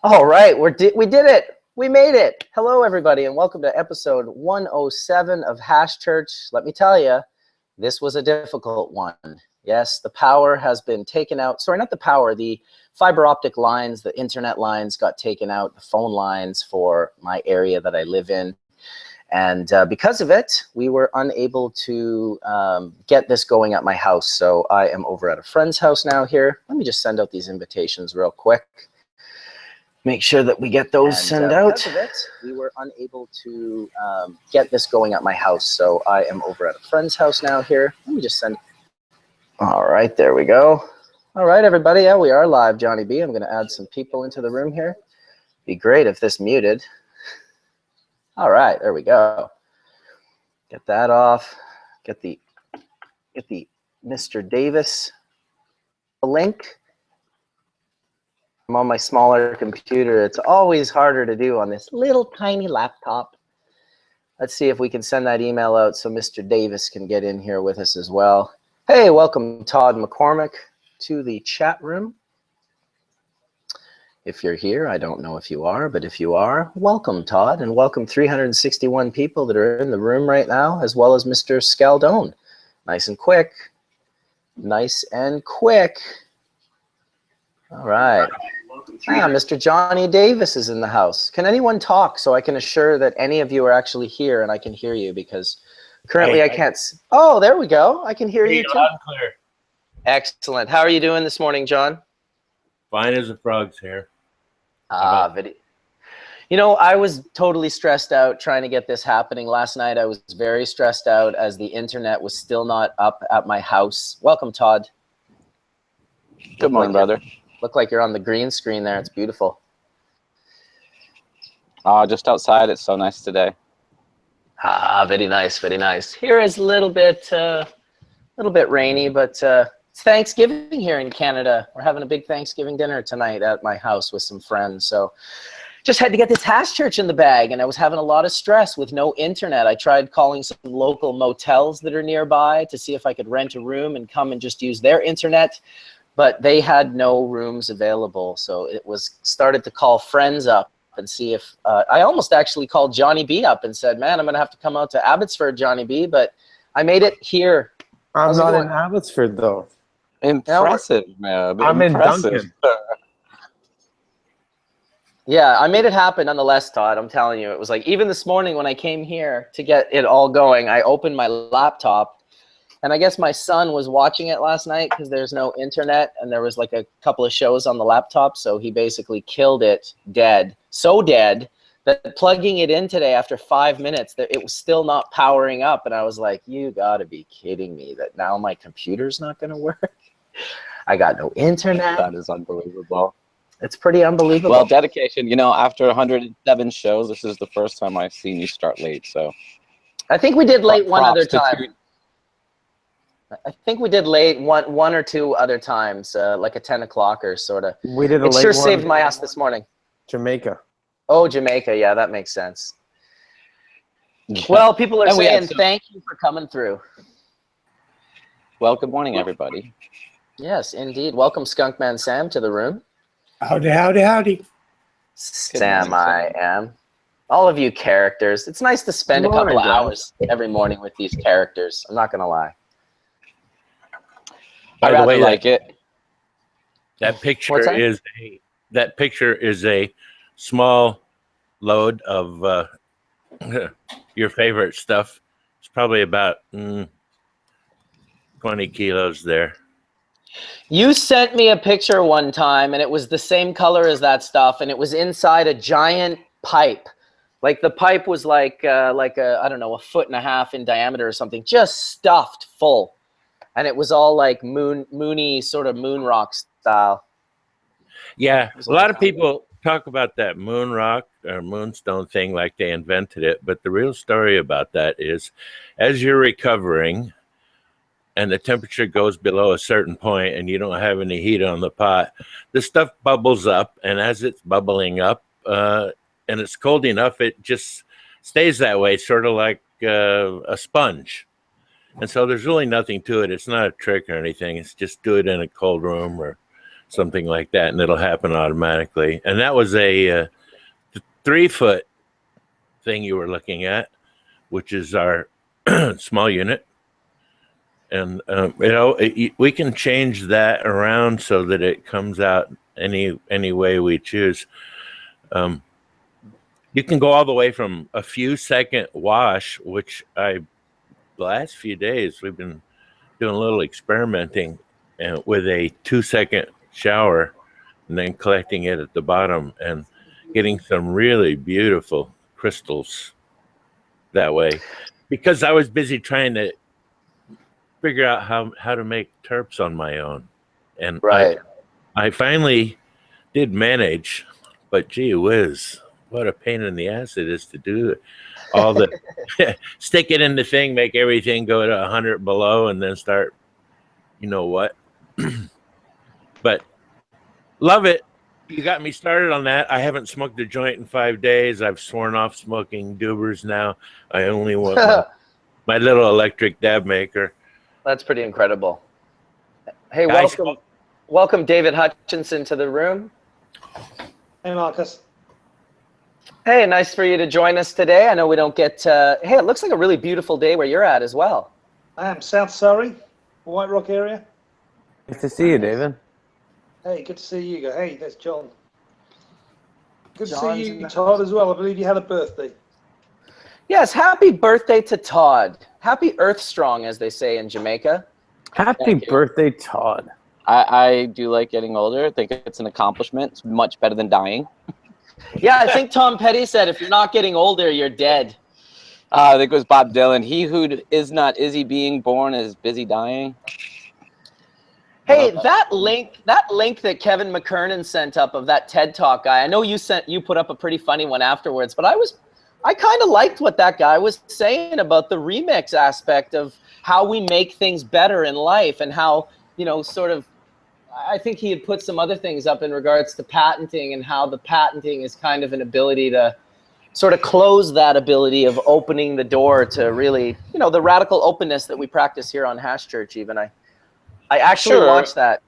All right, we did it. We made it. Hello, everybody, and welcome to episode 107 of Hash Church. Let me tell you, this was a difficult one. Yes, the power has been taken out. Sorry, not the power. The fiber optic lines, the internet lines got taken out, the phone lines for my area that I live in. And because of it, we were unable to get this going at my house. So I am over at a friend's house now here. Let me just send out these invitations real quick. Make sure that we get those sent out. Because of it, we were unable to get this going at my house. So I am over at a friend's house now here. Let me just send. All right, there we go. All right, everybody. Yeah, we are live, Johnny B. I'm going to add some people into the room here. Be great if this muted. All right, there we go. Get that off. Get the Mr. Davis link. I'm on my smaller computer. It's always harder to do on this little tiny laptop. Let's see if we can send that email out so Mr. Davis can get in here with us as well. Hey, welcome Todd McCormick to the chat room. If you're here, I don't know if you are, but if you are, welcome Todd, and welcome 361 people that are in the room right now, as well as Mr. Scialdone. Nice and quick. Nice and quick. All right. Mr. Johnny Davis is in the house. Can anyone talk so I can assure that any of you are actually here and I can hear you, because currently I can't. Oh, there we go. I can hear you too. Loud and clear. Excellent. How are you doing this morning, John? Fine as the frogs here. Video. You know, I was totally stressed out trying to get this happening. Last night I was very stressed out as the internet was still not up at my house. Welcome, Todd. Good morning, brother. Look like you're on the green screen there. It's beautiful. Just outside. It's so nice today. Very nice, very nice. Here is a little bit rainy, but it's Thanksgiving here in Canada. We're having a big Thanksgiving dinner tonight at my house with some friends. So just had to get this Hash Church in the bag, and I was having a lot of stress with no internet. I tried calling some local motels that are nearby to see if I could rent a room and come and just use their internet, but they had no rooms available. So it was started to call friends up and see if I almost actually called Johnny B up and said, man, I'm going to have to come out to Abbotsford, Johnny B, but I made it here. I'm not in Abbotsford, though. Impressive, man. I'm impressive. In Duncan. Yeah, I made it happen nonetheless, Todd. I'm telling you, it was like even this morning when I came here to get it all going, I opened my laptop, and I guess my son was watching it last night because there's no internet, and there was like a couple of shows on the laptop, so he basically killed it dead. So dead that plugging it in today after 5 minutes, that it was still not powering up, and I was like, you gotta be kidding me that now my computer's not gonna work. I got no internet. That is unbelievable. It's pretty unbelievable. Well, dedication. You know, after 107 shows, this is the first time I've seen you start late. So I think we did late one other time. I think we did late one or two other times, like a 10 o'clock or sort of. We did a late one. It sure saved my ass this morning. Jamaica. Oh, Jamaica. Yeah, that makes sense. Yeah. Well, people are saying thank you for coming through. Well, good morning, everybody. Yes, indeed. Welcome, Skunkman Sam, to the room. Howdy, howdy, howdy. Sam, I am. All of you characters. It's nice to spend a couple of hours every morning with these characters. I'm not going to lie. By the way, like it. That picture is a small load of your favorite stuff. It's probably about 20 kilos there. You sent me a picture one time, and it was the same color as that stuff, and it was inside a giant pipe. Like the pipe was like a, I don't know, 1.5 feet in diameter or something, just stuffed full. And it was all like moony, sort of moon rock style. Yeah, a lot of people talk about that moon rock or moonstone thing like they invented it, but the real story about that is as you're recovering and the temperature goes below a certain point and you don't have any heat on the pot, the stuff bubbles up, and as it's bubbling up and it's cold enough, it just stays that way, sort of like a sponge. And so there's really nothing to it. It's not a trick or anything. It's just do it in a cold room or something like that, and it'll happen automatically. And that was a 3-foot thing you were looking at, which is our small unit. And we can change that around so that it comes out any way we choose. You can go all the way from a few second wash, which the last few days we've been doing a little experimenting with a 2-second shower and then collecting it at the bottom and getting some really beautiful crystals that way, because I was busy trying to figure out how to make terps on my own. And Right. I finally did manage, but gee whiz, what a pain in the ass it is to do all the stick it in the thing, make everything go to 100 below, and then start, you know what. But love it. You got me started on that. I haven't smoked a joint in 5 days. I've sworn off smoking doobers now. I only want my little electric dab maker. That's pretty incredible. Hey, Guys, welcome David Hutchinson to the room. Hey, Marcus. Hey, nice for you to join us today. I know we don't get, hey, it looks like a really beautiful day where you're at as well. I am South Surrey, White Rock area. Nice to see you, David. Hey, good to see you. Hey, there's John. Good to John's see in you, the Todd, as well. I believe you had a birthday. Yes, happy birthday to Todd. Happy Earth Strong, as they say in Jamaica. Happy Thank you. birthday, Todd. I do like getting older. I think it's an accomplishment. It's much better than dying. Yeah, I think Tom Petty said, if you're not getting older, you're dead. I think it was Bob Dylan. He who is not Izzy being born is busy dying. Hey, that link that Kevin Mckernan sent up of that TED Talk guy, I know you put up a pretty funny one afterwards, but I kind of liked what that guy was saying about the remix aspect of how we make things better in life, and how, sort of, I think he had put some other things up in regards to patenting, and how the patenting is kind of an ability to sort of close that ability of opening the door to really, the radical openness that we practice here on Hash Church even. I actually watched that.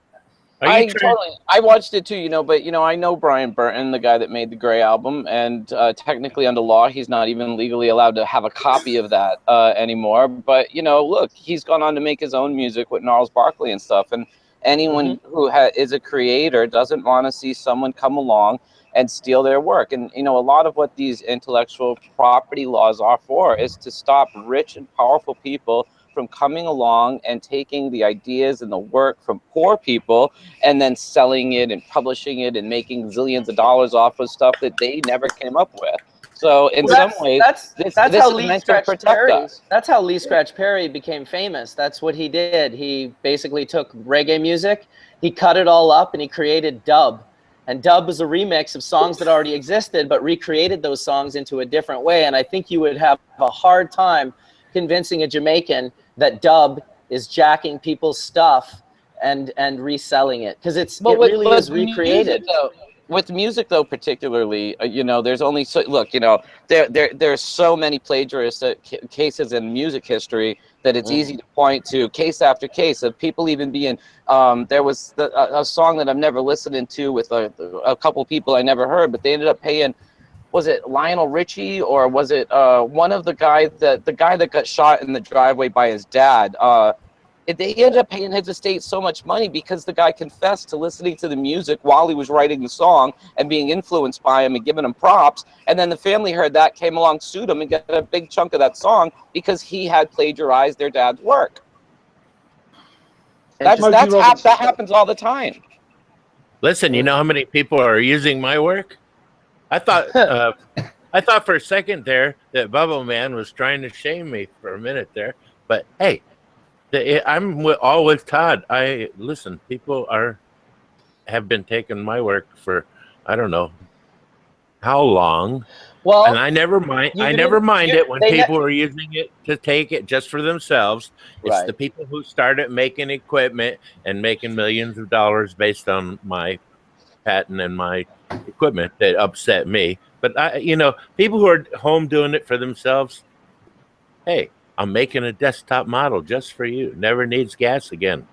I watched it too, but I know Brian Burton, the guy that made the Grey album, and technically under law, he's not even legally allowed to have a copy of that anymore. But look, he's gone on to make his own music with Gnarls Barkley and stuff. And anyone who is a creator doesn't want to see someone come along and steal their work. And a lot of what these intellectual property laws are for is to stop rich and powerful people from coming along and taking the ideas and the work from poor people and then selling it and publishing it and making zillions of dollars off of stuff that they never came up with. So in some ways, that's how Lee Scratch Perry became famous. That's what he did. He basically took reggae music, he cut it all up, and he created dub. And dub was a remix of songs that already existed, but recreated those songs into a different way. And I think you would have a hard time convincing a Jamaican that dub is jacking people's stuff and reselling it, because it really is recreated. With music, though, particularly, there's only there's so many plagiarist cases in music history that it's easy to point to case after case of people even being. There was a song that I've never listened to with a couple people I never heard, but they ended up paying. Was it Lionel Richie, or was it one of the guy that got shot in the driveway by his dad? They ended up paying his estate so much money because the guy confessed to listening to the music while he was writing the song and being influenced by him and giving him props. And then the family heard that, came along, sued him, and got a big chunk of that song because he had plagiarized their dad's work. That happens all the time. Listen, you know how many people are using my work? I thought for a second there that Bubbleman was trying to shame me for a minute there, but hey, I'm all with Todd. Listen, people have been taking my work for I don't know how long. Well, and I never mind it when people are using it to take it just for themselves. It's the people who started making equipment and making millions of dollars based on my patent and my equipment that upset me. But people who are home doing it for themselves, hey, I'm making a desktop model just for you. Never needs gas again.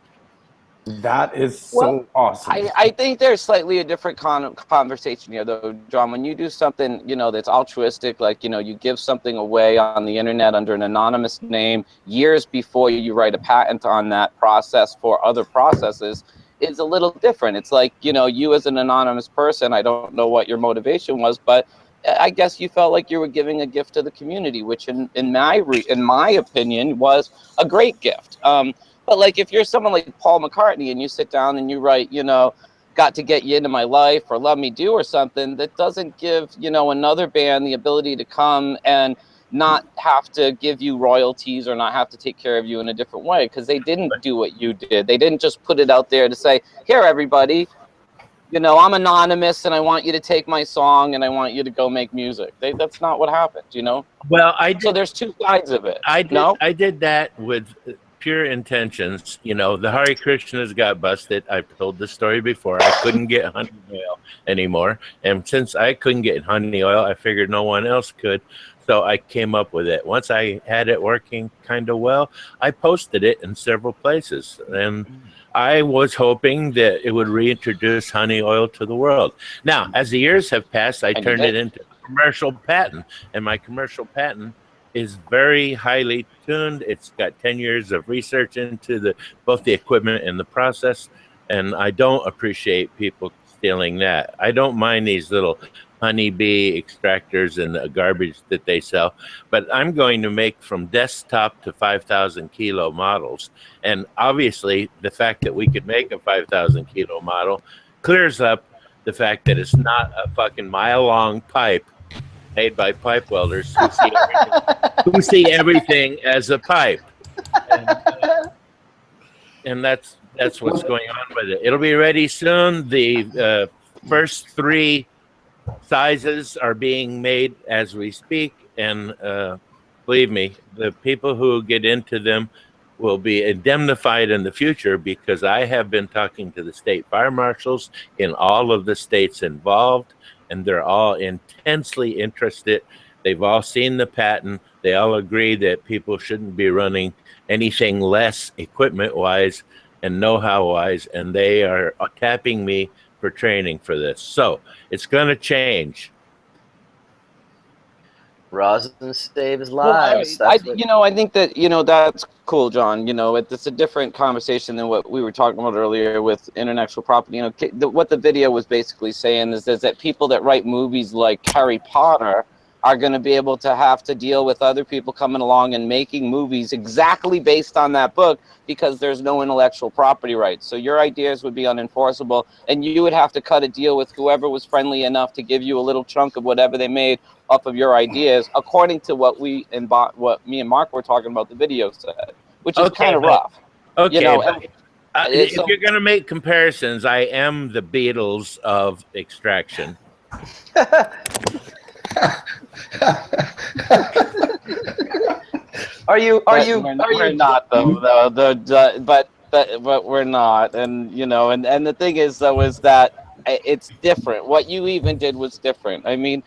That is so awesome. I think there's slightly a different conversation here, though, John. When you do something, you know, that's altruistic, like, you know, you give something away on the internet under an anonymous name years before you write a patent on that process for other processes, is a little different. It's like, you know, you as an anonymous person, I don't know what your motivation was, but I guess you felt like you were giving a gift to the community, which in my opinion was a great gift. But like if you're someone like Paul McCartney and you sit down and you write, you know, got to get you into my life or love me do or something, that doesn't give, you know, another band the ability to come and not have to give you royalties or not have to take care of you in a different way, because they didn't do what you did. They didn't just put it out there to say, here, everybody, you know, I'm anonymous and I want you to take my song and I want you to go make music. That's not what happened, you know? Well, So there's two sides of it. I did that with pure intentions. You know, the Hare Krishnas got busted. I've told the story before. I couldn't get honey oil anymore. And since I couldn't get honey oil, I figured no one else could. So I came up with it. Once I had it working kind of well, I posted it in several places. And I was hoping that it would reintroduce honey oil to the world. Now, as the years have passed, I turned it into a commercial patent. And my commercial patent is very highly tuned. It's got 10 years of research into both the equipment and the process. And I don't appreciate people stealing that. I don't mind these little honeybee extractors and the garbage that they sell, but I'm going to make from desktop to 5,000 kilo models. And obviously the fact that we could make a 5,000 kilo model clears up the fact that it's not a fucking mile long pipe made by pipe welders who see everything as a pipe. And that's what's going on with it. It'll be ready soon. The first 3 sizes are being made as we speak, and believe me, the people who get into them will be indemnified in the future, because I have been talking to the state fire marshals in all of the states involved, and they're all intensely interested. They've all seen the patent. They all agree that people shouldn't be running anything less equipment-wise and know-how-wise, and they are tapping me for training for this. So it's going to change. Rosin saves lives. Well, I think that, you know, that's cool, John. You know, it's a different conversation than what we were talking about earlier with intellectual property. You know, what the video was basically saying is that people that write movies like Harry Potter are going to be able to have to deal with other people coming along and making movies exactly based on that book, because there's no intellectual property rights. So your ideas would be unenforceable, and you would have to cut a deal with whoever was friendly enough to give you a little chunk of whatever they made off of your ideas, according to what me and Mark were talking about the video said, which is kind of rough. Okay, you know, if you're going to make comparisons, I am the Beatles of extraction. We're not though, but we're not. And you know, and the thing is though, is that it's different. What you even did was different. I mean,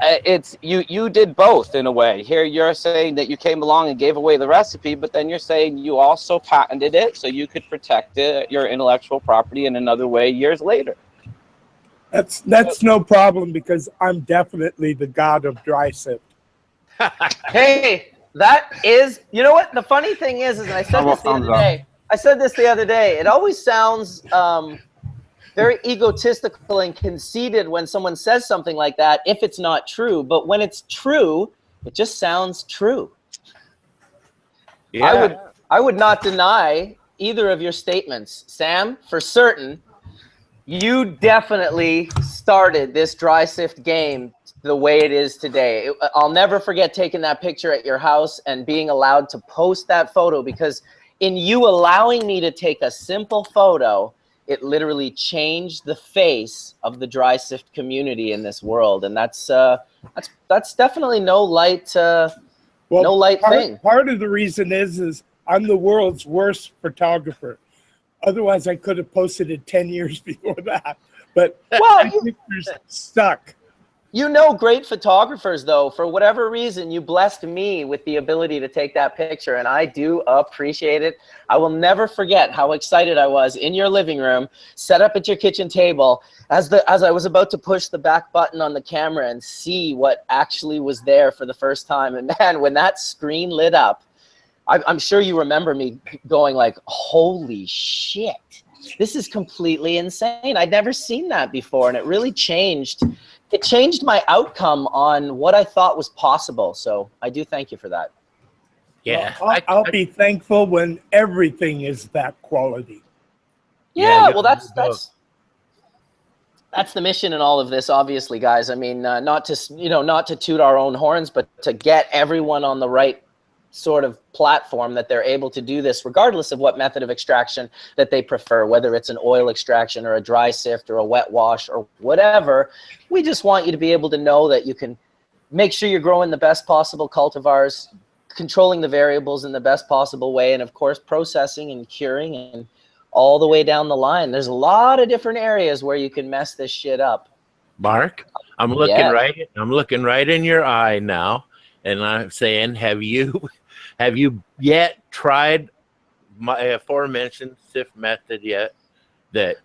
it's you did both in a way. Here you're saying that you came along and gave away the recipe, but then you're saying you also patented it so you could protect your intellectual property in another way years later. That's no problem, because I'm definitely the god of dry sift. Hey, that is, you know what? The funny thing is and I said this the other day. I said this the other day. It always sounds very egotistical and conceited when someone says something like that, if it's not true. But when it's true, it just sounds true. Yeah. I would not deny either of your statements. Sam, for certain, you definitely started this dry sift game the way it is today. I'll never forget taking that picture at your house and being allowed to post that photo, because in you allowing me to take a simple photo, it literally changed the face of the dry sift community in this world. And that's definitely no light thing. Part of the reason is I'm the world's worst photographer. Otherwise, I could have posted it 10 years before that. But well, pictures stuck. You know, great photographers, though, for whatever reason, you blessed me with the ability to take that picture, and I do appreciate it. I will never forget how excited I was in your living room, set up at your kitchen table, as I was about to push the back button on the camera and see what actually was there for the first time. And man, when that screen lit up, I'm sure you remember me going like, holy shit, this is completely insane. I'd never seen that before, and it really changed. It changed my outcome on what I thought was possible. So I do thank you for that. Yeah. Well, I'll be thankful when everything is that quality. Yeah, well, that's the mission in all of this, obviously, guys. I mean, not to toot our own horns, but to get everyone on the right sort of platform that they're able to do this regardless of what method of extraction that they prefer, whether it's an oil extraction or a dry sift or a wet wash or whatever. We just want you to be able to know that you can make sure you're growing the best possible cultivars, controlling the variables in the best possible way, and of course processing and curing and all the way down the line. There's a lot of different areas where you can mess this shit up. Mark, I'm looking right in your eye now, and I'm saying, have you yet tried my aforementioned sift method yet that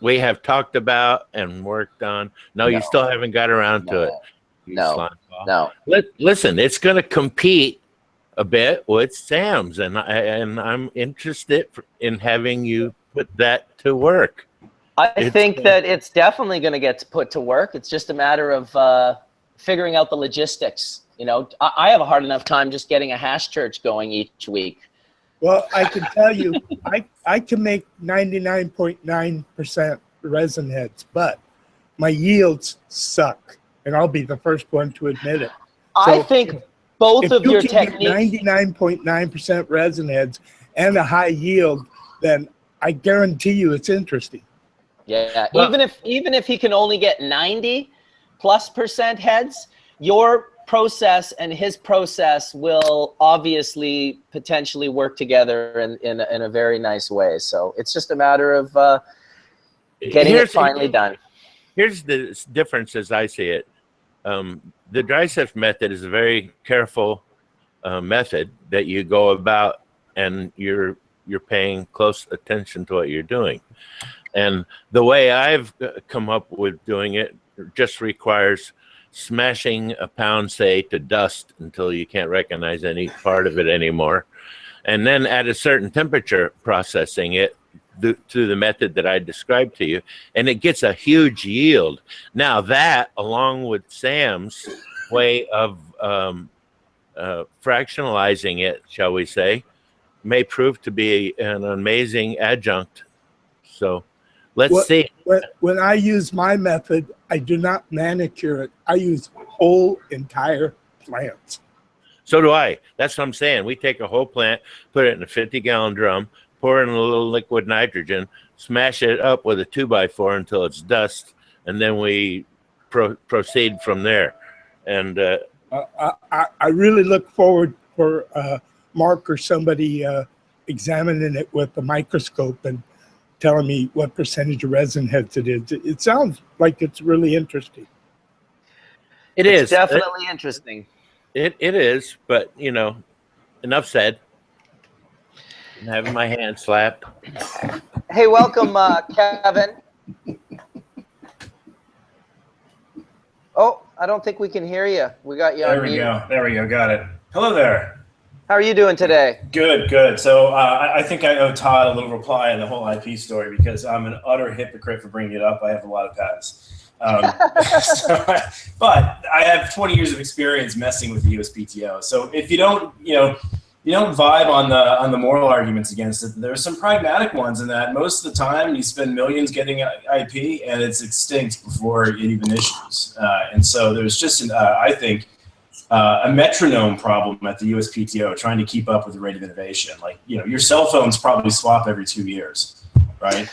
we have talked about and worked on? No, you still haven't got around to it. No. Listen, it's going to compete a bit with Sam's, and I'm interested in having you put that to work. I think that it's definitely going to get put to work. It's just a matter of figuring out the logistics. You know, I have a hard enough time just getting a hash church going each week. Well, I can tell you, I can make 99.9% resin heads, but my yields suck, and I'll be the first one to admit it. So I think both of your techniques. 99.9% resin heads and a high yield, then I guarantee you it's interesting. Yeah, well, even if he can only get 90+% heads, your process and his process will obviously potentially work together in a very nice way. So it's just a matter of getting it finally done. Here's the difference as I see it. The dry sift method is a very careful method that you go about, and you're paying close attention to what you're doing. And the way I've come up with doing it just requires smashing a pound, say, to dust until you can't recognize any part of it anymore. And then at a certain temperature, processing it through the method that I described to you, and it gets a huge yield. Now that, along with Sam's way of fractionalizing it, shall we say, may prove to be an amazing adjunct. So let's see. When I use my method, I do not manicure it. I use whole entire plants. So do I. That's what I'm saying. We take a whole plant, put it in a 50-gallon drum, pour in a little liquid nitrogen, smash it up with a 2x4 until it's dust, and then we proceed from there. And I really look forward for Mark or somebody examining it with a microscope and telling me what percentage of resin heads it is. It sounds like it's really interesting. It's definitely interesting. It is, but you know, enough said. I'm having my hand slapped. Hey, welcome, Kevin. Oh, I don't think we can hear you. We got you on mute. There we go. Got it. Hello there. How are you doing today? Good. So I think I owe Todd a little reply on the whole IP story because I'm an utter hypocrite for bringing it up. I have a lot of patents. But I have 20 years of experience messing with the USPTO. So if you don't vibe on the moral arguments against it, there's some pragmatic ones in that most of the time you spend millions getting IP and it's extinct before it even issues. And so there's just, I think, a metronome problem at the USPTO trying to keep up with the rate of innovation. Like, your cell phones probably swap every 2 years, right?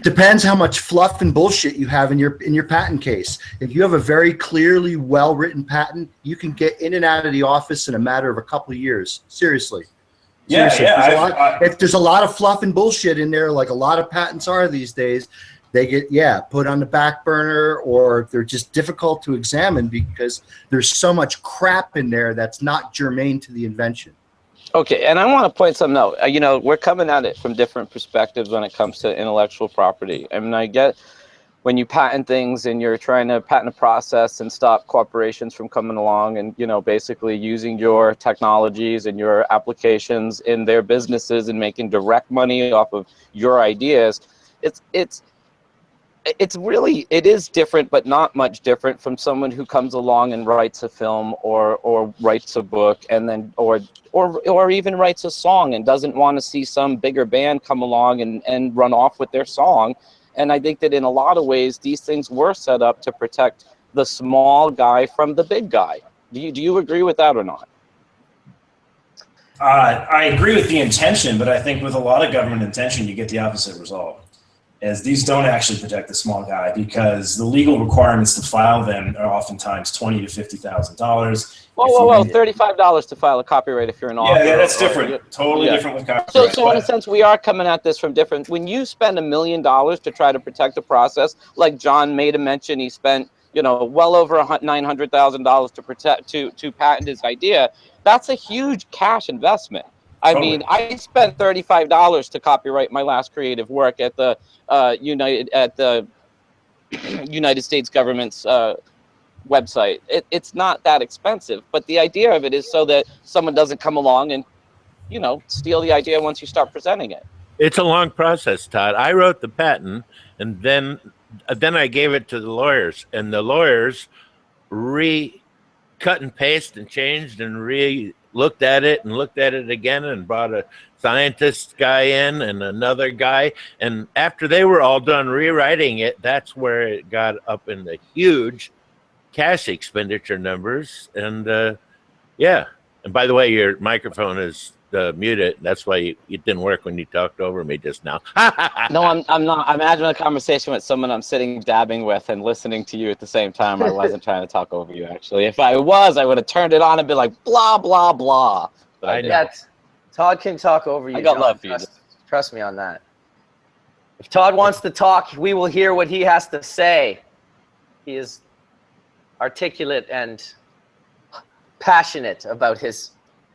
Depends how much fluff and bullshit you have in your patent case. If you have a very clearly well-written patent, you can get in and out of the office in a matter of a couple of years. Seriously. Yeah. If there's a lot of fluff and bullshit in there, like a lot of patents are these days, they get put on the back burner, or they're just difficult to examine because there's so much crap in there that's not germane to the invention. Okay, and I want to point something out. You know, we're coming at it from different perspectives when it comes to intellectual property. I mean, I get when you patent things and you're trying to patent a process and stop corporations from coming along and, you know, basically using your technologies and your applications in their businesses and making direct money off of your ideas. It is different, but not much different from someone who comes along and writes a film or writes a book and then or even writes a song and doesn't want to see some bigger band come along and run off with their song. And I think that in a lot of ways, these things were set up to protect the small guy from the big guy. Do you agree with that or not? I agree with the intention, but I think with a lot of government intention, you get the opposite result. As these don't actually protect the small guy because the legal requirements to file them are oftentimes $20,000 to $50,000. Whoa! $35 to file a copyright if you're an author. Yeah, that's different. Totally different with copyright. So in a sense, we are coming at this from different. When you spend $1 million to try to protect a process, like John made a mention, he spent well over $900,000 to patent his idea. That's a huge cash investment. I mean, I spent $35 to copyright my last creative work at the United States government's website. It's not that expensive, but the idea of it is so that someone doesn't come along and steal the idea once you start presenting it. It's a long process, Todd. I wrote the patent, and then I gave it to the lawyers, and the lawyers cut and paste and changed and looked at it and looked at it again and brought a scientist guy in and another guy. And after they were all done rewriting it, that's where it got up in the huge cash expenditure numbers. And yeah. And by the way, your microphone is muted. That's why it didn't work when you talked over me just now. No, I'm not. I'm having a conversation with someone I'm sitting dabbing with and listening to you at the same time. I wasn't trying to talk over you, actually. If I was, I would have turned it on and been like, blah, blah, blah. But Todd can talk over you. I got love for you. Trust me on that. If Todd wants to talk, we will hear what he has to say. He is articulate and passionate about his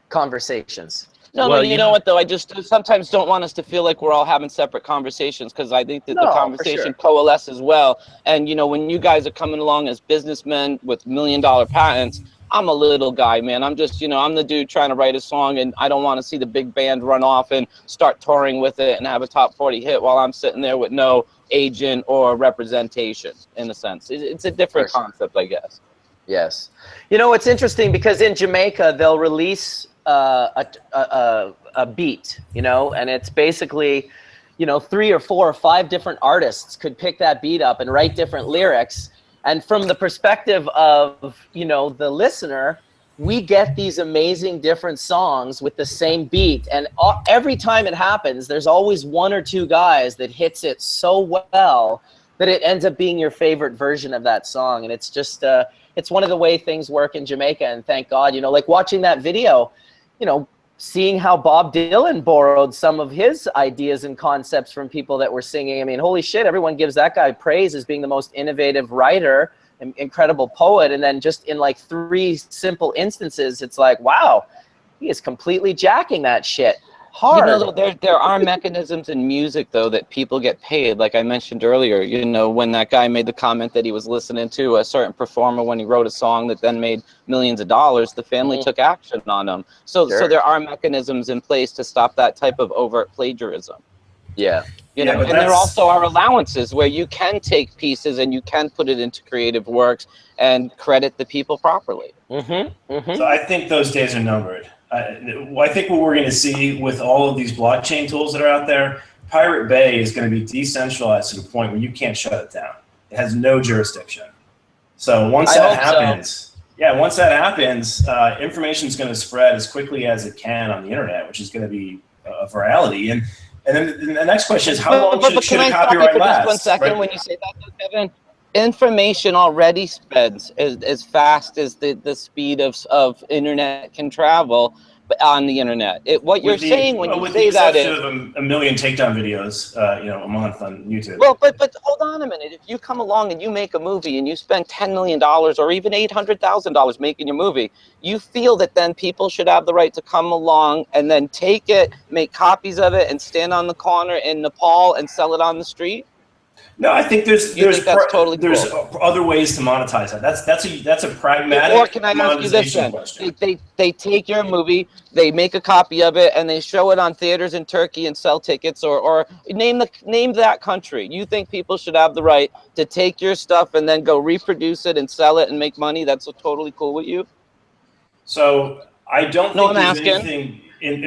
conversations. No, you know what, though? I just sometimes don't want us to feel like we're all having separate conversations, because I think that the conversation coalesces well. And, when you guys are coming along as businessmen with $1 million patents, I'm a little guy, man. I'm just, I'm the dude trying to write a song, and I don't want to see the big band run off and start touring with it and have a top 40 hit while I'm sitting there with no agent or representation, in a sense. It's a different concept, I guess. Yes. It's interesting because in Jamaica, they'll release a beat, and it's basically, 3 or 4 or 5 different artists could pick that beat up and write different lyrics. And from the perspective of, the listener, we get these amazing different songs with the same beat. And every time it happens, there's always 1 or 2 guys that hits it so well that it ends up being your favorite version of that song. And it's just, it's one of the way things work in Jamaica. And thank God, like watching that video, seeing how Bob Dylan borrowed some of his ideas and concepts from people that were singing. I mean, holy shit, everyone gives that guy praise as being the most innovative writer, and incredible poet. And then just in like 3 simple instances, it's like, wow, he is completely jacking that shit hard. There are mechanisms in music, though, that people get paid. Like I mentioned earlier, when that guy made the comment that he was listening to a certain performer when he wrote a song that then made millions of dollars, the family took action on him. So there are mechanisms in place to stop that type of overt plagiarism. Yeah. And there also are allowances where you can take pieces and you can put it into creative works and credit the people properly. So I think those days are numbered. I think what we're going to see with all of these blockchain tools that are out there, Pirate Bay is going to be decentralized to the point where you can't shut it down. It has no jurisdiction. So once that happens, information is going to spread as quickly as it can on the internet, which is going to be a virality. And then the next question is, how long should a copyright last? Just 1 second, when you say that, Kevin. Information already spreads as fast as the speed of internet can travel, on the internet. What you're saying when you with say the that exception is of a million takedown videos, a month on YouTube. well, but hold on a minute. If you come along and you make a movie and you spend $10 million or even $800,000 making your movie, you feel that then people should have the right to come along and then take it, make copies of it, and stand on the corner in Nepal and sell it on the street? No, I think there's totally cool. other ways to monetize that. That's a pragmatic or can I ask you this then? question. They take your movie, they make a copy of it, and they show it on theaters in Turkey and sell tickets, or name that country. You think people should have the right to take your stuff and then go reproduce it and sell it and make money? That's totally cool with you? So I don't think there's anything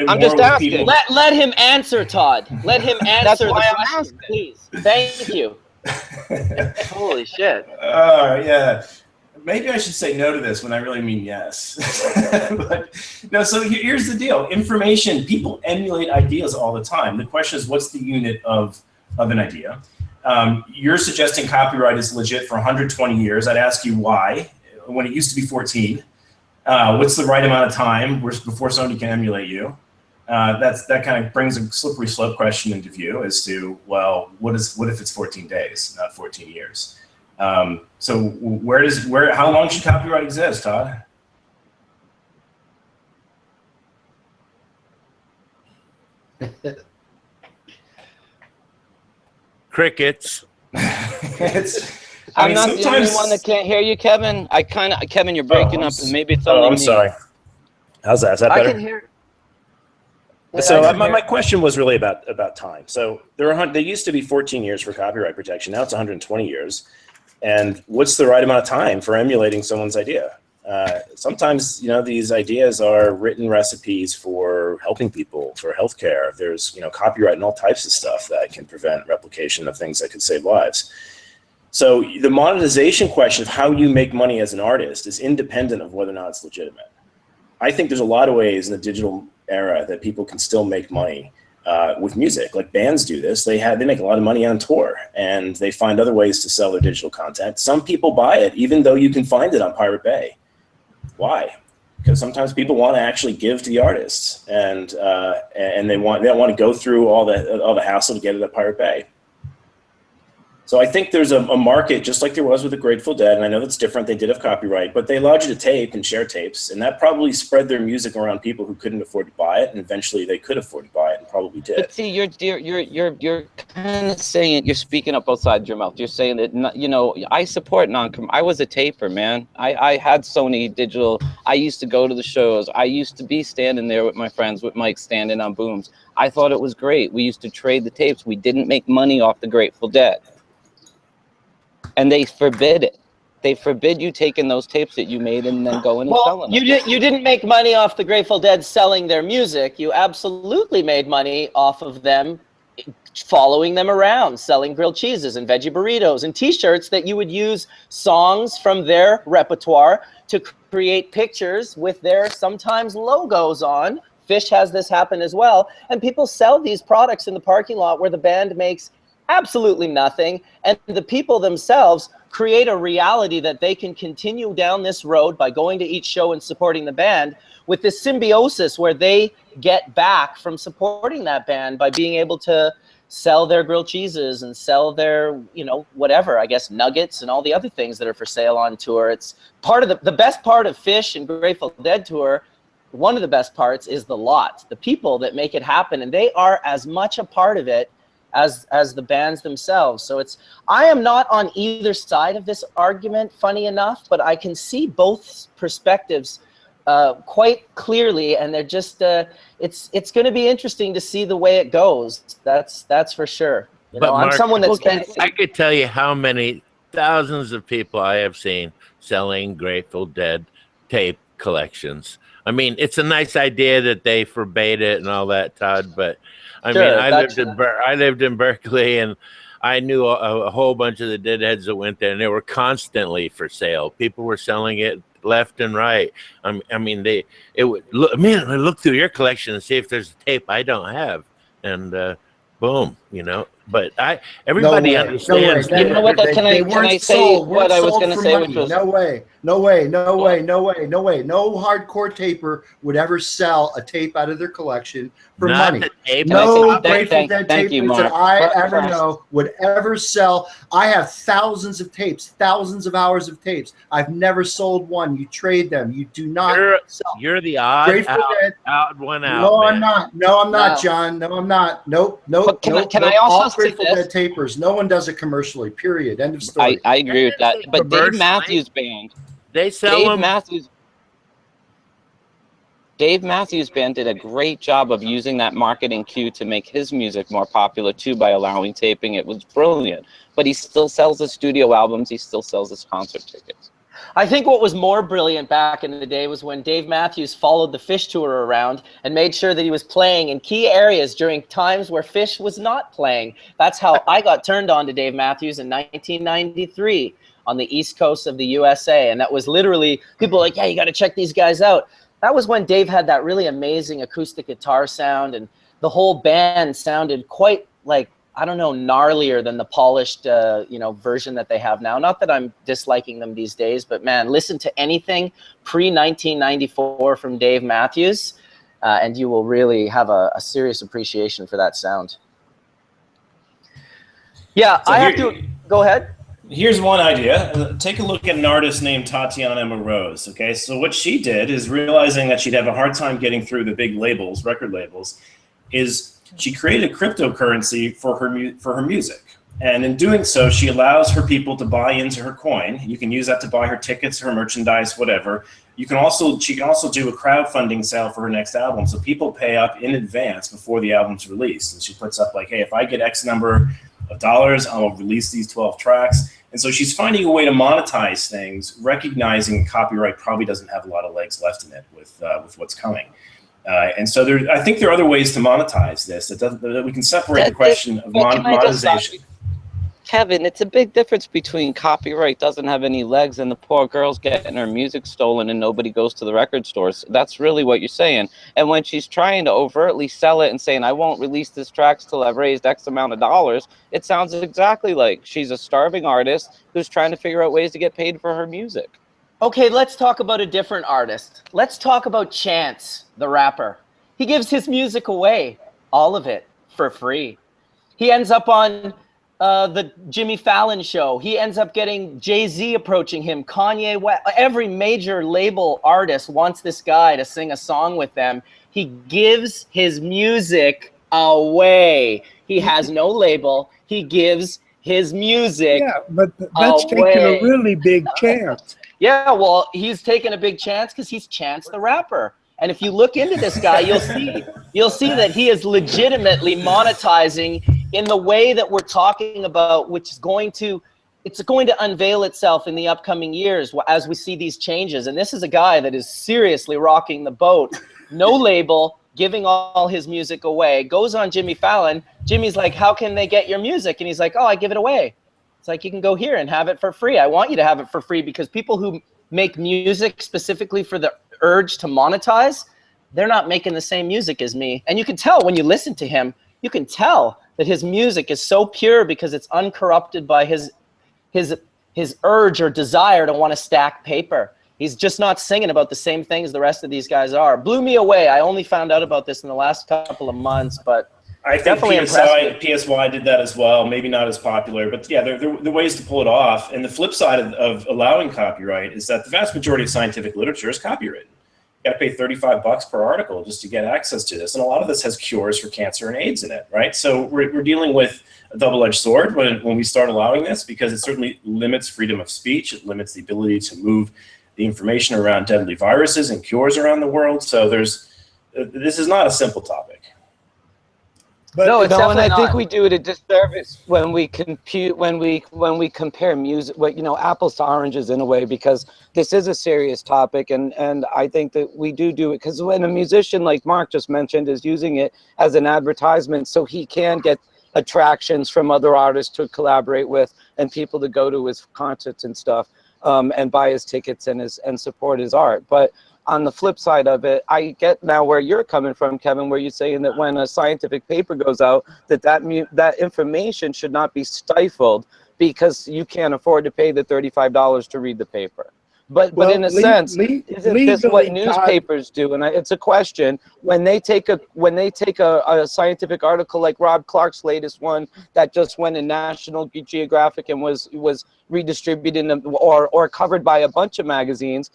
I'm just asking. people. Let him answer, Todd. Let him answer the question, please. Thank you. Holy shit. Yeah. Maybe I should say no to this when I really mean yes. But no, so here's the deal. Information, people emulate ideas all the time. The question is, what's the unit of an idea? You're suggesting copyright is legit for 120 years. I'd ask you why, when it used to be 14. What's the right amount of time before somebody can emulate you? That kind of brings a slippery slope question into view as to, well, what if it's 14 days, not 14 years? So how long should copyright exist, Todd? Crickets. I'm not the only one that can't hear you, Kevin. Kevin, you're breaking up, and maybe it's only me. I'm sorry. How's that? Is that better? I can hear. So my question was really about time. So there used to be 14 years for copyright protection. Now it's 120 years. And what's the right amount of time for emulating someone's idea? Sometimes, these ideas are written recipes for helping people, for healthcare. There's, copyright and all types of stuff that can prevent replication of things that could save lives. So the monetization question of how you make money as an artist is independent of whether or not it's legitimate. I think there's a lot of ways in the digital era that people can still make money with music. Like bands do this. They make a lot of money on tour, and they find other ways to sell their digital content. Some people buy it, even though you can find it on Pirate Bay. Why? Because sometimes people want to actually give to the artists, and they don't want to go through all the hassle to get it at Pirate Bay. So I think there's a market, just like there was with the Grateful Dead, and I know that's different. They did have copyright, but they allowed you to tape and share tapes, and that probably spread their music around people who couldn't afford to buy it, and eventually they could afford to buy it, and probably did. But see, you're kind of saying, you're speaking up both sides of your mouth. You're saying that, I support I was a taper, man. I had Sony digital. I used to go to the shows. I used to be standing there with my friends, with Mike standing on booms. I thought it was great. We used to trade the tapes. We didn't make money off the Grateful Dead. And they forbid it. They forbid you taking those tapes that you made and then going and selling them. You didn't make money off the Grateful Dead selling their music. You absolutely made money off of them following them around, selling grilled cheeses and veggie burritos and T-shirts that you would use songs from their repertoire to create pictures with their sometimes logos on. Fish has this happen as well. And people sell these products in the parking lot where the band makes absolutely nothing, and the people themselves create a reality that they can continue down this road by going to each show and supporting the band with this symbiosis where they get back from supporting that band by being able to sell their grilled cheeses and sell their, whatever, I guess, nuggets and all the other things that are for sale on tour. It's part of the best part of Fish and Grateful Dead tour. One of the best parts is the lot, the people that make it happen, and they are as much a part of it as the bands themselves. So I am not on either side of this argument, funny enough, but I can see both perspectives quite clearly, and they're just it's going to be interesting to see the way it goes. That's for sure. But Mark, I'm someone that's been. I could tell you how many thousands of people I have seen selling Grateful Dead tape collections. I mean, it's a nice idea that they forbade it and all that, Todd, but I lived in Berkeley, and I knew a whole bunch of the Deadheads that went there, and they were constantly for sale. People were selling it left and right. I mean, I look through your collection and see if there's a tape I don't have, and boom, But everybody No way. understands. No way. You know what? Can I say what I was going to say, which was no way. No hardcore taper would ever sell a tape out of their collection for Not money. the tape. No Grateful Dead thank you, tapers that Mark. I ever know would ever sell. I have thousands of tapes, thousands of hours of tapes. I've never sold one. You trade them. You do not sell. You're the odd one out. No, man. I'm not. No, I'm not, No. John. No, I'm not. Nope. Can I also all say Grateful this? Dead tapers. No one does it commercially. Period. End of story. I agree with that. But Dave Commercially, Matthews Band. They sell them. Dave Matthews Band did a great job of using that marketing cue to make his music more popular too by allowing taping. It was brilliant. But he still sells his studio albums. He still sells his concert tickets. I think what was more brilliant back in the day was when Dave Matthews followed the Fish tour around and made sure that he was playing in key areas during times where Fish was not playing. That's how I got turned on to Dave Matthews in 1993 on the East Coast of the USA. And that was literally, people were like, yeah, you got to check these guys out. That was when Dave had that really amazing acoustic guitar sound, and the whole band sounded quite like, I don't know, gnarlier than the polished, version that they have now. Not that I'm disliking them these days, but man, listen to anything pre-1994 from Dave Matthews, and you will really have a serious appreciation for that sound. Yeah, So I have to go ahead. Here's one idea. Take a look at an artist named Tatiana Moroz. Okay, so what she did is, realizing that she'd have a hard time getting through the big labels, record labels, is she created a cryptocurrency for her music. And in doing so, she allows her people to buy into her coin. You can use that to buy her tickets, her merchandise, whatever. She can also do a crowdfunding sale for her next album. So people pay up in advance before the album's released. And she puts up like, hey, if I get X number of dollars, I'll release these 12 tracks. And so she's finding a way to monetize things, recognizing copyright probably doesn't have a lot of legs left in it with what's coming. And so I think there are other ways to monetize this that we can separate the question of monetization. Kevin, it's a big difference between copyright doesn't have any legs and the poor girl's getting her music stolen and nobody goes to the record stores. That's really what you're saying. And when she's trying to overtly sell it and saying, I won't release this track till I've raised X amount of dollars, it sounds exactly like she's a starving artist who's trying to figure out ways to get paid for her music. Okay, let's talk about a different artist. Let's talk about Chance, the rapper. He gives his music away, all of it, for free. He ends up on the Jimmy Fallon show. He ends up getting Jay-Z approaching him, Kanye West. Every major label artist wants this guy to sing a song with them. He gives his music away. He has no label. He gives his music Yeah, but that's taking a really big chance. Yeah, well, he's taking a big chance because he's Chance the Rapper. And if you look into this guy, you'll see that he is legitimately monetizing in the way that we're talking about, which is going to unveil itself in the upcoming years as we see these changes. And this is a guy that is seriously rocking the boat. No label, giving all his music away. Goes on Jimmy Fallon. Jimmy's like, how can they get your music? And he's like, oh, I give it away. It's like, you can go here and have it for free. I want you to have it for free because people who make music specifically for the urge to monetize, they're not making the same music as me. And you can tell when you listen to him, you can tell that his music is so pure because it's uncorrupted by his urge or desire to want to stack paper. He's just not singing about the same things the rest of these guys are. Blew me away. I only found out about this in the last couple of months, but I think PSY did that as well. Maybe not as popular, but yeah, there are ways to pull it off. And the flip side of allowing copyright is that the vast majority of scientific literature is copywritten. You got to pay $35 per article just to get access to this, and a lot of this has cures for cancer and AIDS in it, right? So we're dealing with a double-edged sword when we start allowing this, because it certainly limits freedom of speech. It limits the ability to move the information around deadly viruses and cures around the world. So this is not a simple topic. But no, it's and I not. think we do it a disservice when we compare music, apples to oranges in a way, because this is a serious topic, and I think that we do it because when a musician like Mark just mentioned is using it as an advertisement, so he can get attractions from other artists to collaborate with and people to go to his concerts and stuff, and buy his tickets and support his art. But on the flip side of it, I get now where you're coming from, Kevin, where you're saying that when a scientific paper goes out, that information should not be stifled because you can't afford to pay the $35 to read the paper. But in a sense, isn't this what newspapers do? And it's a question. When they take a scientific article like Rob Clark's latest one that just went in National Geographic and was redistributed or covered by a bunch of magazines,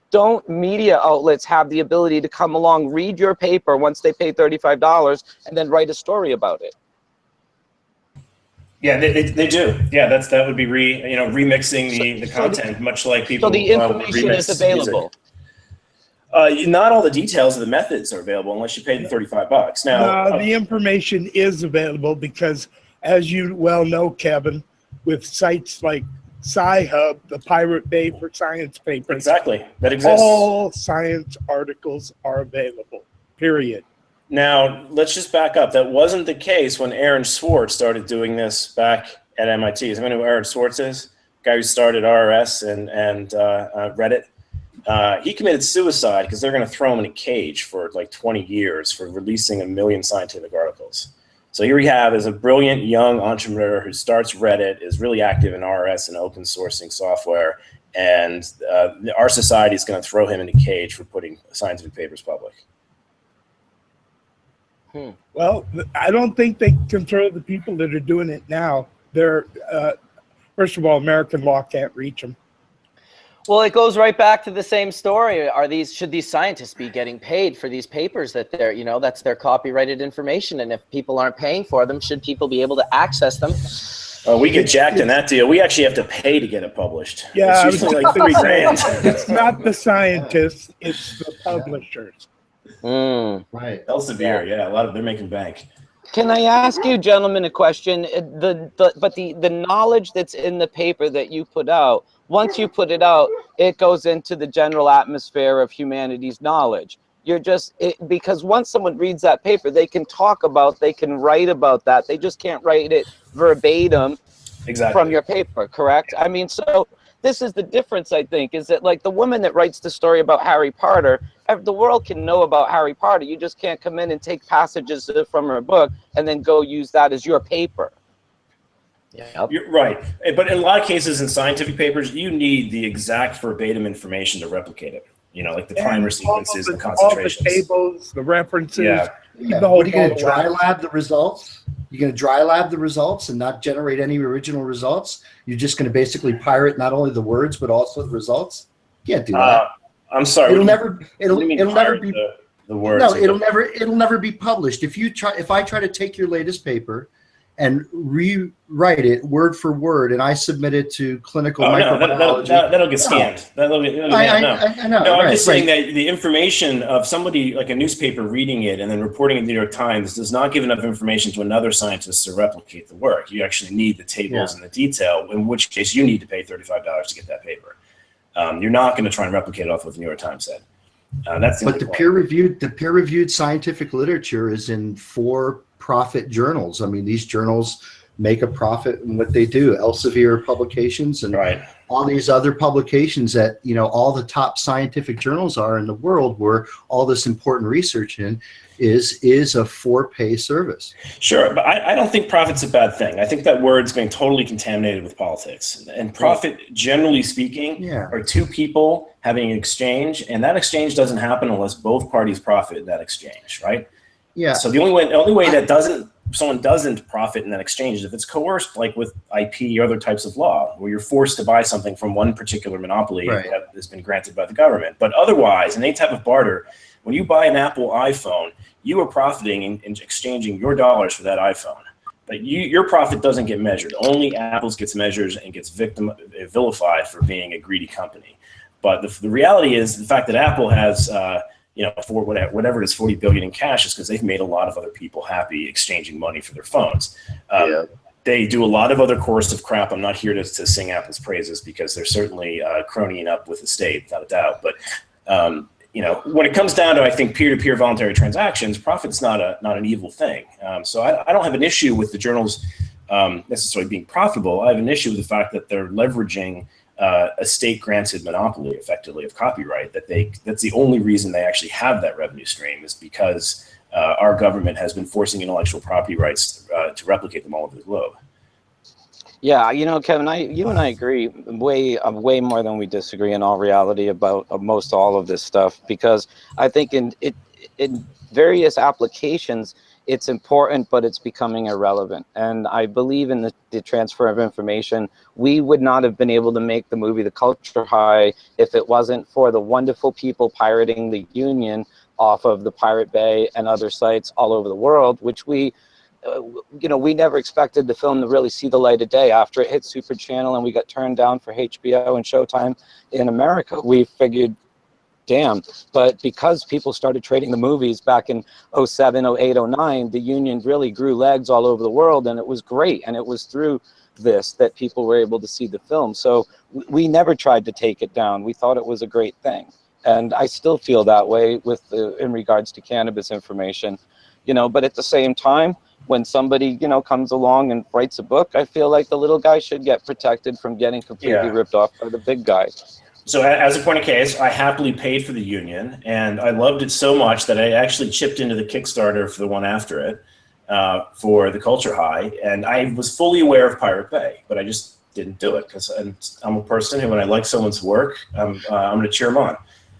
don't media outlets have the ability to come along, read your paper once they pay $35, and then write a story about it? Yeah, they do. Yeah, that would be remixing the content, much like people. So the information is available. Not all the details of the methods are available unless you pay the $35. Now, the information is available because, as you well know, Kevin, with sites like Sci-Hub, the Pirate Bay for science papers. Exactly, that exists. All science articles are available. Period. Now, let's just back up. That wasn't the case when Aaron Swartz started doing this back at MIT. Does anyone know who Aaron Swartz is? The guy who started RRS and Reddit. He committed suicide because they're going to throw him in a cage for like 20 years for releasing 1 million scientific articles. So here we have is a brilliant young entrepreneur who starts Reddit, is really active in RRS and open sourcing software, and our society is going to throw him in a cage for putting scientific papers public. Well, I don't think they control the people that are doing it now. They're, first of all, American law can't reach them. Well, it goes right back to the same story. Should these scientists be getting paid for these papers that that's their copyrighted information? And if people aren't paying for them, should people be able to access them? We get jacked in that deal. We actually have to pay to get it published. Yeah, it's usually like $3,000. It's not the scientists; it's the publishers. Right. Elsevier, yeah, they're making bank. Can I ask you, gentlemen, a question? The knowledge that's in the paper that you put out, once you put it out, it goes into the general atmosphere of humanity's knowledge. Because once someone reads that paper, they can they can write about that. They just can't write it verbatim from your paper, correct? I mean, so this is the difference, I think, is that like the woman that writes the story about Harry Potter, the world can know about Harry Potter. You just can't come in and take passages from her book and then go use that as your paper. Yep. You're right. But in a lot of cases in scientific papers, you need the exact verbatim information to replicate it. Like the primer sequences and concentrations. All the tables, the references. Yeah. What are you going to dry lab the results? You're going to dry lab the results and not generate any original results? You're just going to basically pirate not only the words but also the results? You can't do that. I'm sorry. It'll never be the words. No, it'll never be published. If I try to take your latest paper and rewrite it word for word, and I submit it to clinical microbiology. That'll get scanned. I know. I'm just saying that the information of somebody like a newspaper reading it and then reporting it in the New York Times does not give enough information to another scientist to replicate the work. You actually need the tables and the detail, in which case you need to pay $35 to get that paper. You're not going to try and replicate it off what the New York Times said. But the peer-reviewed scientific literature is in for-profit journals. I mean, these journals make a profit in what they do. Elsevier publications and all these other publications that all the top scientific journals are in the world, where all this important research is a for-pay service. Sure, but I don't think profit's a bad thing. I think that word's being totally contaminated with politics. And profit, generally speaking, are two people having an exchange, and that exchange doesn't happen unless both parties profit in that exchange, right? Yeah. So the only way that someone doesn't profit in that exchange is if it's coerced, like with IP or other types of law, where you're forced to buy something from one particular monopoly that has been granted by the government. But otherwise, in any type of barter, when you buy an Apple iPhone, you are profiting in exchanging your dollars for that iPhone. But your profit doesn't get measured. Only Apple's gets measured and gets vilified for being a greedy company. But the reality is the fact that Apple has, for whatever it is, $40 billion in cash is because they've made a lot of other people happy exchanging money for their phones. They do a lot of other coercive crap. I'm not here to sing Apple's praises because they're certainly cronying up with the state, without a doubt. But when it comes down to, I think, peer-to-peer voluntary transactions, profit's not an evil thing. So I don't have an issue with the journals necessarily being profitable. I have an issue with the fact that they're leveraging a state-granted monopoly, effectively, of copyright. That's the only reason they actually have that revenue stream, is because our government has been forcing intellectual property rights to replicate them all over the globe. Yeah, you know, Kevin, you and I agree way more than we disagree in all reality about most all of this stuff, because I think in various applications it's important, but it's becoming irrelevant. And I believe in the transfer of information. We would not have been able to make the movie The Culture High if it wasn't for the wonderful people pirating the Union off of the Pirate Bay and other sites all over the world, which we never expected the film to really see the light of day after it hit Super Channel and we got turned down for HBO and Showtime in America. We figured, damn, but because people started trading the movies back in 07, 08, 09, the Union really grew legs all over the world, and it was great. And it was through this that people were able to see the film. So we never tried to take it down. We thought it was a great thing. And I still feel that way in regards to cannabis information, but at the same time, when somebody, comes along and writes a book, I feel like the little guy should get protected from getting completely ripped off by the big guy. So as a point of case, I happily paid for the Union, and I loved it so much that I actually chipped into the Kickstarter for the one after it, for The Culture High, and I was fully aware of Pirate Bay, but I just didn't do it because I'm a person who, when I like someone's work, I'm going to cheer them on.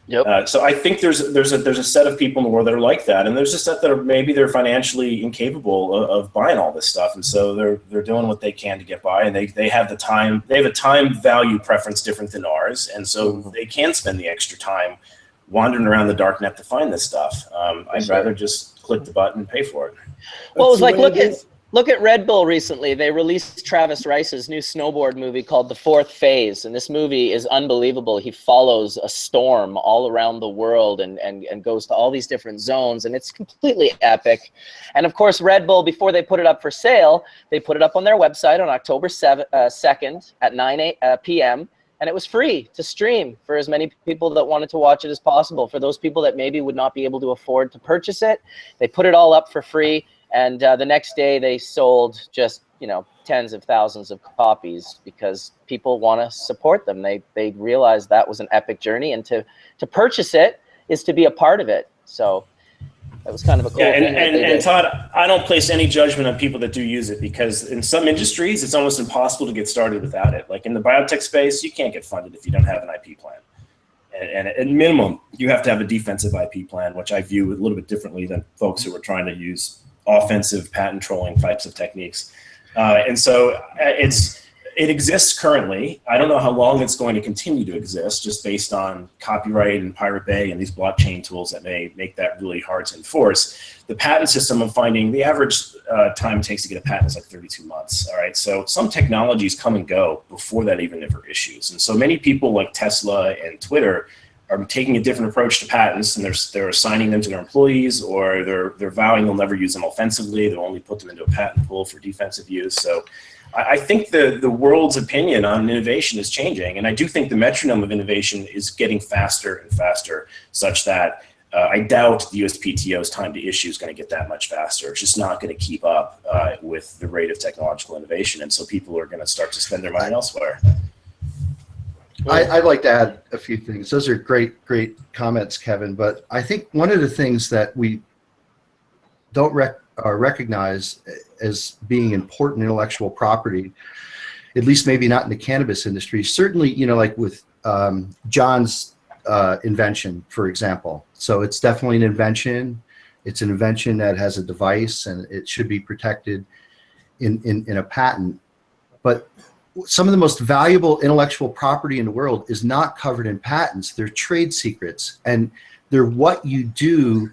Yep. So I think there's a set of people in the world that are like that, and there's a set that are maybe they're financially incapable of buying all this stuff, and so they're doing what they can to get by, and they have the time. They have a time value preference different than ours, and so they can spend the extra time wandering around the dark net to find this stuff. I'd rather just click the button and pay for it. Well, it was like, look at Red Bull recently. They released Travis Rice's new snowboard movie called The Fourth Phase, and this movie is unbelievable. He follows a storm all around the world and goes to all these different zones, and it's completely epic. And of course, Red Bull, before they put it up for sale, they put it up on their website on October 2nd at 9 p.m., and it was free to stream for as many people that wanted to watch it as possible. For those people that maybe would not be able to afford to purchase it, they put it all up for free. And the next day they sold just, tens of thousands of copies because people want to support them. They realized that was an epic journey, and to purchase it is to be a part of it. So that was kind of a cool thing. And Todd, I don't place any judgment on people that do use it, because in some industries it's almost impossible to get started without it. Like in the biotech space, you can't get funded if you don't have an IP plan. And at minimum, you have to have a defensive IP plan, which I view a little bit differently than folks who are trying to use offensive patent trolling types of techniques. And so it exists currently. I don't know how long it's going to continue to exist, just based on copyright and Pirate Bay and these blockchain tools that may make that really hard to enforce. The patent system, I'm finding the average time it takes to get a patent is like 32 months. All right. So some technologies come and go before that even ever issues. And so many people like Tesla and Twitter are taking a different approach to patents, and they're assigning them to their employees, or they're vowing they'll never use them offensively. They'll only put them into a patent pool for defensive use. So I think the world's opinion on innovation is changing, and I do think the metronome of innovation is getting faster and faster, such that I doubt the USPTO's time to issue is going to get that much faster. It's just not going to keep up with the rate of technological innovation, and so people are going to start to spend their money elsewhere. I'd like to add a few things. Those are great comments, Kevin. But I think one of the things that we don't recognize as being important intellectual property, at least maybe not in the cannabis industry, certainly, like with John's invention, for example. So it's definitely an invention. It's an invention that has a device, and it should be protected in a patent. But some of the most valuable intellectual property in the world is not covered in patents. They're trade secrets, and they're what you do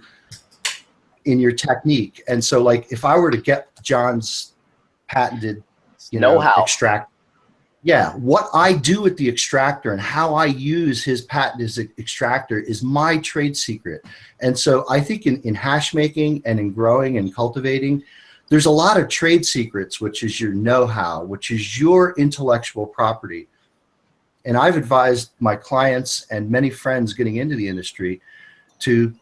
in your technique. And so, like, if I were to get John's patented, know-how extract, what I do with the extractor and how I use his patent as an extractor is my trade secret. And so I think in hash making and in growing and cultivating, there's a lot of trade secrets, which is your know-how, which is your intellectual property. And I've advised my clients and many friends getting into the industry to,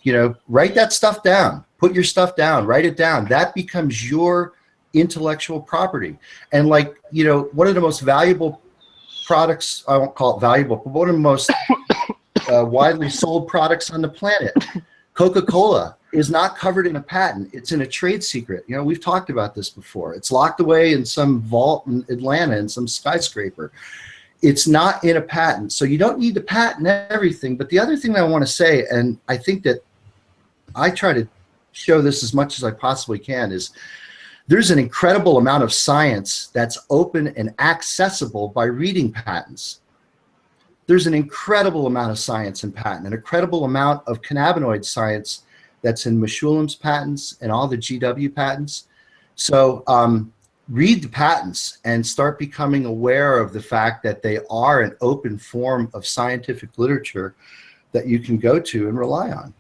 write that stuff down, put your stuff down, write it down. That becomes your intellectual property. And one of the most valuable products, I won't call it valuable, but one of the most widely sold products on the planet, Coca-Cola, is not covered in a patent. It's in a trade secret. You know, we've talked about this before. It's locked away in some vault in Atlanta in some skyscraper. It's not in a patent. So you don't need to patent everything. But the other thing that I want to say, and I think that I try to show this as much as I possibly can, is there's an incredible amount of science that's open and accessible by reading patents. There's an incredible amount of science in patent, an incredible amount of cannabinoid science that's in Meshulam's patents and all the GW patents. So read the patents and start becoming aware of the fact that they are an open form of scientific literature that you can go to and rely on.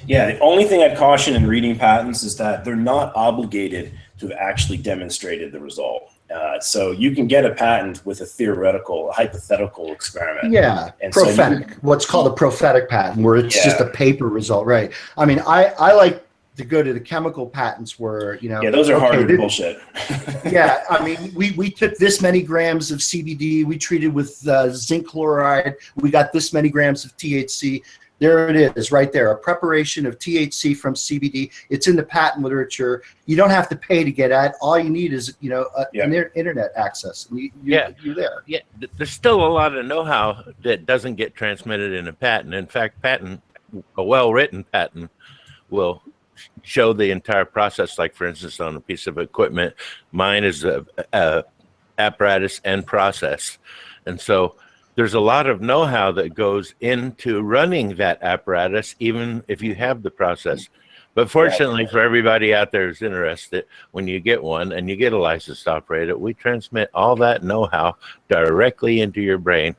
Yeah, the only thing I'd caution in reading patents is that they're not obligated to have actually demonstrated the result. So you can get a patent with a theoretical, a hypothetical experiment. Yeah, and prophetic, so what's called a prophetic patent, where it's just a paper result, right? I mean, I like to go to the chemical patents where, you know. Yeah, those are harder to bullshit. Yeah, I mean, we took this many grams of CBD, we treated with zinc chloride, we got this many grams of THC. There it is, right there, a preparation of THC from CBD. It's in the patent literature. You don't have to pay to get at it. All you need is, you know, internet access. And you're there. Yeah, there's still a lot of know-how that doesn't get transmitted in a patent. In fact, a well-written patent will show the entire process. Like, for instance, on a piece of equipment, mine is a apparatus and process, and so there's a lot of know-how that goes into running that apparatus, even if you have the process. But fortunately for everybody out there who's interested, when you get one and you get a license to operate it, we transmit all that know-how directly into your brain.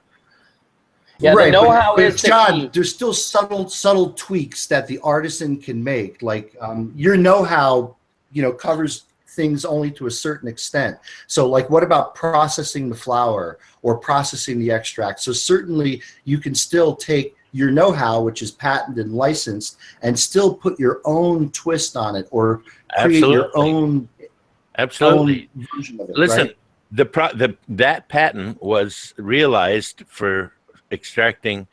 Yeah, right, the know-how is John, there's still subtle tweaks that the artisan can make. Like your know-how, you know, covers things only to a certain extent. So like, what about processing the flower or processing the extract? So certainly you can still take your know-how, which is patented and licensed, and still put your own twist on it or create your own, own version of it. Listen, right? that patent was realized for extracting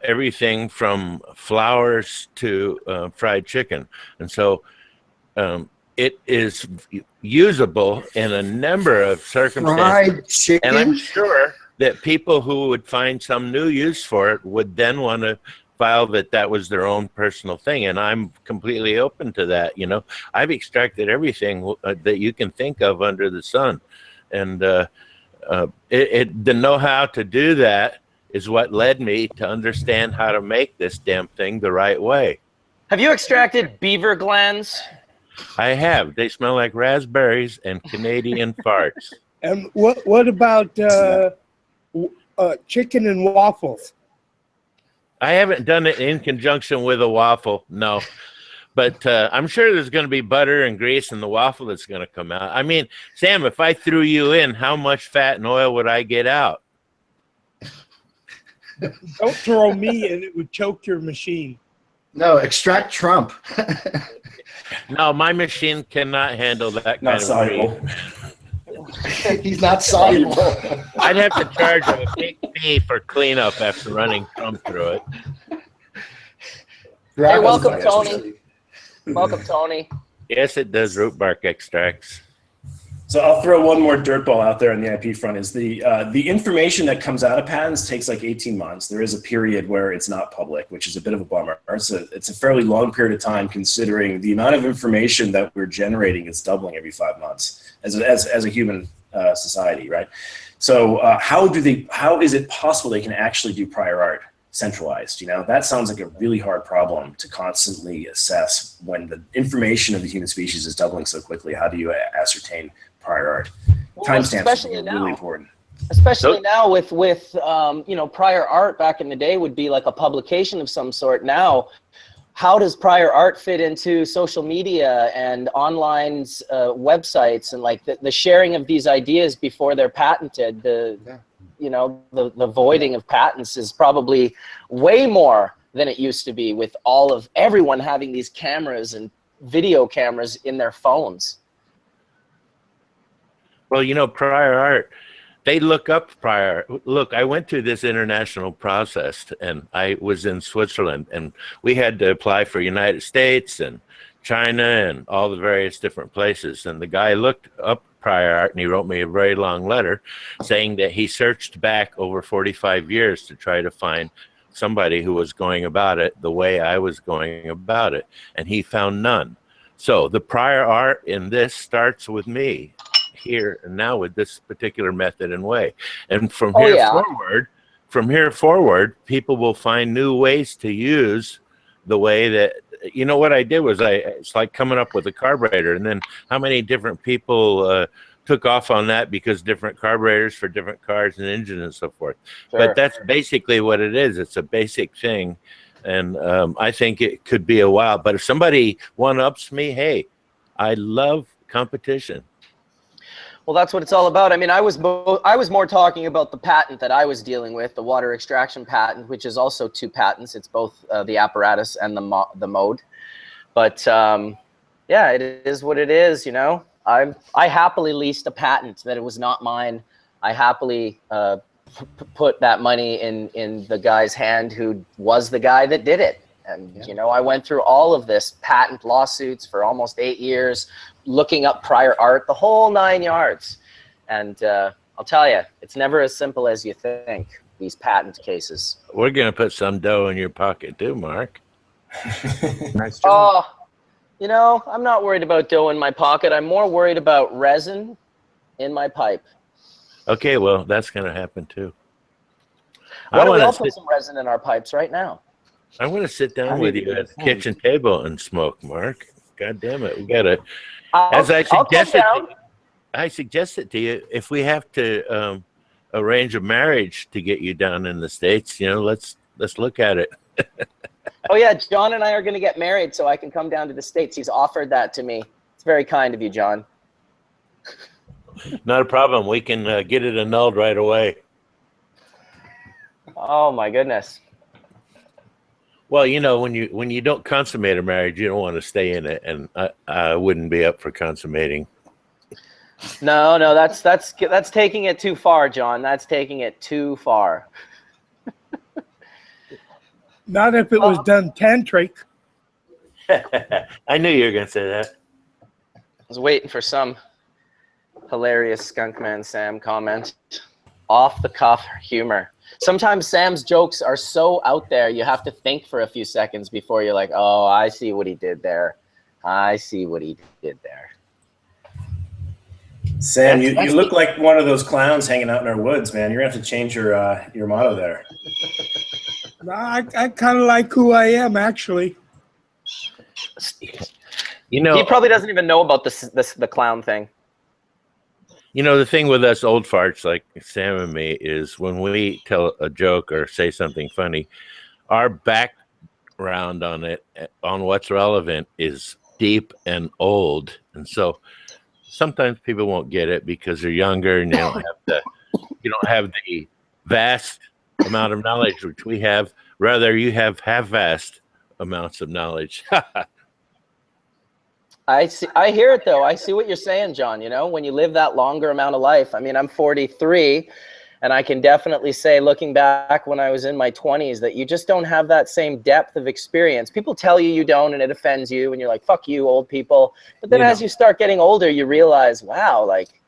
everything from flowers to fried chicken. And so it is usable in a number of circumstances. Fried chicken? And I'm sure that people who would find some new use for it would then want to file that was their own personal thing. And I'm completely open to that. You know, I've extracted everything that you can think of under the sun. And the know-how to do that is what led me to understand how to make this damn thing the right way. Have you extracted beaver glands? I have. They smell like raspberries and Canadian farts. And what about chicken and waffles? I haven't done it in conjunction with a waffle, no. But I'm sure there's going to be butter and grease in the waffle that's going to come out. I mean, Sam, if I threw you in, how much fat and oil would I get out? Don't throw me in, it would choke your machine. No, extract Trump. No, my machine cannot handle that kind of weight. He's not soluble. I'd have to charge him a big fee for cleanup after running Trump through it. Hey, welcome, Tony. Welcome, Tony. Yes, it does root bark extracts. So I'll throw one more dirtball out there on the IP front. Is the information that comes out of patents takes like 18 months. There is a period where it's not public, which is a bit of a bummer. It's a fairly long period of time, considering the amount of information that we're generating is doubling every 5 months as a human society, right? So how is it possible they can actually do prior art centralized? You know, that sounds like a really hard problem to constantly assess when the information of the human species is doubling so quickly. How do you ascertain prior art? Timestamps are really important. Especially now with you know, prior art back in the day would be like a publication of some sort. Now, how does prior art fit into social media and online websites and like the sharing of these ideas before they're patented? You know, the voiding of patents is probably way more than it used to be, with everyone having these cameras and video cameras in their phones. Well, you know, prior art they look up prior. Look, I went through this international process, and I was in Switzerland, and we had to apply for United States and China and all the various different places. And the guy looked up prior art, and he wrote me a very long letter saying that he searched back over 45 years to try to find somebody who was going about it the way I was going about it, and he found none. So the prior art in this starts with me here and now with this particular method and way. And from here forward, people will find new ways to use the way that, you know, what I did was it's like coming up with a carburetor, and then how many different people took off on that because different carburetors for different cars and engines and so forth. Sure. But that's basically what it is. It's a basic thing. And I think it could be a while. But if somebody one-ups me, hey, I love competition. Well, that's what it's all about. I mean, I was more talking about the patent that I was dealing with, the water extraction patent, which is also 2 patents. It's both the apparatus and the mode. But yeah, it is what it is. You know, I happily leased a patent that it was not mine. I happily put that money in the guy's hand who was the guy that did it. And, you know, I went through all of this patent lawsuits for almost 8 years, looking up prior art, the whole 9 yards. And I'll tell you, it's never as simple as you think, these patent cases. We're going to put some dough in your pocket too, Mark. Nice job. Oh, you know, I'm not worried about dough in my pocket. I'm more worried about resin in my pipe. Okay, well, that's going to happen too. Why don't we all put some resin in our pipes right now? I want to sit down with you at the kitchen table and smoke, Mark. God damn it. We got to, as I suggested to you, if we have to arrange a marriage to get you down in the States, you know, let's look at it. Oh, yeah, John and I are going to get married so I can come down to the States. He's offered that to me. It's very kind of you, John. Not a problem. We can get it annulled right away. Oh, my goodness. Well, you know, when you don't consummate a marriage, you don't want to stay in it, and I wouldn't be up for consummating. No, that's taking it too far, John. That's taking it too far. Not if it was done tantric. I knew you were going to say that. I was waiting for some hilarious Skunkman Sam comment. Off the cuff humor. Sometimes Sam's jokes are so out there, you have to think for a few seconds before you're like, oh, I see what he did there. I see what he did there. Sam, you look like one of those clowns hanging out in our woods, man. You're going to have to change your motto there. I kind of like who I am, actually. You know, he probably doesn't even know about the clown thing. You know, the thing with us old farts like Sam and me is when we tell a joke or say something funny, our background on it, on what's relevant, is deep and old. And so sometimes people won't get it because they're younger and you don't have the vast amount of knowledge which we have. Rather, you have vast amounts of knowledge. I hear it though. I see what you're saying, John. You know, when you live that longer amount of life. I mean, I'm 43, and I can definitely say, looking back when I was in my 20s, that you just don't have that same depth of experience. People tell you don't, and it offends you, and you're like, "Fuck you, old people." But then, as you start getting older, you realize, wow, like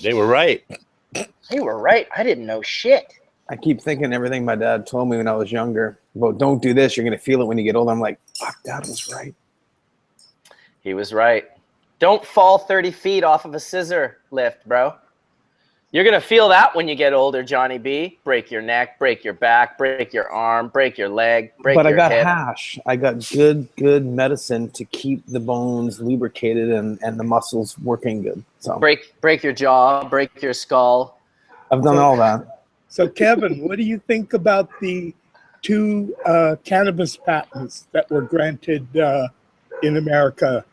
they were right. They were right. I didn't know shit. I keep thinking everything my dad told me when I was younger about don't do this. You're gonna feel it when you get older. I'm like, fuck, Dad was right. He was right. Don't fall 30 feet off of a scissor lift, bro. You're going to feel that when you get older, Johnny B. Break your neck, break your back, break your arm, break your leg, break your hip. But I got hash. I got good medicine to keep the bones lubricated and the muscles working good. So break your jaw, break your skull. I've done all that. So, Kevin, what do you think about the 2 cannabis patents that were granted in America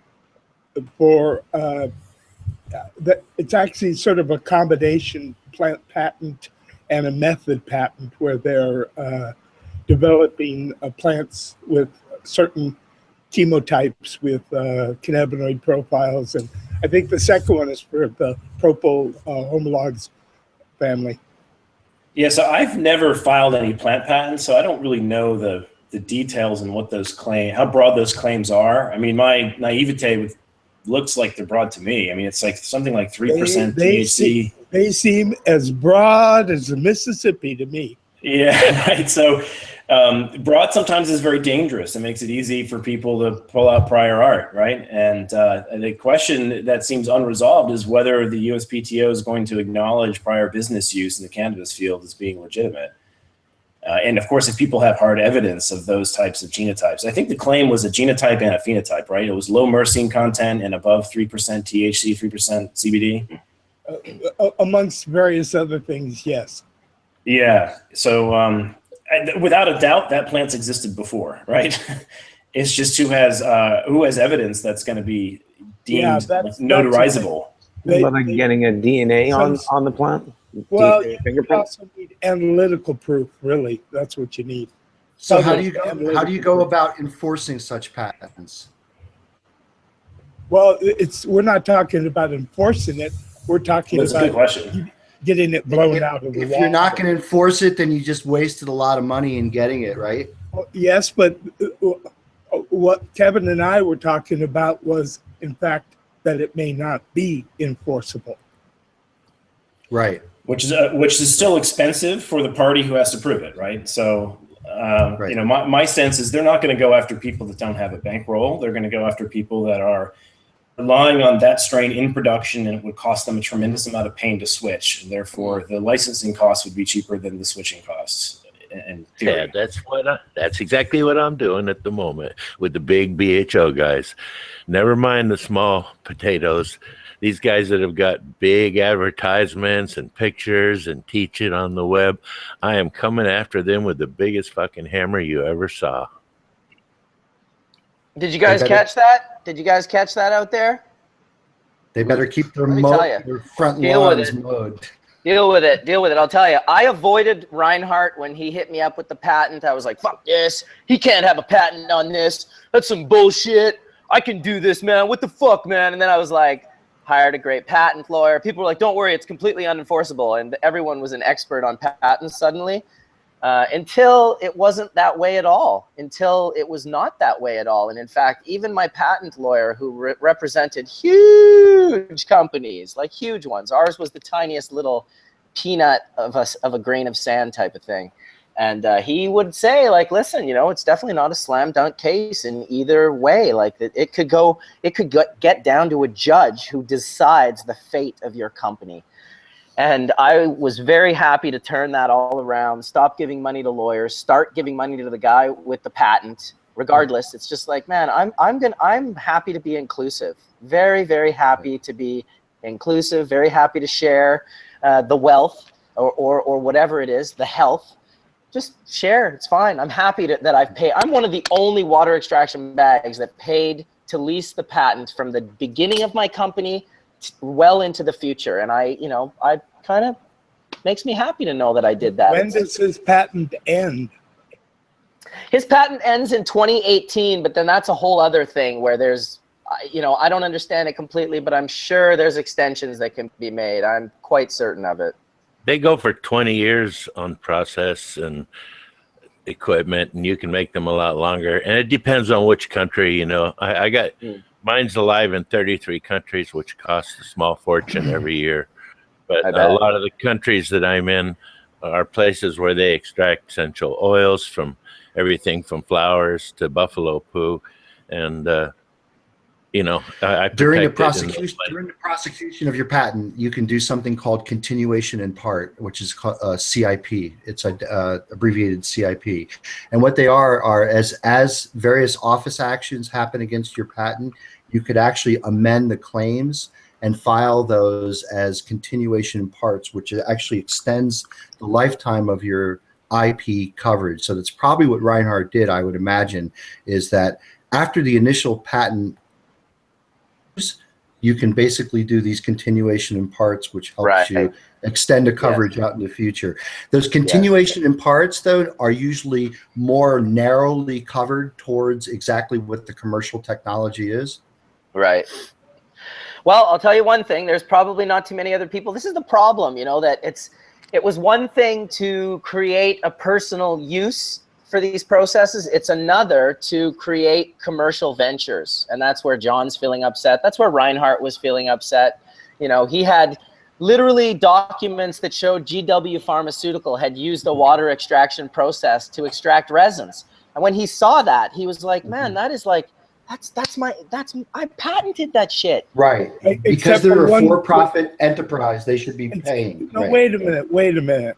for that? It's actually sort of a combination plant patent and a method patent where they're developing plants with certain chemotypes with cannabinoid profiles. And I think the second one is for the propyl homologs family. Yeah, so I've never filed any plant patents, so I don't really know the details and what those how broad those claims are. I mean, my naivete looks like they're broad to me. I mean, it's like something like 3% THC. They seem as broad as the Mississippi to me. Yeah, right. So broad sometimes is very dangerous. It makes it easy for people to pull out prior art, right? And the question that seems unresolved is whether the USPTO is going to acknowledge prior business use in the cannabis field as being legitimate. And of course, if people have hard evidence of those types of genotypes, I think the claim was a genotype and a phenotype, right? It was low myrcene content and above 3% THC, 3% CBD. Amongst various other things, yes. Yeah. So without a doubt, that plant's existed before, right? It's just who has evidence that's going to be deemed notarizable. What about getting a DNA on the plant? Well, you also need analytical proof. Really, that's what you need. So how do you go about enforcing such patents? Well, we're not talking about enforcing it. We're talking about getting it blown out of the water. If you're not going to enforce it, then you just wasted a lot of money in getting it, right? Well, yes, but what Kevin and I were talking about was, in fact, that it may not be enforceable. Right. Which is still expensive for the party who has to prove it, right? So, right. You know, my sense is they're not going to go after people that don't have a bankroll. They're going to go after people that are relying on that strain in production, and it would cost them a tremendous amount of pain to switch. And therefore, the licensing costs would be cheaper than the switching costs. Yeah, that's exactly what I'm doing at the moment with the big BHO guys. Never mind the small potatoes. These guys that have got big advertisements and pictures and teach it on the web, I am coming after them with the biggest fucking hammer you ever saw. Did you guys catch that? Did you guys catch that out there? They better keep their front lawns mowed. Deal with it. Deal with it. I'll tell you, I avoided Reinhardt when he hit me up with the patent. I was like, fuck this. He can't have a patent on this. That's some bullshit. I can do this, man. What the fuck, man? And then I was like, hired a great patent lawyer. People were like, don't worry, it's completely unenforceable. And everyone was an expert on patents suddenly. Until it wasn't that way at all, until it was not that way at all. And in fact, even my patent lawyer who represented huge companies, like huge ones, ours was the tiniest little peanut of a grain of sand type of thing. And he would say, like, listen, you know, it's definitely not a slam dunk case in either way. Like it could get down to a judge who decides the fate of your company. And I was very happy to turn that all around, stop giving money to lawyers, start giving money to the guy with the patent. Regardless, it's just like, man, I'm happy to be inclusive. Very, very happy to be inclusive. Very happy to share the wealth or whatever it is, the health. Just share. It's fine. I'm happy that I've paid. I'm one of the only water extraction bags that paid to lease the patent from the beginning of my company well into the future. And I kind of makes me happy to know that I did that. When does his patent end? His patent ends in 2018, but then that's a whole other thing where there's, I don't understand it completely, but I'm sure there's extensions that can be made. I'm quite certain of it. They go for 20 years on process and equipment, and you can make them a lot longer. And it depends on which country, I got mine's alive in 33 countries, which costs a small fortune every year. But a lot of the countries that I'm in are places where they extract essential oils from everything from flowers to buffalo poo. And, during the prosecution of your patent, you can do something called continuation in part, which is called CIP. It's abbreviated CIP. And what they are as various office actions happen against your patent, you could actually amend the claims and file those as continuation in parts, which actually extends the lifetime of your IP coverage. So that's probably what Reinhardt did, I would imagine, is that after the initial patent, you can basically do these continuation in parts, which helps you extend the coverage out in the future. Those continuation in parts, though, are usually more narrowly covered towards exactly what the commercial technology is. Right. Well, I'll tell you one thing. There's probably not too many other people. This is the problem, that it was one thing to create a personal use for these processes. It's another to create commercial ventures. And that's where John's feeling upset. That's where Reinhardt was feeling upset. You know, he had literally documents that showed GW Pharmaceutical had used a water extraction process to extract resins. And when he saw that, he was like, man, that is like, I patented that shit. Right. Because they're a for-profit enterprise, they should be paying. No, right. wait a minute.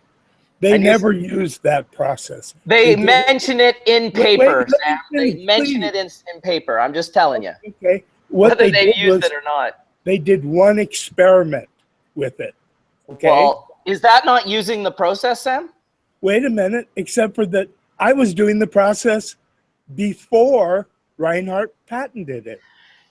They never used that process. They mention it in paper, wait, Sam. They mention it in paper. I'm just telling you. Okay. Whether they used it or not. They did one experiment with it. Okay. Well, is that not using the process, Sam? Wait a minute. Except for that, I was doing the process before Reinhardt patented it.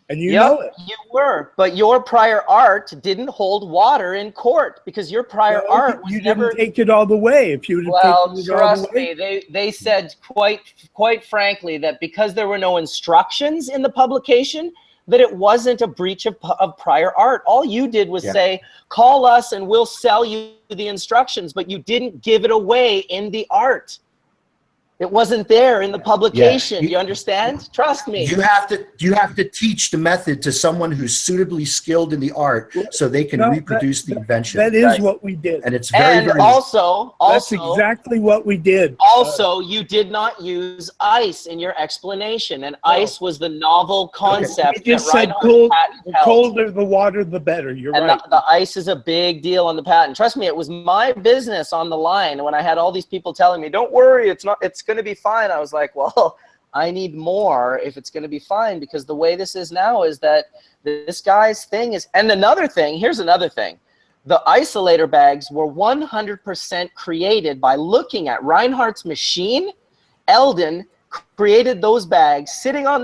And you know it. You were, but your prior art didn't hold water in court because your prior art was you never. didn't take it all the way. If you Well, trust me, they said quite frankly that because there were no instructions in the publication, that it wasn't a breach of prior art. All you did was say, call us and we'll sell you the instructions, but you didn't give it away in the art. It wasn't there in the publication. You understand? Trust me. You have to teach the method to someone who's suitably skilled in the art so they can reproduce the invention. That is what we did. And it's very also that's exactly what we did. Also, you did not use ice in your explanation, and ice was the novel concept. You just said colder the water, the better. You're right. The ice is a big deal on the patent. Trust me, it was my business on the line when I had all these people telling me, "Don't worry, it's going to be fine." I was like, well, I need more if it's going to be fine, because the way this is now is that this guy's thing is, and another thing, here's another thing. The isolator bags were 100% created by looking at Reinhardt's machine. Eldon created those bags sitting on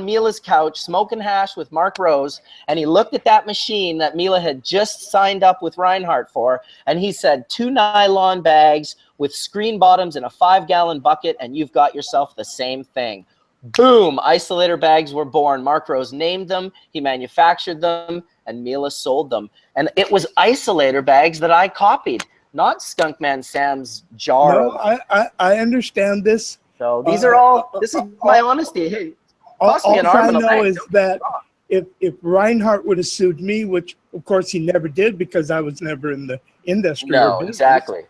Mila's couch, smoking hash with Mark Rose, and he looked at that machine that Mila had just signed up with Reinhardt for, and he said, 2 nylon bags with screen bottoms in a 5-gallon bucket, and you've got yourself the same thing. Boom, isolator bags were born. Mark Rose named them, he manufactured them, and Mila sold them. And it was isolator bags that I copied, not Skunkman Sam's jar. No, I understand this. So these are all, this is my honesty. Hey, all I know is that if Reinhardt would have sued me, which of course he never did because I was never in the industry. No, exactly.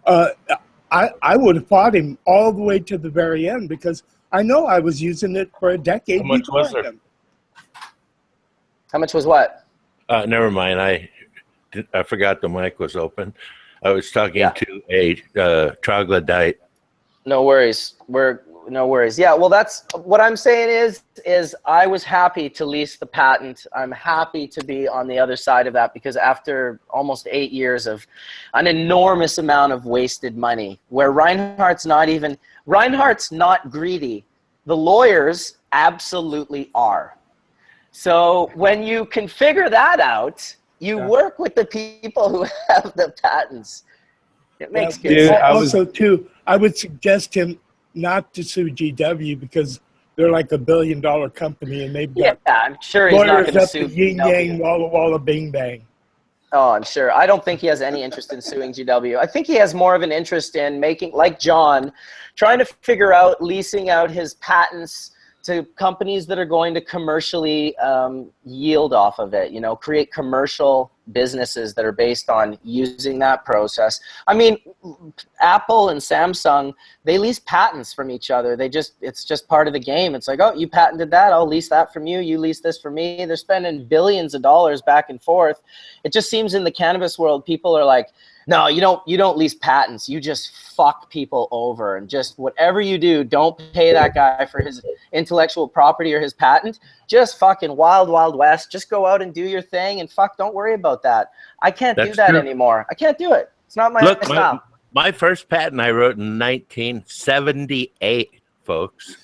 I would have fought him all the way to the very end because I know I was using it for a decade. How much was there? How much was what? Never mind. I forgot the mic was open. I was talking to a troglodyte. No worries. No worries. Yeah, well, that's what I'm saying is I was happy to lease the patent. I'm happy to be on the other side of that because after almost 8 years of an enormous amount of wasted money, where Reinhardt's not greedy. The lawyers absolutely are. So when you can figure that out, you work with the people who have the patents. It makes good sense. Also, too, I would suggest him not to sue GW because they're like $1 billion company and they've got I'm sure he's not going to sue yin yang walla walla bing bang. Oh, I'm sure. I don't think he has any interest in suing GW. I think he has more of an interest in making, like John, trying to figure out leasing out his patents to companies that are going to commercially yield off of it, create commercial businesses that are based on using that process. I mean, Apple and Samsung, they lease patents from each other. It's just part of the game. It's like, oh, you patented that, I'll lease that from you, you lease this from me. They're spending billions of dollars back and forth. It just seems in the cannabis world, people are like, no, you don't lease patents. You just fuck people over, and just whatever you do, don't pay that guy for his intellectual property or his patent. Just fucking wild, wild west. Just go out and do your thing, and don't worry about that. I can't do that anymore. I can't do it. It's not my style. My first patent I wrote in 1978, folks,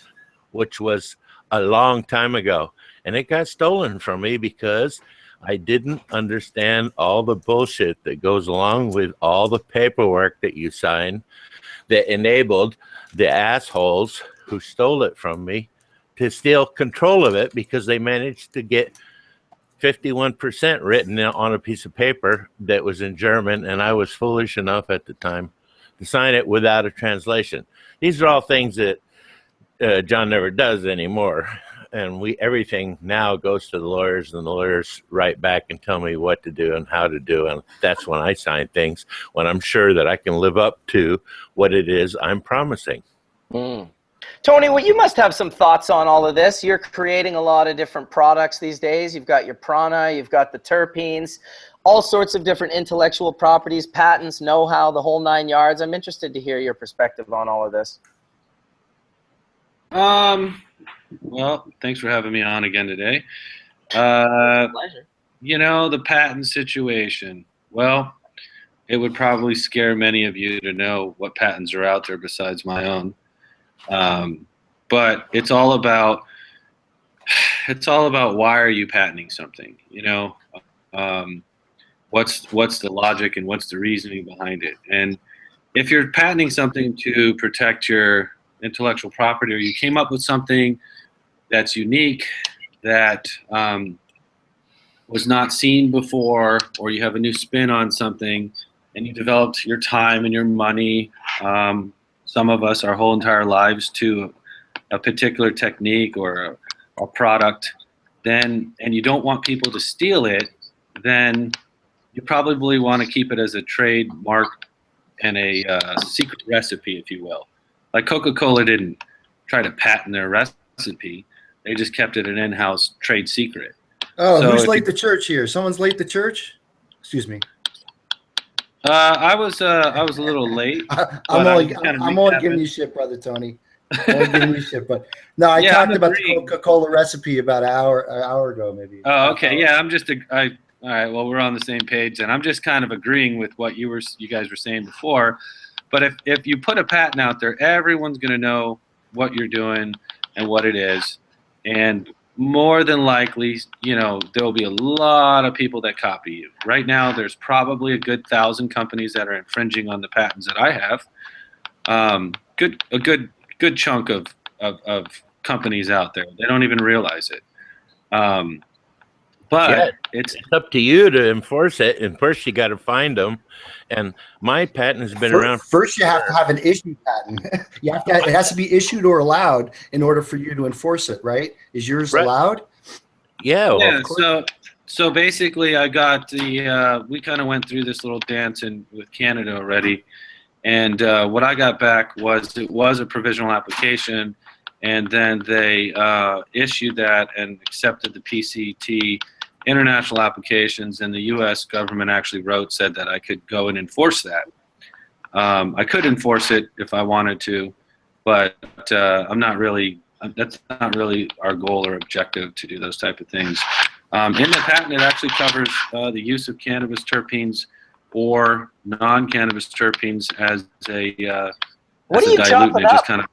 which was a long time ago, and it got stolen from me because I didn't understand all the bullshit that goes along with all the paperwork that you sign that enabled the assholes who stole it from me to steal control of it because they managed to get 51% written on a piece of paper that was in German, and I was foolish enough at the time to sign it without a translation. These are all things that John never does anymore. And everything now goes to the lawyers, and the lawyers write back and tell me what to do and how to do. And that's when I sign things, when I'm sure that I can live up to what it is I'm promising. Tony, well, you must have some thoughts on all of this. You're creating a lot of different products these days. You've got your prana, you've got the terpenes, all sorts of different intellectual properties, patents, know-how, the whole 9 yards. I'm interested to hear your perspective on all of this. Well, thanks for having me on again today. Pleasure. You know, the patent situation. Well, it would probably scare many of you to know what patents are out there besides my own. But it's all about why are you patenting something? You know, what's the logic and what's the reasoning behind it? And if you're patenting something to protect your intellectual property, or you came up with something that's unique, that was not seen before, or you have a new spin on something, and you developed your time and your money, some of us our whole entire lives, to a particular technique or a product, then, and you don't want people to steal it, then you probably want to keep it as a trademark and a secret recipe, if you will. Like Coca-Cola didn't try to patent their recipe. They just kept it an in-house trade secret. Oh, So who's if late you- to church here? Someone's late to church? Excuse me. I was a little late. I'm But only, I'm kinda I'm only recapping. giving you shit, brother Tony. I'm only giving you shit, but no, I Yeah, talked I'm about the agreeing. Coca-Cola recipe about an hour ago, maybe. Oh, okay. Yeah, I'm just all right. Well, we're on the same page, and I'm just kind of agreeing with what you guys were saying before. But if you put a patent out there, everyone's going to know what you're doing and what it is, and more than likely, you know, there will be a lot of people that copy you. Right now, there's probably a good 1,000 companies that are infringing on the patents that I have. A good chunk of companies out there. They don't even realize it. But Yeah, it's It's up to you to enforce it, and first you got to find them. And my patent has been around. First, you have to have an issued patent. You have to. It has to be issued or allowed in order for you to enforce it. Right? Is yours Right. allowed? Yeah, well, yeah. of course. So basically, I got the. We kind of went through this little dance with Canada already, and what I got back was it was a provisional application, and then they issued that and accepted the PCT international applications, and the U.S. government actually said that I could go and enforce that. I could enforce it if I wanted to, but I'm not really. That's not really our goal or objective to do those type of things. In the patent, it actually covers the use of cannabis terpenes or non-cannabis terpenes as a What as are a you dilute. chopping And it just up? kind of.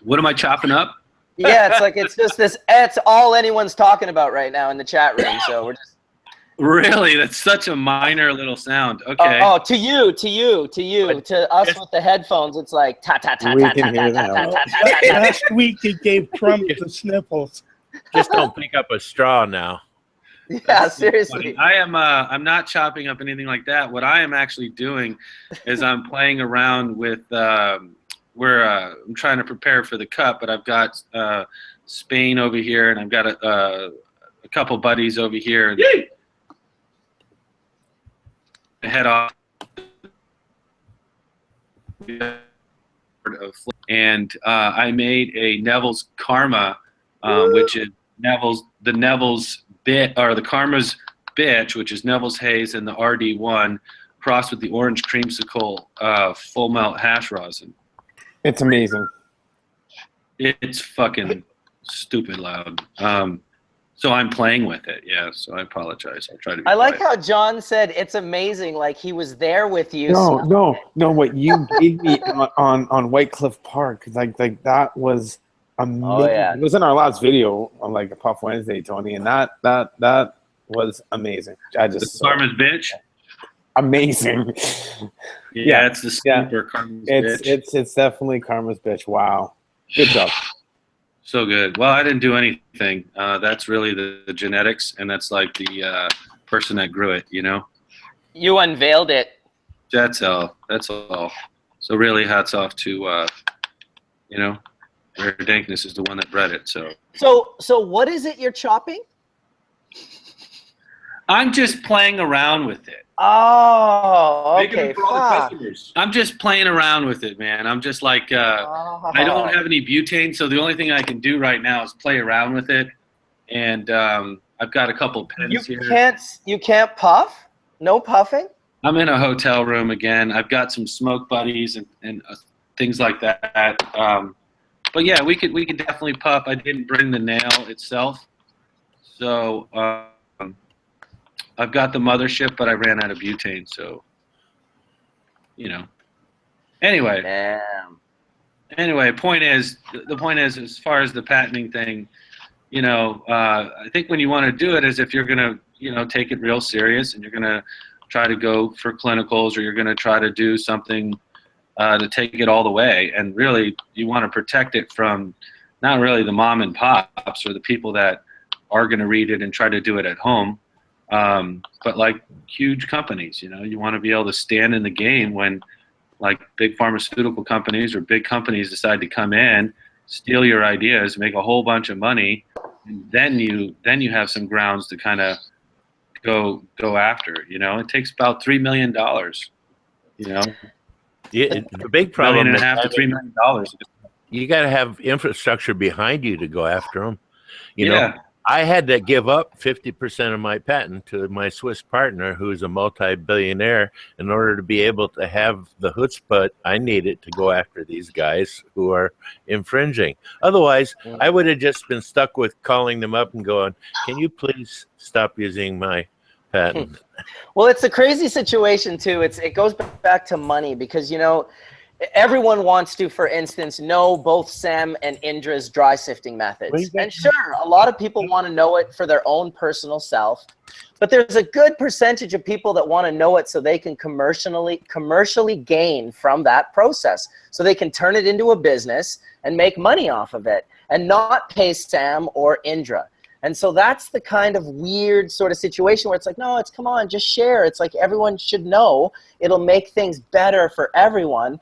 What am I chopping up? Yeah, it's like it's just this. It's all anyone's talking about right now in the chat room. So we're just. Really, that's such a minor little sound. Okay. Oh, to you. To us with the headphones, it's like ta ta ta We ta can ta hear ta that. ta ta ta ta ta. Last week it gave Trump the sniffles. Just don't pick up a straw now. Yeah, seriously. I am. I'm not chopping up anything like that. What I am actually doing is I'm playing around with. Where I'm trying to prepare for the cut, but I've got Spain over here, and I've got a couple buddies over here. Head off. And I made a Neville's Karma, which is the Neville's bit, or the Karma's bitch, which is Neville's Haze, and the RD1 crossed with the Orange Creamsicle full melt hash rosin. It's amazing. It's fucking stupid loud. So I'm playing with it. Yeah. So I apologize. I'll try to be I like quiet. how John said it's amazing. Like he was there with you. No. What you gave me on White Cliff Park, like that was amazing. Oh, yeah. It was in our last video on like a Puff Wednesday, Tony, and that was amazing. I just The Karma's bitch. amazing. Yeah, it's the super Karma's bitch. It's definitely Karma's bitch. Wow, good job. So good. Well, I didn't do anything. That's really the genetics, and that's like the person that grew it, you know? You unveiled it. That's all. That's all. So really hats off to, you know, Rare Dankness is the one that bred it. So what is it you're chopping? I'm just playing around with it. Oh, okay. I'm just playing around with it, man. I'm just like, I don't have any butane, so the only thing I can do right now is play around with it. And I've got a couple pens here. You can't puff? No puffing? I'm in a hotel room again. I've got some smoke buddies and things like that. But yeah, we could definitely puff. I didn't bring the nail itself, so I've got the mothership, but I ran out of butane. So, you know. Anyway. Damn. Anyway, the point is, as far as the patenting thing, you know, I think when you want to do it is if you're gonna, you know, take it real serious and you're gonna try to go for clinicals, or you're going to try to do something to take it all the way. And really, you want to protect it from not really the mom and pops or the people that are going to read it and try to do it at home, but like huge companies. You know, you want to be able to stand in the game when like big pharmaceutical companies or big companies decide to come in, steal your ideas, make a whole bunch of money, and then you have some grounds to kind of go after. You know, it takes about $3 million. You know, the big problem $1.5 million to $3 million. You got to have infrastructure behind you to go after them. You know, I had to give up 50% of my patent to my Swiss partner, who's a multi-billionaire, in order to be able to have the chutzpah I needed to go after these guys who are infringing. Otherwise, I would have just been stuck with calling them up and going, "Can you please stop using my patent?" Well, it's a crazy situation too. It goes back to money because, you know, everyone wants to, for instance, know both Sam and Indra's dry sifting methods. And sure, a lot of people want to know it for their own personal self, but there's a good percentage of people that want to know it so they can commercially gain from that process, so they can turn it into a business and make money off of it and not pay Sam or Indra. And so that's the kind of weird sort of situation where it's like, no, come on, just share. It's like everyone should know. It'll make things better for everyone.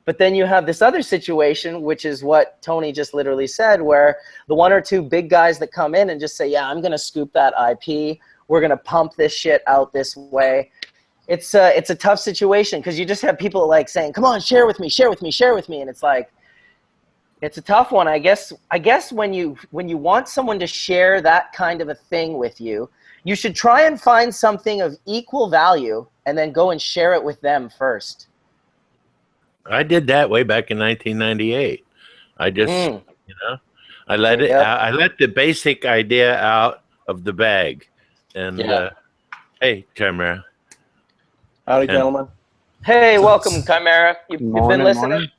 But then you have this other situation, which is what Tony just literally said, where the one or two big guys that come in and just say, yeah, I'm going to scoop that IP. We're going to pump this shit out this way. It's a tough situation because you just have people like saying, come on, share with me, share with me, share with me. And it's like, it's a tough one. I guess when you want someone to share that kind of a thing with you, you should try and find something of equal value and then go and share it with them first. I did that way back in 1998. I just, you know, I let it out. I let the basic idea out of the bag. And hey, Chimera. Howdy, gentlemen. Hey, welcome, Chimera. You've been listening?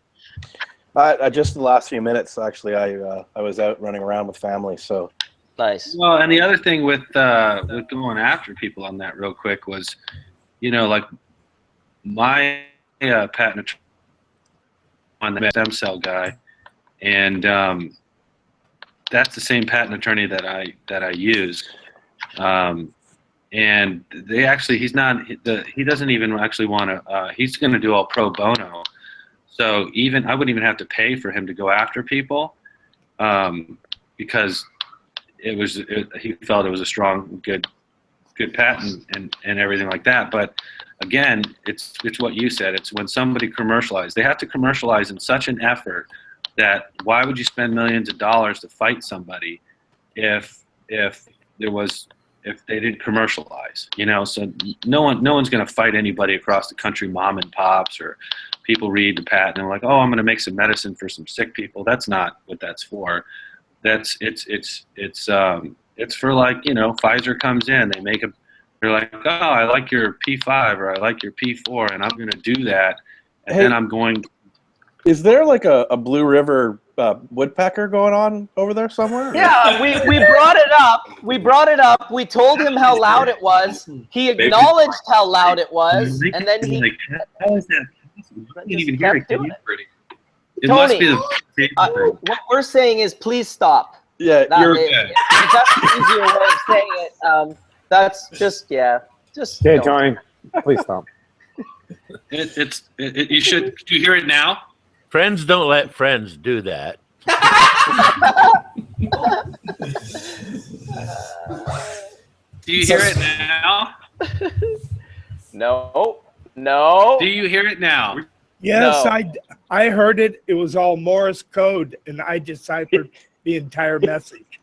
Just the last few minutes, actually. I was out running around with family, so. Nice. Well, and the other thing with going after people on that real quick was, you know, like my patent attorney on the stem cell guy, and that's the same patent attorney that I use, and they actually he doesn't even actually want to he's going to do all pro bono, so I wouldn't even have to pay for him to go after people, because he felt it was a strong good patent and everything like that. But again, it's what you said. It's when somebody commercializes. They have to commercialize in such an effort that why would you spend millions of dollars to fight somebody if they didn't commercialize? You know, so no one's going to fight anybody across the country, mom and pops, or people read the patent and like, oh, I'm going to make some medicine for some sick people. That's not what that's for. It's for, like, you know, Pfizer comes in, they're like, oh, I like your P5 or I like your P4, and I'm going to do that, and then I'm going. Is there like a Blue River woodpecker going on over there somewhere? Yeah, we brought it up. We brought it up. We told him how loud it was. He acknowledged how loud it was, and then he. How is that? You can't even hear it. It must be what we're saying is, please stop. Yeah, If that's an easier way of saying it. That's just just. Okay, don't. Tony, please stop. You should. Do you hear it now? Friends don't let friends do that. Do you hear it now? No. No. Do you hear it now? Yes, No. I heard it. It was all Morse code, and I deciphered the entire message.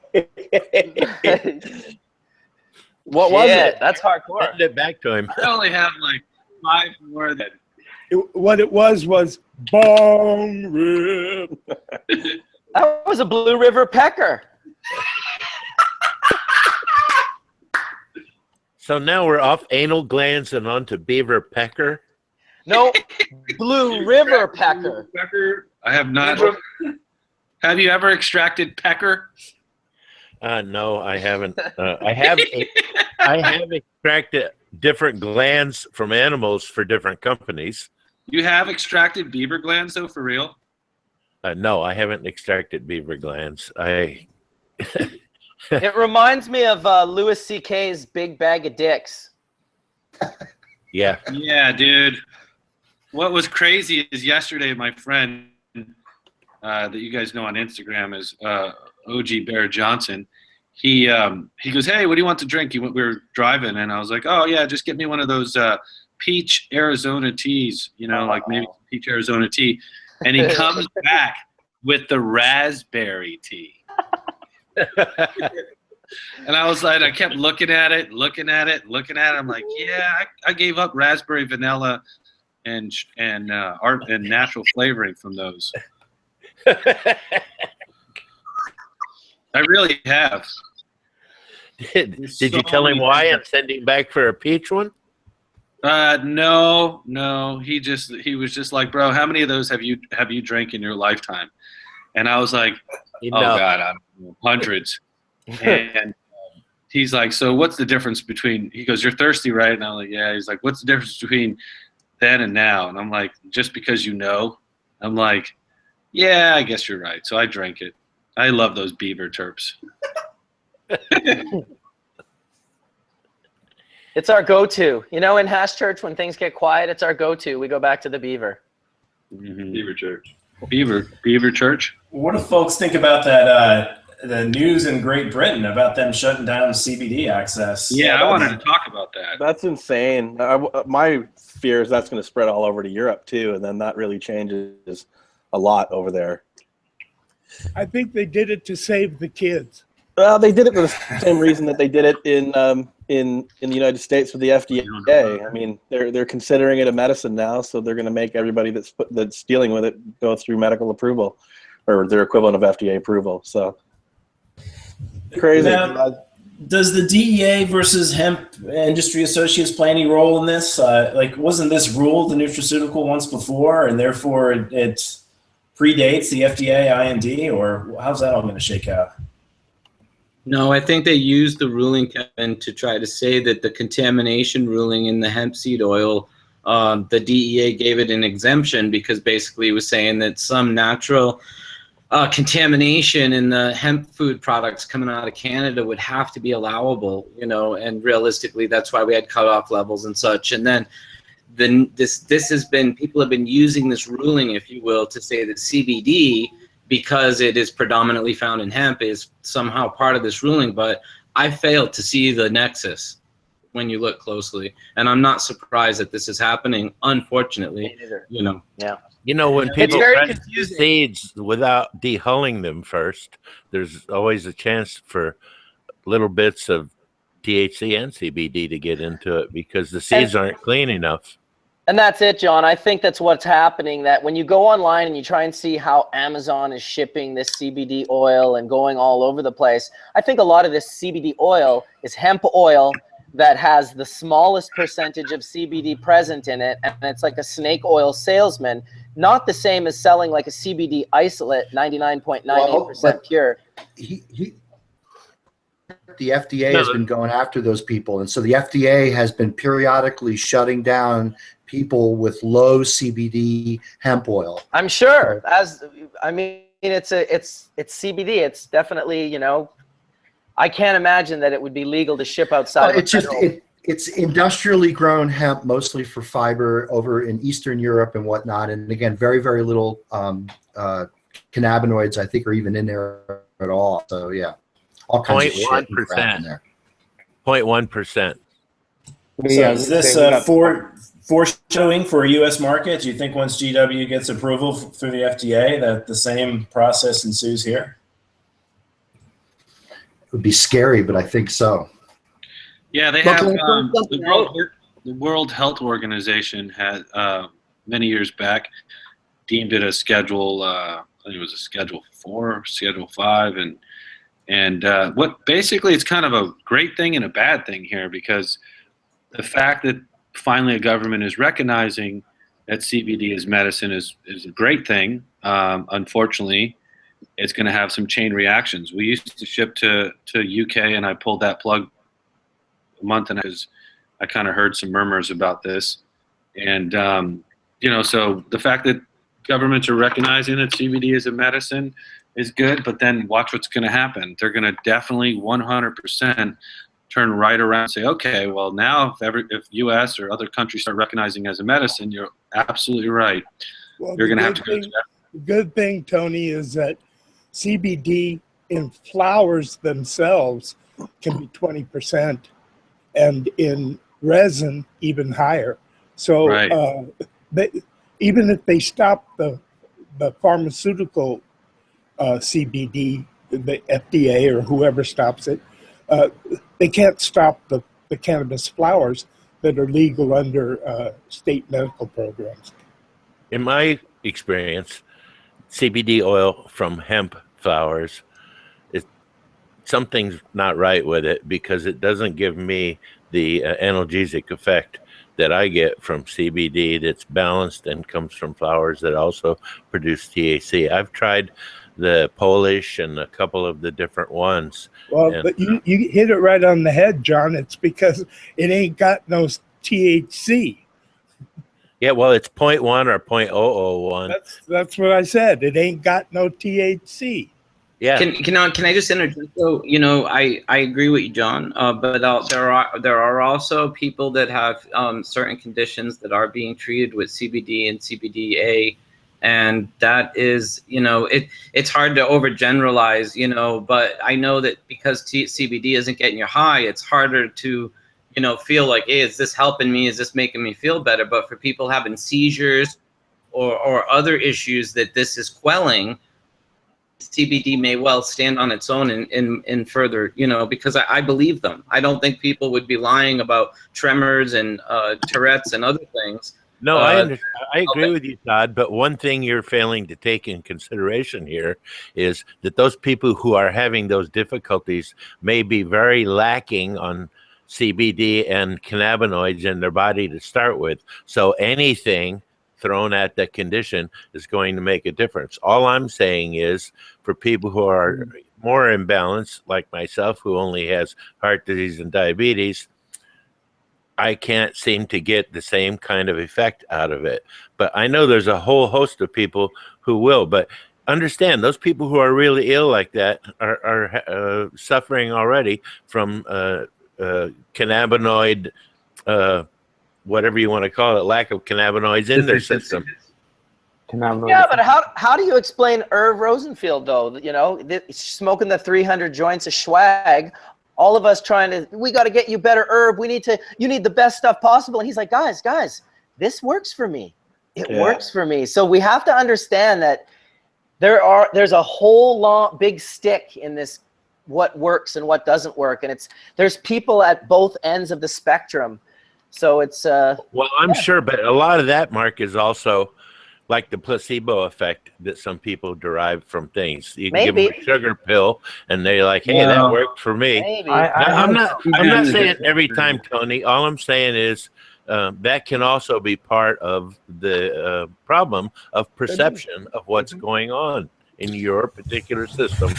What was it? That's hardcore. Send it back to him. I only have like 5 more that. What it was bong rip. That was a Blue River pecker. So now we're off anal glands and onto beaver pecker. No, Blue River pecker. Pecker. I have not. Have you ever extracted pecker? No, I haven't. I have extracted different glands from animals for different companies. You have extracted beaver glands, though, for real? No, I haven't extracted beaver glands. It reminds me of Louis C.K.'s Big Bag of Dicks. Yeah. Yeah, dude. What was crazy is yesterday, my friend that you guys know on Instagram is OG Bear Johnson. He goes, hey, what do you want to drink? We were driving, and I was like, oh, yeah, just get me one of those peach Arizona teas, like maybe some peach Arizona tea. And he comes back with the raspberry tea. And I was like, I kept looking at it. I'm like, yeah, I gave up raspberry, vanilla, and natural flavoring from those. I really have. Did you tell him why and send him back for a peach one? No. He was just like, bro, how many of those have you drank in your lifetime? And I was like, oh God, I don't know, hundreds. And he's like, so what's the difference between? He goes, you're thirsty, right? And I'm like, yeah. He's like, what's the difference between then and now? And I'm like, just because you know. I'm like, yeah, I guess you're right. So I drank it. I love those beaver terps. It's our go-to. In Hash Church, when things get quiet, it's our go-to. We go back to the beaver. Mm-hmm. Beaver Church. Beaver Church. What do folks think about that? The news in Great Britain about them shutting down CBD access. Yeah, I wanted to talk about that. That's insane. My fear is that's going to spread all over to Europe too, and then that really changes a lot over there. I think they did it to save the kids. Well, they did it for the same reason that they did it in the United States with the FDA. I mean, they're considering it a medicine now, so they're going to make everybody that's dealing with it go through medical approval, or their equivalent of FDA approval. So crazy. Now, does the DEA versus Hemp Industry Associates play any role in this? Wasn't this ruled the nutraceutical once before, and therefore it predates the FDA IND, or how's that all going to shake out? No, I think they used the ruling, Kevin, to try to say that the contamination ruling in the hemp seed oil, the DEA gave it an exemption because basically it was saying that some natural contamination in the hemp food products coming out of Canada would have to be allowable, and realistically that's why we had cutoff levels and such. And then this has been, people have been using this ruling, if you will, to say that CBD, because it is predominantly found in hemp, is somehow part of this ruling. But I failed to see the nexus when you look closely, and I'm not surprised that this is happening, unfortunately. Yeah. When people press the seeds without dehulling them first, there's always a chance for little bits of THC and CBD to get into it because the seeds aren't clean enough. And that's it, John. I think that's what's happening, that when you go online and you try and see how Amazon is shipping this CBD oil and going all over the place, I think a lot of this CBD oil is hemp oil that has the smallest percentage of CBD present in it, and it's like a snake oil salesman, not the same as selling like a CBD isolate, 99.98% pure. The FDA has been going after those people, and so the FDA has been periodically shutting down people with low CBD hemp oil. I'm sure. it's CBD. It's definitely, you know, I can't imagine that it would be legal to ship outside. It's industrially grown hemp, mostly for fiber, over in Eastern Europe and whatnot. And again, very, very little cannabinoids, I think, are even in there at all. So yeah, all kinds of shit and crap in there. 0.1%. So is this foreshadowing for a U.S. market? Do you think once GW gets approval through the FDA that the same process ensues here? It would be scary, but I think so. Yeah, they have the World Health Organization had many years back deemed it a Schedule. I think it was a Schedule 4, Schedule 5, and what basically it's kind of a great thing and a bad thing here, because the fact that finally a government is recognizing that CBD as medicine is a great thing. Unfortunately, it's going to have some chain reactions. We used to ship to UK, and I pulled that plug a month and because I kind of heard some murmurs about this, and you know, so the fact that governments are recognizing that CBD is a medicine is good, but then watch what's going to happen. They're going to definitely 100% turn right around and say, okay, well now if U.S. or other countries start recognizing as a medicine, you're absolutely right. Well, you're going to have to go. The good thing, Tony, is that CBD in flowers themselves can be 20%. And in resin, even higher. So even if they stop the pharmaceutical CBD, the FDA or whoever stops it, they can't stop the cannabis flowers that are legal under state medical programs. In my experience, CBD oil from hemp flowers, something's not right with it, because it doesn't give me the analgesic effect that I get from CBD that's balanced and comes from flowers that also produce THC. I've tried the Polish and a couple of the different ones. Well, but you hit it right on the head, John. It's because it ain't got no THC. Yeah, well, it's 0.1 or 0.001. That's what I said. It ain't got no THC. Yeah. Can I just interject? So, you know, I agree with you, John. But there are also people that have certain conditions that are being treated with CBD and CBDA, and that is, you know, it's hard to overgeneralize, you know. But I know that because CBD isn't getting you high, it's harder to, you know, feel like, hey, is this helping me? Is this making me feel better? But for people having seizures or other issues that this is quelling, CBD may well stand on its own in further, you know, because I believe them. I don't think people would be lying about tremors and Tourette's and other things. No, I agree with you, Todd. But one thing you're failing to take in consideration here is that those people who are having those difficulties may be very lacking on CBD and cannabinoids in their body to start with. So anything thrown at that condition is going to make a difference. All I'm saying is, for people who are more imbalanced, like myself, who only has heart disease and diabetes, I can't seem to get the same kind of effect out of it. But I know there's a whole host of people who will. But understand, those people who are really ill like that are suffering already from cannabinoid whatever you want to call it, lack of cannabinoids in their system. Yeah, but how do you explain Irv Rosenfield, though? You know, smoking the 300 joints of swag, all of us trying to, we got to get you better herb. You need the best stuff possible. And he's like, guys, this works for me. It works for me. So we have to understand that there's a whole big stick in this, what works and what doesn't work. And there's people at both ends of the spectrum. So it's well, I'm sure, but a lot of that, Mark, is also like the placebo effect that some people derive from things. You can give them a sugar pill, and they're like, "Hey, that worked for me." Maybe. I'm not saying every time, Tony. All I'm saying is that can also be part of the problem of perception of what's going on in your particular system.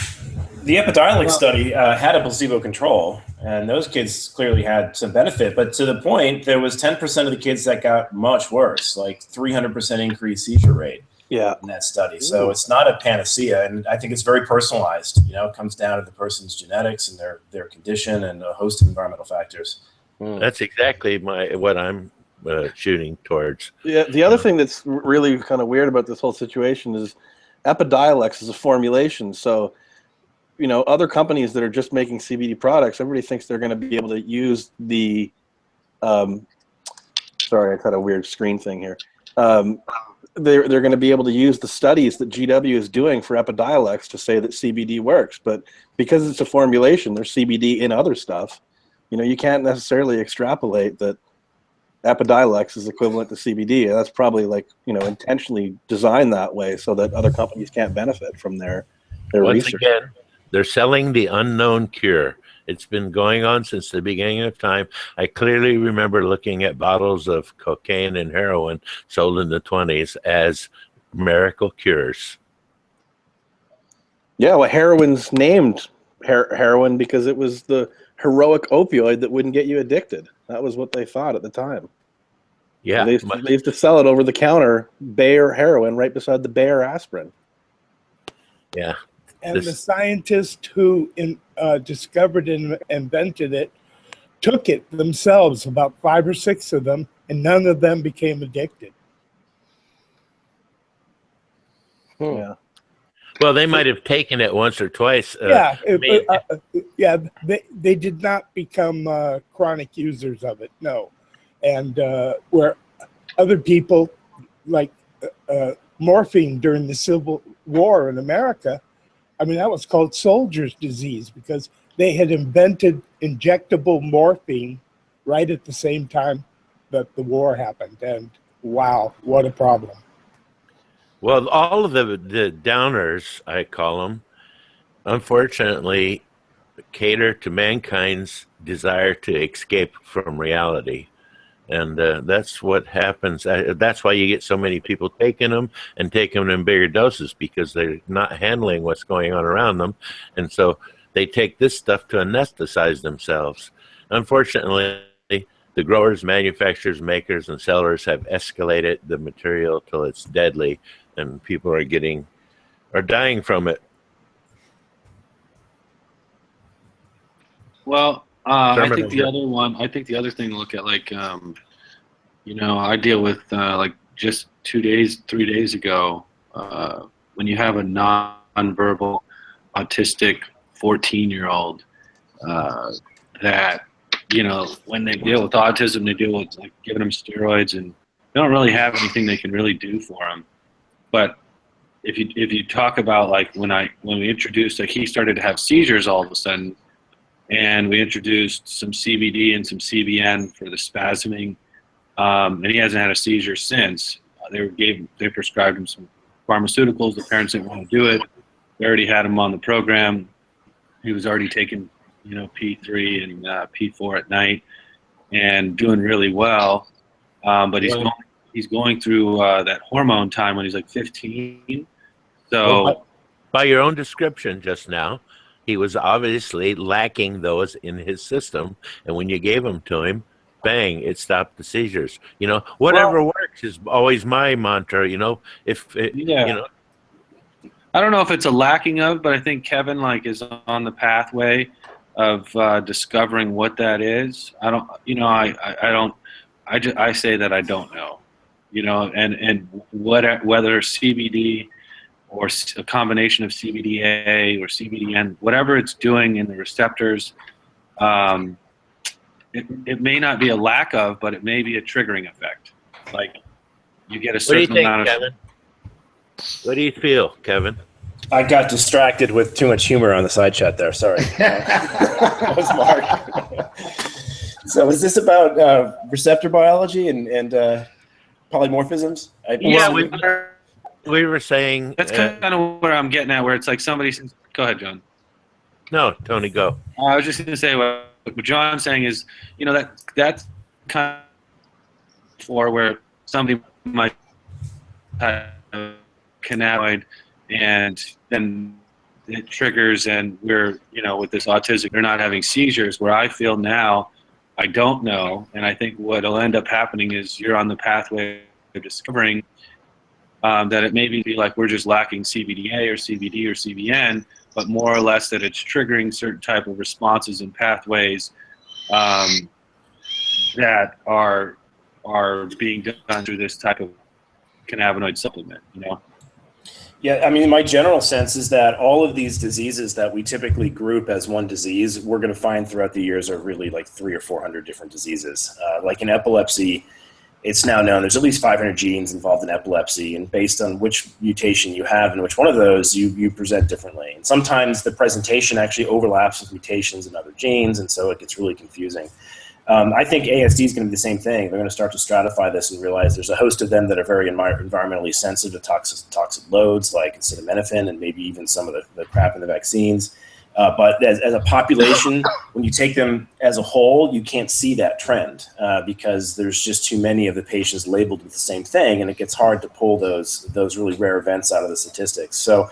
The Epidiolex study had a placebo control, and those kids clearly had some benefit. But to the point, there was 10% of the kids that got much worse, like 300% increased seizure rate. in that study. So it's not a panacea, and I think it's very personalized. It comes down to the person's genetics and their condition and a host of environmental factors. That's exactly what I'm shooting towards. Yeah, the other thing that's really kind of weird about this whole situation is Epidiolex is a formulation. So, other companies that are just making CBD products, everybody thinks they're going to be able to use the sorry, I've had a weird screen thing here. They're going to be able to use the studies that GW is doing for Epidiolex to say that CBD works. But because it's a formulation, there's CBD in other stuff. You can't necessarily extrapolate that Epidiolex is equivalent to CBD. And that's probably intentionally designed that way so that other companies can't benefit from their Once research. again, they're selling the unknown cure. It's been going on since the beginning of time. I clearly remember looking at bottles of cocaine and heroin sold in the 1920s as miracle cures. Yeah, well, heroin's named heroin because it was the heroic opioid that wouldn't get you addicted. That was what they thought at the time. Yeah. They used to sell it over the counter, Bayer heroin, right beside the Bayer aspirin. Yeah. And the scientists who discovered and invented it took it themselves, about 5 or 6 of them, and none of them became addicted. Yeah. Well, they might have taken it once or twice. They did not become chronic users of it, no. And where other people, like morphine during the Civil War in America, that was called soldier's disease because they had invented injectable morphine right at the same time that the war happened. And wow, what a problem. Well, all of the downers, I call them, unfortunately cater to mankind's desire to escape from reality. And that's what happens. That's why you get so many people taking them and taking them in bigger doses because they're not handling what's going on around them. And so they take this stuff to anesthetize themselves. Unfortunately, the growers, manufacturers, makers, and sellers have escalated the material till it's deadly, and people are dying from it. Well, I think the other thing to look at, I deal with just 3 days ago, when you have a non-verbal autistic 14-year-old that, when they deal with autism, they deal with giving them steroids, and they don't really have anything they can really do for them. But if you talk about when we introduced, he started to have seizures all of a sudden, and we introduced some CBD and some CBN for the spasming, and he hasn't had a seizure since. They prescribed him some pharmaceuticals. The parents didn't want to do it. They already had him on the program. He was already taking P3 and P4 at night and doing really well. But he's going through that hormone time when he's 15. So, well, by your own description just now, he was obviously lacking those in his system, and when you gave them to him, bang, it stopped the seizures. Whatever works is always my mantra. I don't know if it's a lacking of, but I think Kevin is on the pathway of discovering what that is. I say that I don't know. And whether CBD or a combination of CBDA or CBDN, whatever it's doing in the receptors, it may not be a lack of, but it may be a triggering effect. You get a certain amount of. Kevin? What do you feel, Kevin? I got distracted with too much humor on the side chat there. Sorry. That was Mark. So is this about receptor biology and polymorphisms? We were saying that's kind of where I'm getting at, where it's somebody says, go ahead, John. No, Tony, go. I was just going to say what John's saying is, that's kind of for where somebody might have a cannabinoid and then it triggers, and we're, with this autistic, they're not having seizures, where I feel now, I don't know, and I think what'll end up happening is you're on the pathway of discovering that it maybe be like we're just lacking CBDA or CBD or CBN, but more or less that it's triggering certain type of responses and pathways that are being done through this type of cannabinoid supplement, you know? Yeah, I mean, my general sense is that all of these diseases that we typically group as one disease, we're going to find throughout the years are really like 300 or 400 different diseases. Like in epilepsy, it's now known there's at least 500 genes involved in epilepsy, and based on which mutation you have and which one of those, you present differently. And sometimes the presentation actually overlaps with mutations in other genes, and so it gets really confusing. I think ASD is going to be the same thing. They're going to start to stratify this and realize there's a host of them that are very environmentally sensitive to toxic loads, like acetaminophen and maybe even some of the crap in the vaccines. But as a population, when you take them as a whole, you can't see that trend because there's just too many of the patients labeled with the same thing, and it gets hard to pull those really rare events out of the statistics. So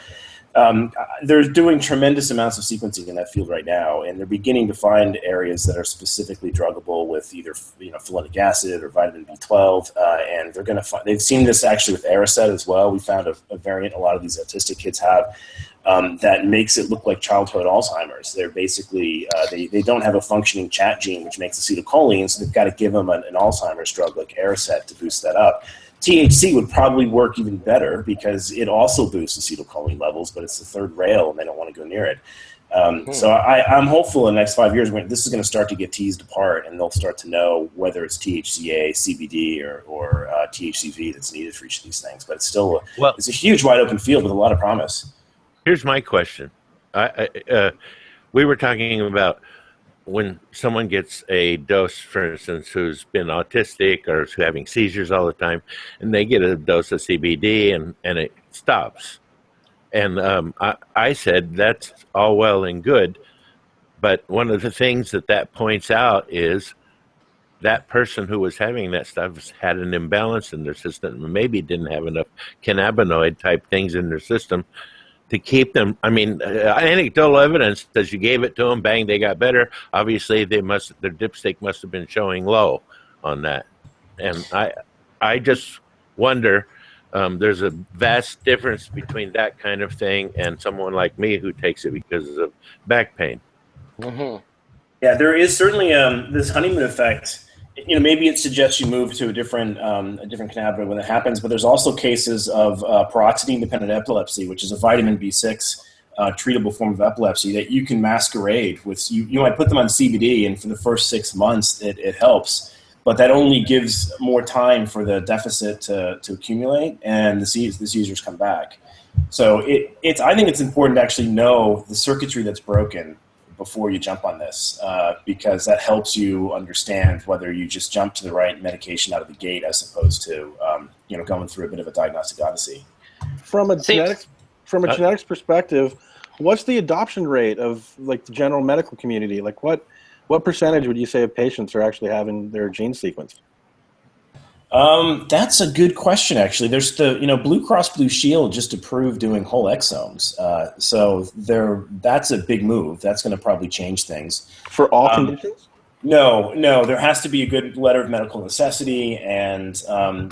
they're doing tremendous amounts of sequencing in that field right now, and they're beginning to find areas that are specifically druggable with either folinic acid or vitamin B12, and they're going to find. They've seen this actually with Ariset as well. We found a variant a lot of these autistic kids have that makes it look like childhood Alzheimer's. They're basically they don't have a functioning chat gene which makes acetylcholine, so they've got to give them an Alzheimer's drug like Ariset to boost that up. THC would probably work even better because it also boosts acetylcholine levels, but it's the third rail and they don't want to go near it. So I'm hopeful in the next 5 years this is going to start to get teased apart, and they'll start to know whether it's THCA, CBD, or THCV that's needed for each of these things. But it's still it's a huge wide open field with a lot of promise. Here's my question. We were talking about when someone gets a dose, for instance, who's been autistic or is having seizures all the time, and they get a dose of CBD and it stops. And I said, that's all well and good, but one of the things that points out is that person who was having that stuff had an imbalance in their system and maybe didn't have enough cannabinoid type things in their system to keep them. I mean, anecdotal evidence says you gave it to them, bang, they got better. Obviously, their dipstick must have been showing low on that. And I just wonder, there's a vast difference between that kind of thing and someone like me who takes it because of back pain. Mm-hmm. Yeah, there is certainly this honeymoon effect. You know, maybe it suggests you move to a different cannabinoid when it happens, but there's also cases of paroxetine-dependent epilepsy, which is a vitamin B6 treatable form of epilepsy that you can masquerade with. You might put them on CBD, and for the first 6 months, it helps, but that only gives more time for the deficit to accumulate, and the seizures come back. So I think it's important to actually know the circuitry that's broken before you jump on this, because that helps you understand whether you just jump to the right medication out of the gate as opposed to going through a bit of a diagnostic odyssey. From a genetics perspective, what's the adoption rate of like the general medical community? Like what percentage would you say of patients are actually having their gene sequenced? That's a good question, actually. There's Blue Cross Blue Shield just approved doing whole exomes. So that's a big move. That's going to probably change things. For all conditions? No. There has to be a good letter of medical necessity. And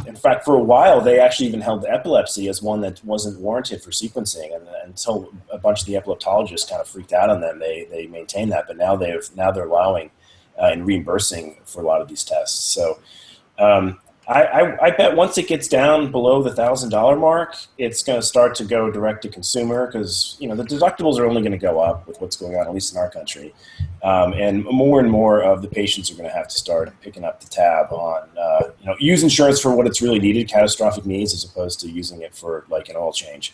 in fact, for a while, they actually even held epilepsy as one that wasn't warranted for sequencing. And until a bunch of the epileptologists kind of freaked out on them, they maintained that. But now they're allowing and reimbursing for a lot of these tests. So I bet once it gets down below the $1,000 mark, it's going to start to go direct to consumer because the deductibles are only going to go up with what's going on, at least in our country, and more of the patients are going to have to start picking up the tab on use insurance for what it's really needed, catastrophic needs, as opposed to using it for like an oil change.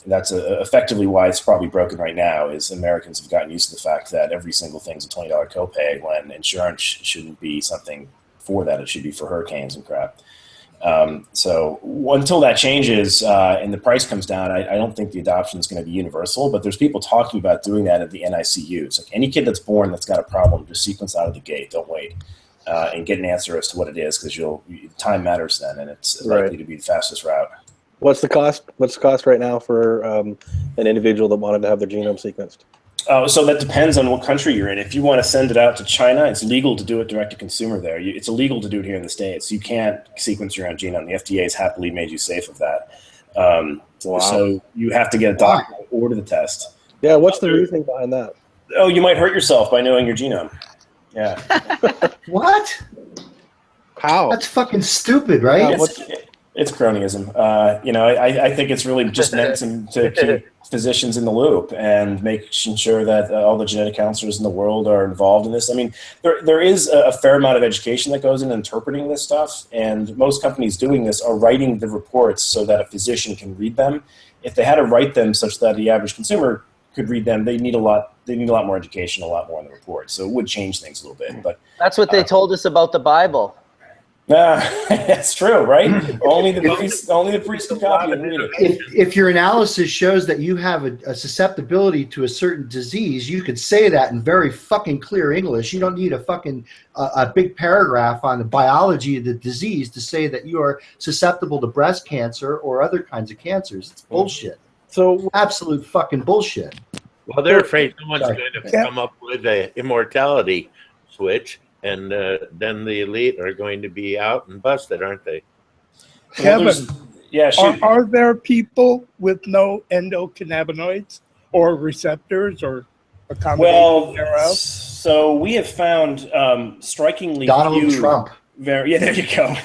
That's effectively why it's probably broken right now. Is Americans have gotten used to the fact that every single thing's a $20 copay when insurance shouldn't be something for that. It should be for hurricanes and crap. So until that changes and the price comes down, I don't think the adoption is going to be universal, but there's people talking about doing that at the NICUs. Like any kid that's born that's got a problem, just sequence out of the gate. Don't wait and get an answer as to what it is, because time matters then, and it's likely to be the fastest route. What's the cost? What's the cost right now for an individual that wanted to have their genome sequenced? So that depends on what country you're in. If you want to send it out to China, it's legal to do it direct to consumer there. It's illegal to do it here in the States. You can't sequence your own genome. The FDA has happily made you safe of that. So you have to get a doctor to order the test. Yeah, what's the reasoning behind that? Oh, you might hurt yourself by knowing your genome. Yeah. What? How? That's fucking stupid, right? It's cronyism. I think it's really just meant to keep physicians in the loop and making sure that all the genetic counselors in the world are involved in this. I mean, there is a fair amount of education that goes in interpreting this stuff, and most companies doing this are writing the reports so that a physician can read them. If they had to write them such that the average consumer could read them, they need a lot more education, a lot more in the report. So it would change things a little bit. But that's what they told us about the Bible. That's true, right? only the priest can copy and read it. If your analysis shows that you have a susceptibility to a certain disease, you could say that in very fucking clear English. You don't need a big paragraph on the biology of the disease to say that you are susceptible to breast cancer or other kinds of cancers. It's bullshit. So absolute fucking bullshit. Well, they're afraid someone's going to come up with an immortality switch. And then the elite are going to be out and busted, aren't they? Are there people with no endocannabinoids or receptors or a combination thereof? So we have found strikingly Donald few. Trump. There you go.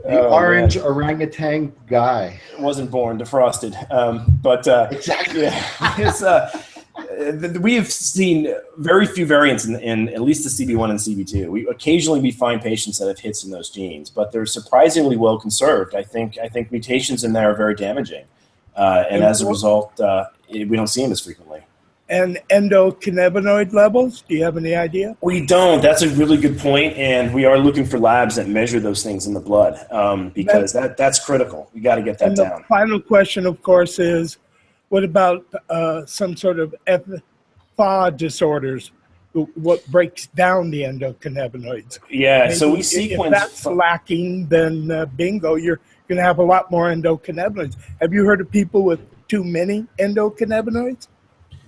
Orange orangutan guy wasn't born defrosted, but exactly. Yeah, we have seen very few variants in at least the CB1 and CB2. Occasionally we find patients that have hits in those genes, but they're surprisingly well conserved. I think mutations in there are very damaging, and as a result, we don't see them as frequently. And endocannabinoid levels? Do you have any idea? We don't. That's a really good point, and we are looking for labs that measure those things in the blood because that's critical. We got to get that down. The final question, of course, is what about some sort of FA disorders? What breaks down the endocannabinoids? Yeah, Maybe so we sequence. If that's lacking, then bingo, you're going to have a lot more endocannabinoids. Have you heard of people with too many endocannabinoids?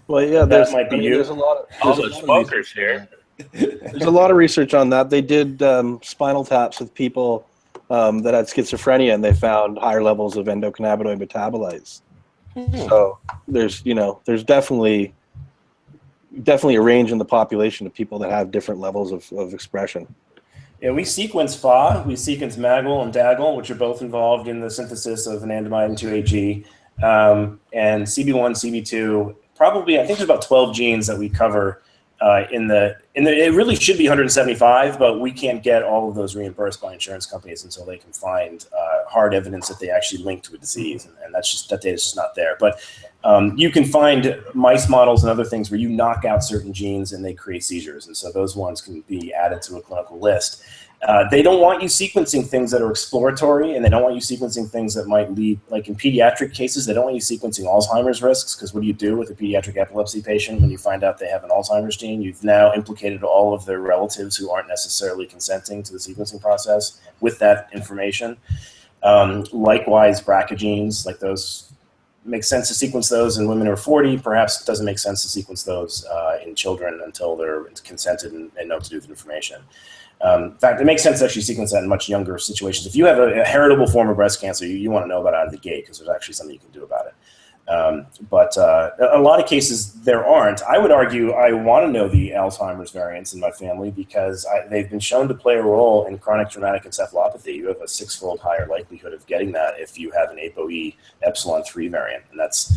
Well, yeah, that might be you. There's a lot of all the smokers here. There's a lot of research on that. They did spinal taps with people that had schizophrenia, and they found higher levels of endocannabinoid metabolites. So there's definitely a range in the population of people that have different levels of expression. Yeah, we sequence FA, we sequence MAGL and DAGL, which are both involved in the synthesis of anandamide and 2-AG, and CB1, CB2. Probably, I think there's about 12 genes that we cover it really should be 175, but we can't get all of those reimbursed by insurance companies until they can find hard evidence that they actually link to a disease, and that data is just not there. But you can find mice models and other things where you knock out certain genes and they create seizures, and so those ones can be added to a clinical list. They don't want you sequencing things that are exploratory, and they don't want you sequencing things that might lead, like in pediatric cases, they don't want you sequencing Alzheimer's risks, because what do you do with a pediatric epilepsy patient when you find out they have an Alzheimer's gene? You've now implicated all of their relatives who aren't necessarily consenting to the sequencing process with that information. Likewise, BRCA genes, like those, makes sense to sequence those in women who are 40. Perhaps it doesn't make sense to sequence those in children until they're consented and know what to do with the information. In fact, it makes sense to actually sequence that in much younger situations. If you have a heritable form of breast cancer, you want to know about it out of the gate because there's actually something you can do about it. But a lot of cases there aren't. I would argue I want to know the Alzheimer's variants in my family because they've been shown to play a role in chronic traumatic encephalopathy. You have a 6-fold higher likelihood of getting that if you have an ApoE epsilon 3 variant, and that's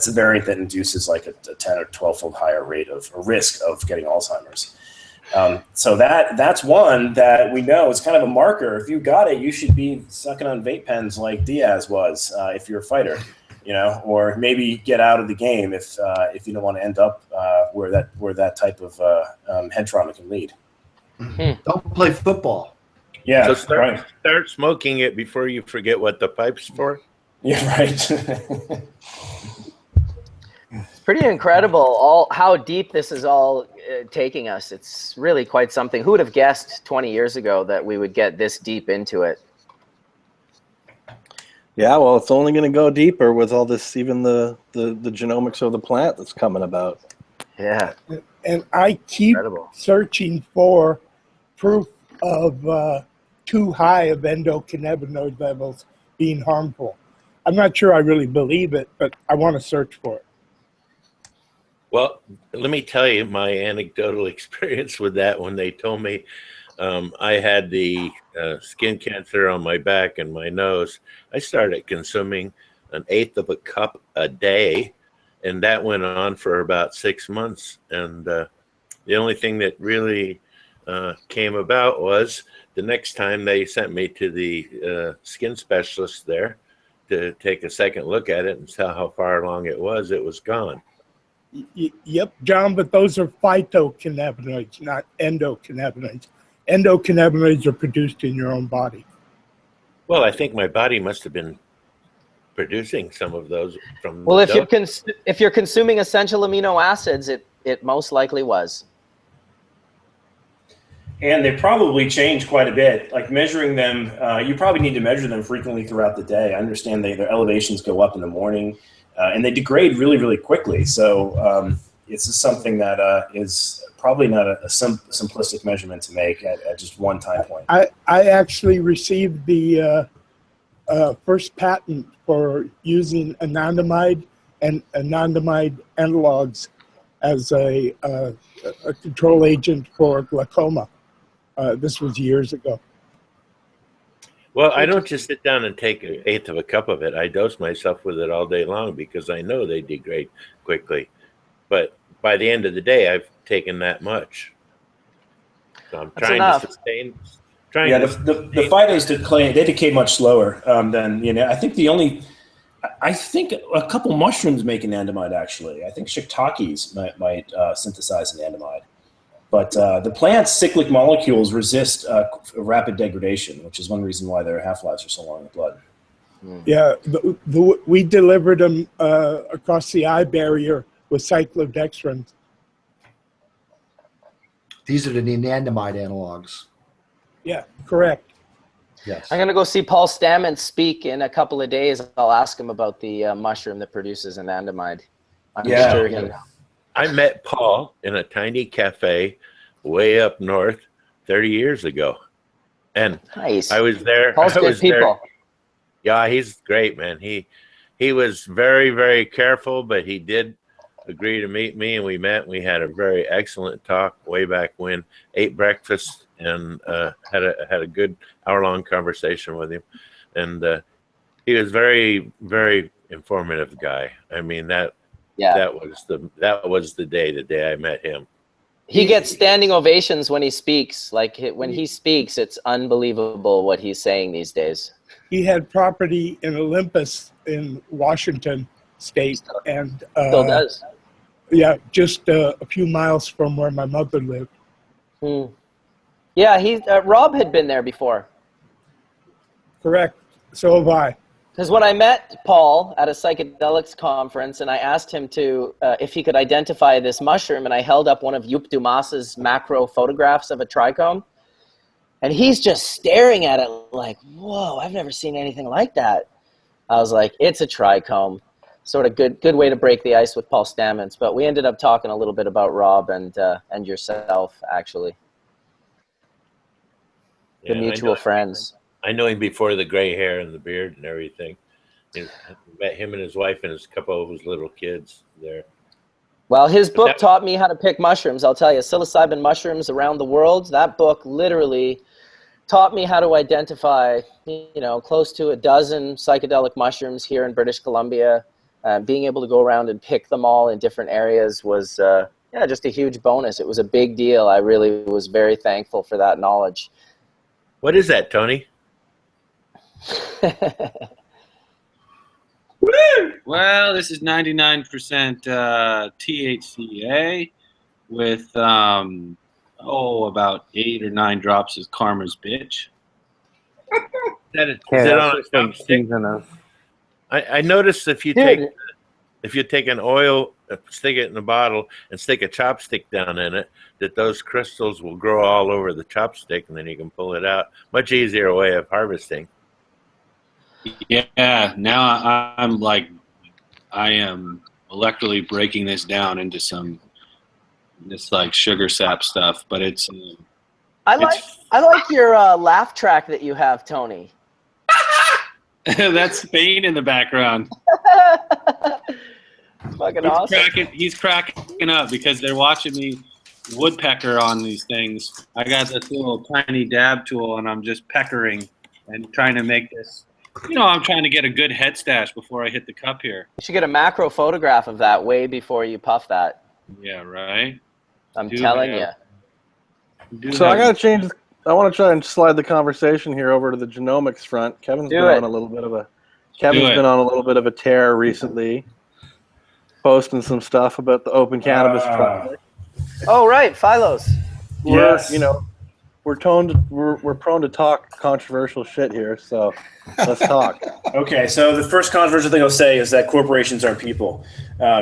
a variant that induces like a 10 or 12-fold higher rate of or risk of getting Alzheimer's. So that's one that we know is kind of a marker. If you got it, you should be sucking on vape pens like Diaz was if you're a fighter, or maybe get out of the game if you don't want to end up where that type of head trauma can lead. Don't play football. Yeah, so start smoking it before you forget what the pipe's for. Yeah, right. It's pretty incredible how deep this is all taking us. It's really quite something. Who would have guessed 20 years ago that we would get this deep into it? Yeah, well, it's only going to go deeper with all this, even the genomics of the plant that's coming about. Yeah. And I keep Incredible. searching for proof of too high of endocannabinoid levels being harmful. I'm not sure I really believe it, but I want to search for it. Well, let me tell you my anecdotal experience with that when they told me I had the skin cancer on my back and my nose. I started consuming 1/8 of a cup a day, and that went on for about 6 months. And the only thing that really came about was the next time they sent me to the skin specialist there to take a second look at it and see how far along it was gone. Yep, John, but those are phytocannabinoids, not endocannabinoids. Endocannabinoids are produced in your own body. Well, I think my body must have been producing some of those from. Well, if you're consuming essential amino acids, it most likely was. And they probably change quite a bit. Like measuring them, you probably need to measure them frequently throughout the day. I understand their elevations go up in the morning, and they degrade really, really quickly. So it's just something that is probably not a simplistic measurement to make at just one time point. I actually received the first patent for using anandamide and anandamide analogs as a control agent for glaucoma. This was years ago. Well, I don't just sit down and take 1/8 of a cup of it. I dose myself with it all day long because I know they degrade quickly. But by the end of the day, I've taken that much. So I'm trying to sustain. The phytos decay much slower than, I think a couple mushrooms make anandamide, actually. I think shiitakes might synthesize anandamide. But the plant's cyclic molecules resist rapid degradation, which is one reason why their half-lives are so long in the blood. Yeah, we delivered them across the eye barrier with cyclodextrins. These are the anandamide analogs. Yeah, correct. Yes. I'm going to go see Paul Stammen speak in a couple of days. I'll ask him about the mushroom that produces anandamide. I'm sure he knows. I met Paul in a tiny cafe way up north 30 years ago. And nice. I was there. Paul's good people. Yeah, he's great, man. He was very, very careful, but he did agree to meet me, and we met. We had a very excellent talk way back when. Ate breakfast and had a good hour-long conversation with him. And he was very, very informative guy. I mean, that was the day I met him. He gets standing ovations when he speaks. Like when he speaks, it's unbelievable what he's saying these days. He had property in Olympus in Washington State, and still does. Yeah, just a few miles from where my mother lived. Yeah, Rob had been there before. Correct. So have I. Because when I met Paul at a psychedelics conference, and I asked him to if he could identify this mushroom, and I held up one of Joop Dumas's macro photographs of a trichome, and he's just staring at it like, whoa, I've never seen anything like that. I was like, it's a trichome. Sort of good way to break the ice with Paul Stamens. But we ended up talking a little bit about Rob and yourself, actually. The mutual friends. I know him before the gray hair and the beard and everything. I met him and his wife and a couple of his little kids there. Well, his book taught me how to pick mushrooms. I'll tell you, psilocybin mushrooms around the world. That book literally taught me how to identify, close to a dozen psychedelic mushrooms here in British Columbia. Being able to go around and pick them all in different areas was, just a huge bonus. It was a big deal. I really was very thankful for that knowledge. What is that, Tony? Well, this is 99% THCA with about 8 or 9 drops of Karma's Bitch. Is it on a chopstick? I noticed if you take an oil, stick it in a bottle, and stick a chopstick down in it, that those crystals will grow all over the chopstick, and then you can pull it out. Much easier way of harvesting. Yeah, now I'm like, I am molecularly breaking this down into this like sugar sap stuff, but it's. I like your laugh track that you have, Tony. That's Spain in the background. Fucking awesome. He's cracking up because they're watching me woodpecker on these things. I got this little tiny dab tool and I'm just peckering and trying to make this. I'm trying to get a good head stash before I hit the cup here. You should get a macro photograph of that way before you puff that. Yeah, right. I'm telling you. So I gotta change. I want to try and slide the conversation here over to the genomics front. Kevin's been on a little bit of a tear recently, posting some stuff about the Open Cannabis project. Oh right, Philos. We're prone to talk controversial shit here, so let's talk. Okay, so the first controversial thing I'll say is that corporations are people,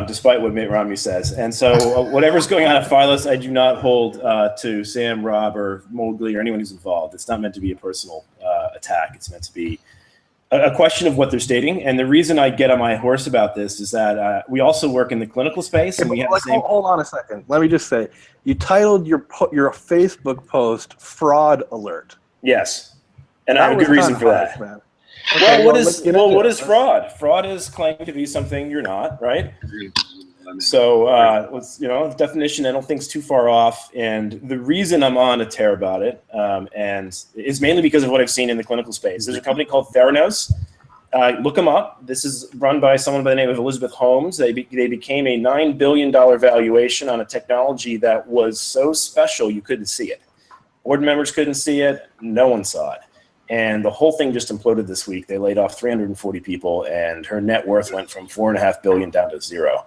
despite what Mitt Romney says. And so whatever's going on at Philos, I do not hold to Sam, Rob, or Mowgli, or anyone who's involved. It's not meant to be a personal attack. It's meant to be a question of what they're stating. And the reason I get on my horse about this is that we also work in the clinical space, and we have the same. Hold on a second. Let me just say, you titled your Facebook post "Fraud Alert." Yes, and I have a good reason for that. Man. Okay, what is fraud? Fraud is claiming to be something you're not, right? So, definition I don't think is too far off. And the reason I'm on a tear about it, and is mainly because of what I've seen in the clinical space. There's a company called Theranos. Look them up. This is run by someone by the name of Elizabeth Holmes. They became a $9 billion valuation on a technology that was so special you couldn't see it. Board members couldn't see it. No one saw it. And the whole thing just imploded this week. They laid off 340 people, and her net worth went from $4.5 billion down to zero.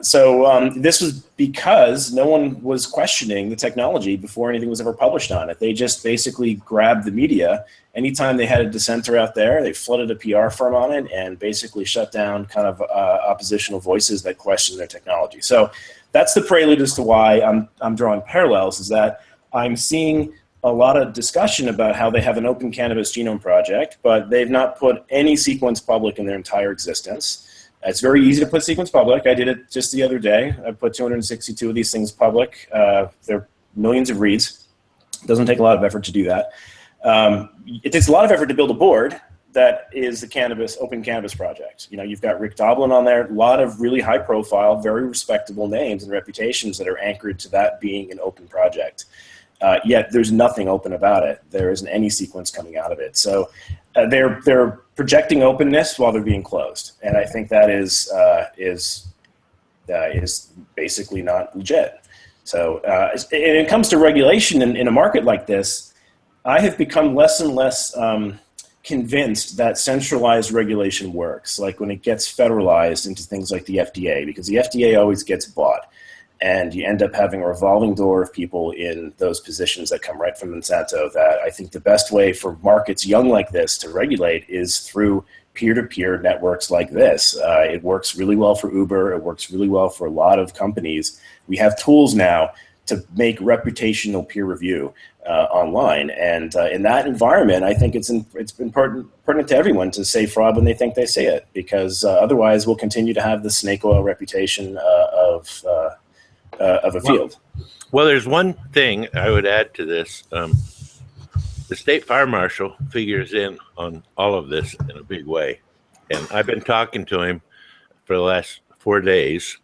So this was because no one was questioning the technology before anything was ever published on it. They just basically grabbed the media. Anytime they had a dissenter out there, they flooded a PR firm on it and basically shut down kind of oppositional voices that questioned their technology. So that's the prelude as to why I'm drawing parallels, is that I'm seeing a lot of discussion about how they have an open cannabis genome project, but they've not put any sequence public in their entire existence. It's very easy to put sequence public. I did it just the other day. I put 262 of these things public. They're millions of reads. It doesn't take a lot of effort to do that. It takes a lot of effort to build a board that is the open cannabis project. You've got Rick Doblin on there, a lot of really high profile, very respectable names and reputations that are anchored to that being an open project. Yet there's nothing open about it. There isn't any sequence coming out of it. So they're projecting openness while they're being closed, and I think that is basically not legit. So and it comes to regulation in a market like this, I have become less and less convinced that centralized regulation works. Like when it gets federalized into things like the FDA, because the FDA always gets bought. And you end up having a revolving door of people in those positions that come right from Monsanto. That I think the best way for markets young like this to regulate is through peer-to-peer networks like this. It works really well for Uber. It works really well for a lot of companies. We have tools now to make reputational peer review online. And in that environment, I think it's pertinent to everyone to say fraud when they think they say it, because otherwise we'll continue to have the snake oil reputation of a field. Well, there's one thing I would add to this. The state fire marshal figures in on all of this in a big way. And I've been talking to him for the last 4 days.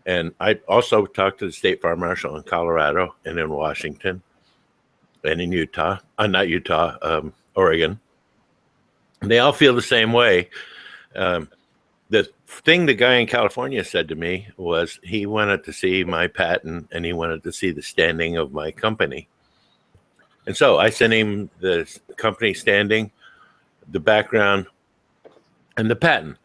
And I also talked to the state fire marshal in Colorado and in Washington and in Utah. Not Utah, Oregon. And they all feel the same way. The thing the guy in California said to me was he wanted to see my patent and he wanted to see the standing of my company. And so I sent him the company standing, the background, and the patent.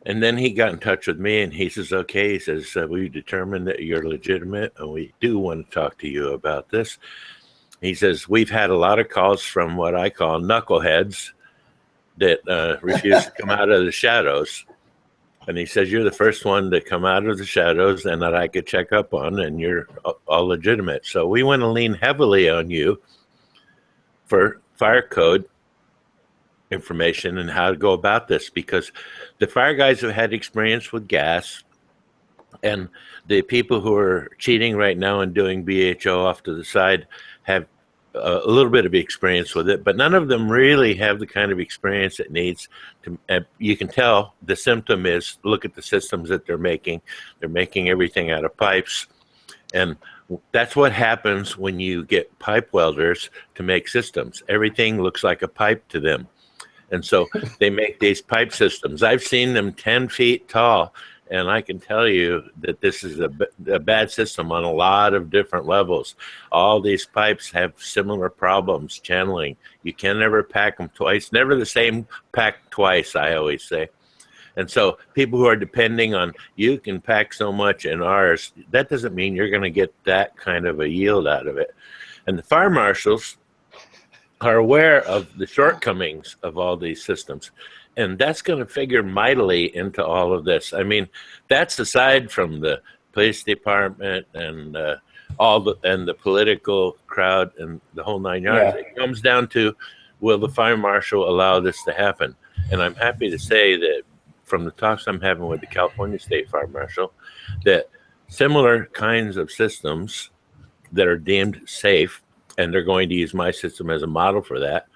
And then he got in touch with me and he says, okay, he says, we determined that you're legitimate and we do want to talk to you about this. He says, we've had a lot of calls from what I call knuckleheads that refuse to come out of the shadows. And he says, you're the first one to come out of the shadows and that I could check up on, and you're all legitimate. So we want to lean heavily on you for fire code information and how to go about this, because the fire guys have had experience with gas, and the people who are cheating right now and doing BHO off to the side have a little bit of experience with it, but none of them really have the kind of experience it needs to. You can tell the symptom is, look at the systems that they're making. They're making everything out of pipes, and that's what happens when you get pipe welders to make systems. Everything looks like a pipe to them. And so they make these pipe systems. I've seen them 10 feet tall, and I can tell you that this is a bad system on a lot of different levels. All these pipes have similar problems channeling. You can never pack them twice. Never the same pack twice, I always say. And so people who are depending on, you can pack so much in ours, that doesn't mean you're going to get that kind of a yield out of it. And the fire marshals are aware of the shortcomings of all these systems. And that's going to figure mightily into all of this. I mean, that's aside from the police department and the political crowd and the whole 9 yards. Yeah. It comes down to, will the fire marshal allow this to happen? And I'm happy to say that from the talks I'm having with the California State Fire Marshal, that similar kinds of systems that are deemed safe, and they're going to use my system as a model for that,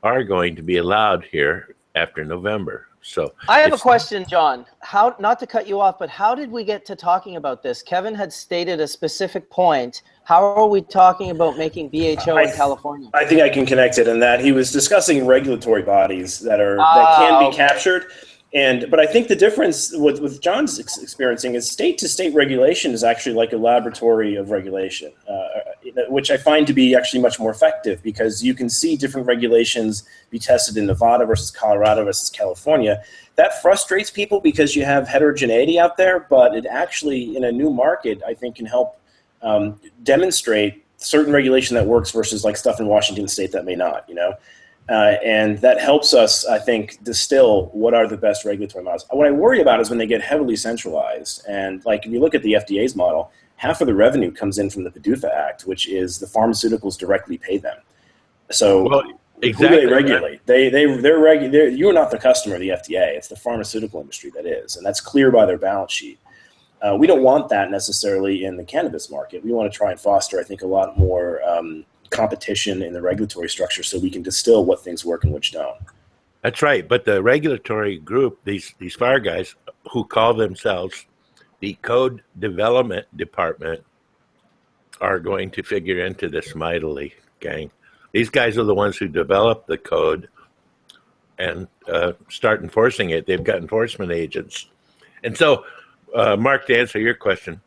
are going to be allowed here after November. So I have a question, John. How, not to cut you off, but how did we get to talking about this? Kevin had stated a specific point. How are we talking about making BHO in California? I think I can connect it in that he was discussing regulatory bodies that can be captured. But I think the difference with John's experiencing is state-to-state regulation is actually like a laboratory of regulation, which I find to be actually much more effective, because you can see different regulations be tested in Nevada versus Colorado versus California. That frustrates people because you have heterogeneity out there, but it actually, in a new market, I think can help demonstrate certain regulation that works versus like stuff in Washington State that may not, you know? And that helps us, I think, distill what are the best regulatory models. What I worry about is when they get heavily centralized. And like, if you look at the FDA's model, half of the revenue comes in from the PDUFA Act, which is the pharmaceuticals directly pay them. So exactly, who do they regulate? They're you're not the customer of the FDA. It's the pharmaceutical industry that is. And that's clear by their balance sheet. We don't want that necessarily in the cannabis market. We want to try and foster, I think, a lot more competition in the regulatory structure so we can distill what things work and which don't. That's right. But the regulatory group, these fire guys who call themselves the Code Development Department, are going to figure into this mightily, gang. These guys are the ones who develop the code and start enforcing it. They've got enforcement agents. And so, Mark, to answer your question,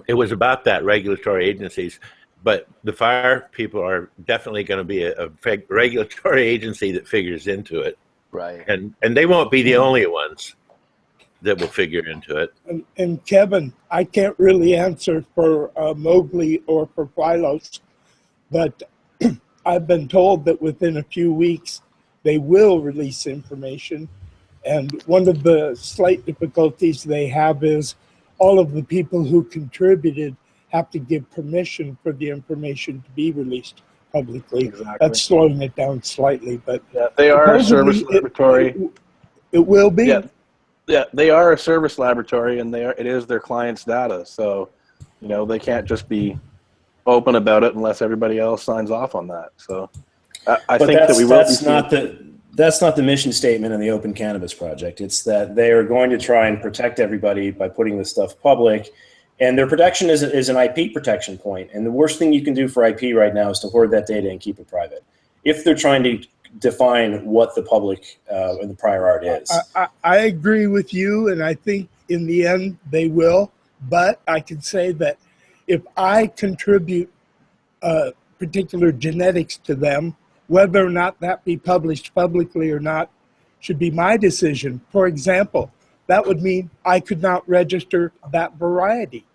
it was about that regulatory agencies. But the fire people are definitely going to be a regulatory agency that figures into it. Right. And they won't be the only ones that will figure into it. And Kevin, I can't really answer for Mowgli or for Phylos, but I've been told that within a few weeks they will release information. And one of the slight difficulties they have is all of the people who contributed have to give permission for the information to be released publicly. Exactly. That's slowing it down slightly, but yeah, they are a service laboratory. It will be. Yeah, they are a service laboratory, and it is their clients' data. So, you know, they can't just be open about it unless everybody else signs off on that. So, I think that we will. That's not the mission statement in the Open Cannabis Project. It's that they are going to try and protect everybody by putting this stuff public. And their protection is an IP protection point. And the worst thing you can do for IP right now is to hoard that data and keep it private, if they're trying to define what the public and the prior art is. I agree with you, and I think in the end they will. But I can say that if I contribute particular genetics to them, whether or not that be published publicly or not should be my decision. For example, that would mean I could not register that variety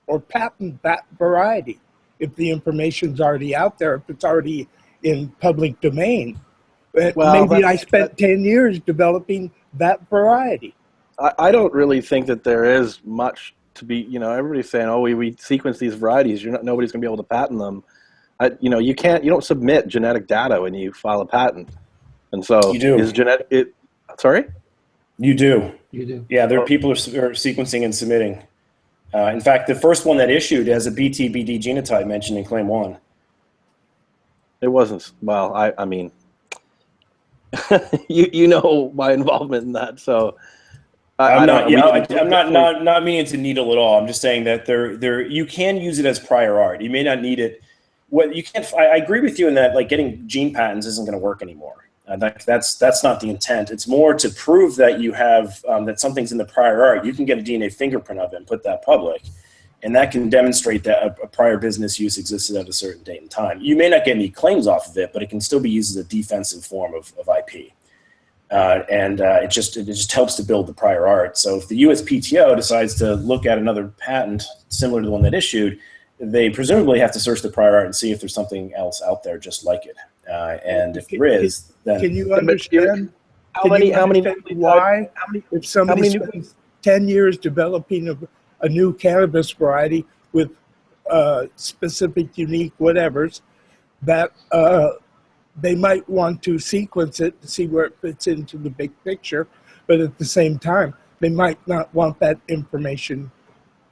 or patent that variety if the information's already out there, if it's already in public domain. Well, maybe I spent 10 years developing that variety. I don't really think that there is much to be, you know, everybody's saying, oh, we sequence these varieties. Nobody's going to be able to patent them. You know, you don't submit genetic data when you file a patent. And so You do. is genetic. Sorry. You do. You do. Yeah, there are people who are sequencing and submitting. In fact, the first one that issued has a BTBD genotype mentioned in Claim 1. It wasn't. Well, I mean, you know my involvement in that, so. I'm not meaning to needle at all. I'm just saying that you can use it as prior art. You may not need it. What you can't. I agree with you in that, like, getting gene patents isn't going to work anymore. That's not the intent. It's more to prove that you have that something's in the prior art. You can get a DNA fingerprint of it and put that public, and that can demonstrate that a prior business use existed at a certain date and time. You may not get any claims off of it, but it can still be used as a defensive form of IP. It just helps to build the prior art. So if the USPTO decides to look at another patent similar to the one that issued, they presumably have to search the prior art and see if there's something else out there just like it. And if there is, then can you understand? Why? If somebody spends 10 years developing a new cannabis variety with specific, unique whatevers, that they might want to sequence it to see where it fits into the big picture, but at the same time, they might not want that information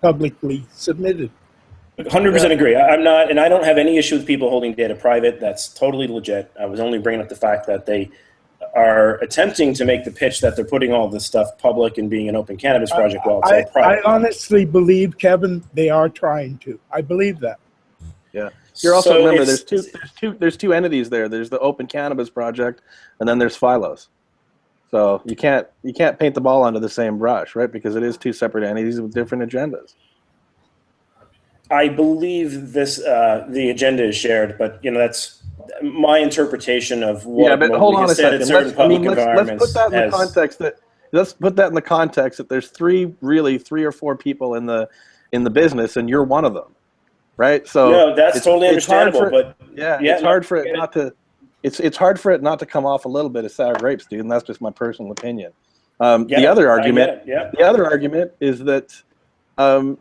publicly submitted. 100% agree. I'm not, and I don't have any issue with people holding data private. That's totally legit. I was only bringing up the fact that they are attempting to make the pitch that they're putting all this stuff public and being an open cannabis project while it's all private. I honestly believe, Kevin, they are trying to. I believe that. Yeah. You're also remember there's two entities there. There's the Open Cannabis Project, and then there's Phylos. So you can't paint the ball onto the same brush, right? Because it is two separate entities with different agendas. I believe this the agenda is shared, but that's my interpretation of what. Yeah, but hold on a second. Let's put that in the context that there's three or four people in the business, and you're one of them, right? So no, that's totally understandable. It's hard for it not to come off a little bit of sour grapes, dude. And that's just my personal opinion. The other argument is that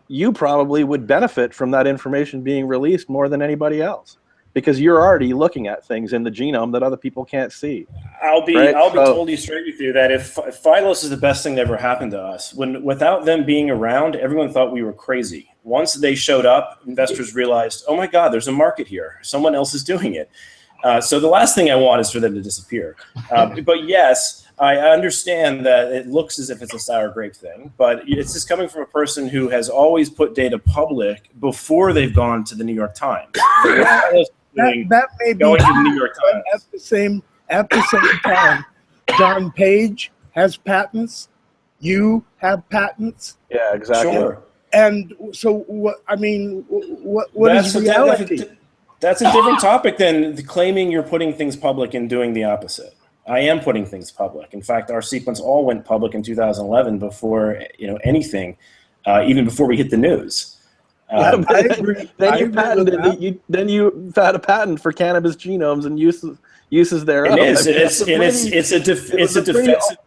you probably would benefit from that information being released more than anybody else, because you're already looking at things in the genome that other people can't see. I'll be totally straight with you that if Phylos is the best thing that ever happened to us, without them being around, everyone thought we were crazy. Once they showed up, investors realized, oh my God, there's a market here. Someone else is doing it. So the last thing I want is for them to disappear. But yes, I understand that it looks as if it's a sour grape thing, but it's just coming from a person who has always put data public before they've gone to the New York Times. That may be going to the New York Times. At the same time, John Page has patents. You have patents. Yeah, exactly. Sure. And so, what is reality? That's a different topic than claiming you're putting things public and doing the opposite. I am putting things public. In fact, our sequence all went public in 2011 before anything, even before we hit the news. I agree. Then you had a patent for cannabis genomes and uses thereof. It's a defensive patent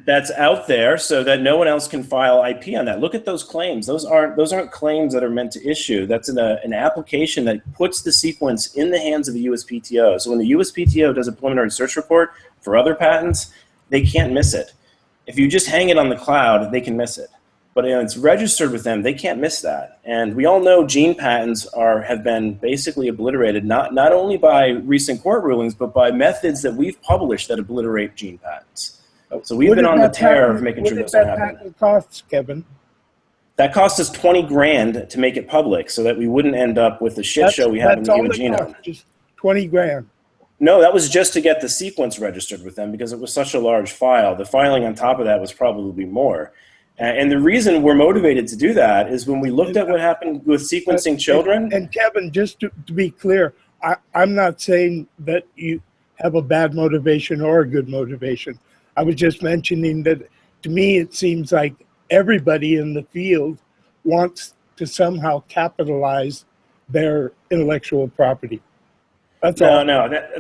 that's out there so that no one else can file IP on that. Look at those claims. Those aren't claims that are meant to issue. That's an application that puts the sequence in the hands of the USPTO. So when the USPTO does a preliminary search report for other patents, they can't miss it. If you just hang it on the cloud, they can miss it. But it's registered with them, they can't miss that. And we all know gene patents have been basically obliterated, not only by recent court rulings, but by methods that we've published that obliterate gene patents. So we've been on the tear of making sure that's not happening. What did that patent cost, Kevin? That cost us $20,000 to make it public so that we wouldn't end up with the shit show we have in the human genome. Just $20,000. No, that was just to get the sequence registered with them because it was such a large file. The filing on top of that was probably more. And the reason we're motivated to do that is when we looked at what happened with sequencing children. And Kevin, just to be clear, I'm not saying that you have a bad motivation or a good motivation. I was just mentioning that to me it seems like everybody in the field wants to somehow capitalize their intellectual property. That's all.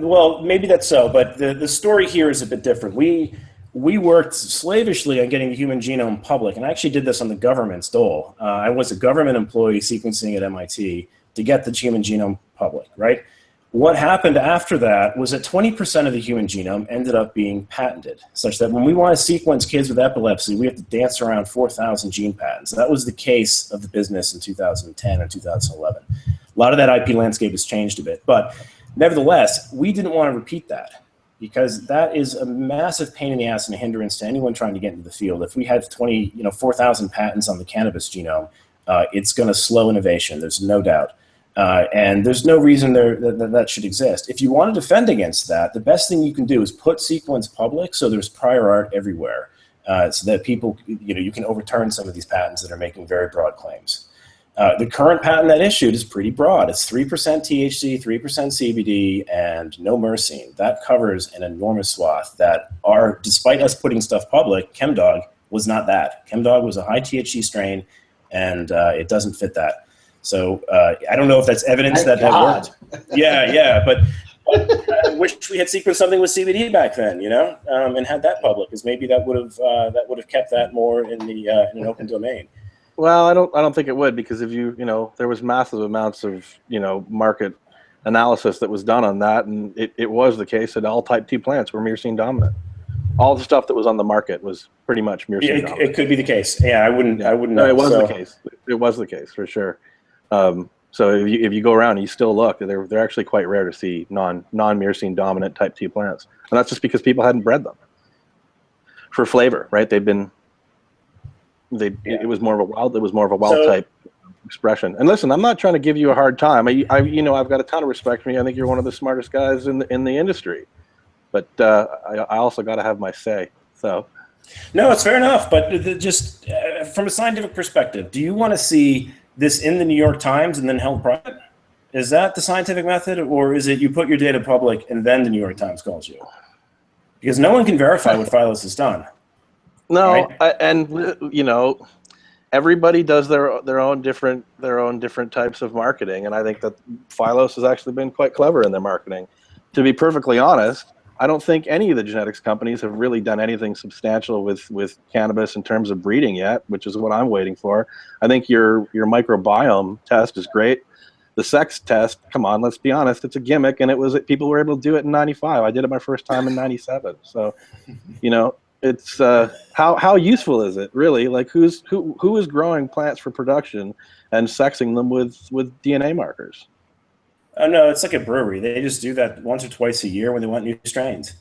Well, maybe that's so, but the story here is a bit different. We worked slavishly on getting the human genome public, and I actually did this on the government's dole. I was a government employee sequencing at MIT to get the human genome public, right? What happened after that was that 20% of the human genome ended up being patented, such that when we want to sequence kids with epilepsy, we have to dance around 4,000 gene patents. That was the case of the business in 2010 or 2011. A lot of that IP landscape has changed a bit, but nevertheless, we didn't want to repeat that because that is a massive pain in the ass and a hindrance to anyone trying to get into the field. If we had 4,000 patents on the cannabis genome, it's going to slow innovation. There's no doubt. And there's no reason that should exist. If you want to defend against that, the best thing you can do is put sequence public so there's prior art everywhere, so that people, you can overturn some of these patents that are making very broad claims. The current patent that issued is pretty broad. It's 3% THC, 3% CBD, and no myrcene. That covers an enormous swath that are, despite us putting stuff public, ChemDog was not that. ChemDog was a high THC strain, and it doesn't fit that. So I don't know if that's evidence that worked. Yeah, but I wish we had sequenced something with CBD back then, and had that public, because maybe that would have kept that more in an open domain. Well, I don't think it would, because if there was massive amounts of market analysis that was done on that, and it was the case that all type 2 plants were myrcene dominant. All the stuff that was on the market was pretty much myrcene dominant. It could be the case. Yeah, I wouldn't know. No, it was the case. It was the case for sure. So if you go around and you still look, they're actually quite rare to see non-myrcene dominant type 2 plants, and that's just because people hadn't bred them for flavor, right? It was more of a wild type expression. And listen, I'm not trying to give you a hard time. I've got a ton of respect for you. I think you're one of the smartest guys in the industry, but I also got to have my say. So. No, it's fair enough. But just from a scientific perspective, do you want to see this in the New York Times and then held private? Is that the scientific method, or is it you put your data public and then the New York Times calls you? Because no one can verify what Phylos has done. No, right? Everybody does their own different types of marketing, and I think that Phylos has actually been quite clever in their marketing. To be perfectly honest, I don't think any of the genetics companies have really done anything substantial with cannabis in terms of breeding yet, which is what I'm waiting for. I think your microbiome test is great. The sex test, come on, let's be honest, it's a gimmick, and people were able to do it in '95. I did it my first time in '97. So, it's how useful is it really? Like who is growing plants for production and sexing them with DNA markers? Oh no, it's like a brewery. They just do that once or twice a year when they want new strains.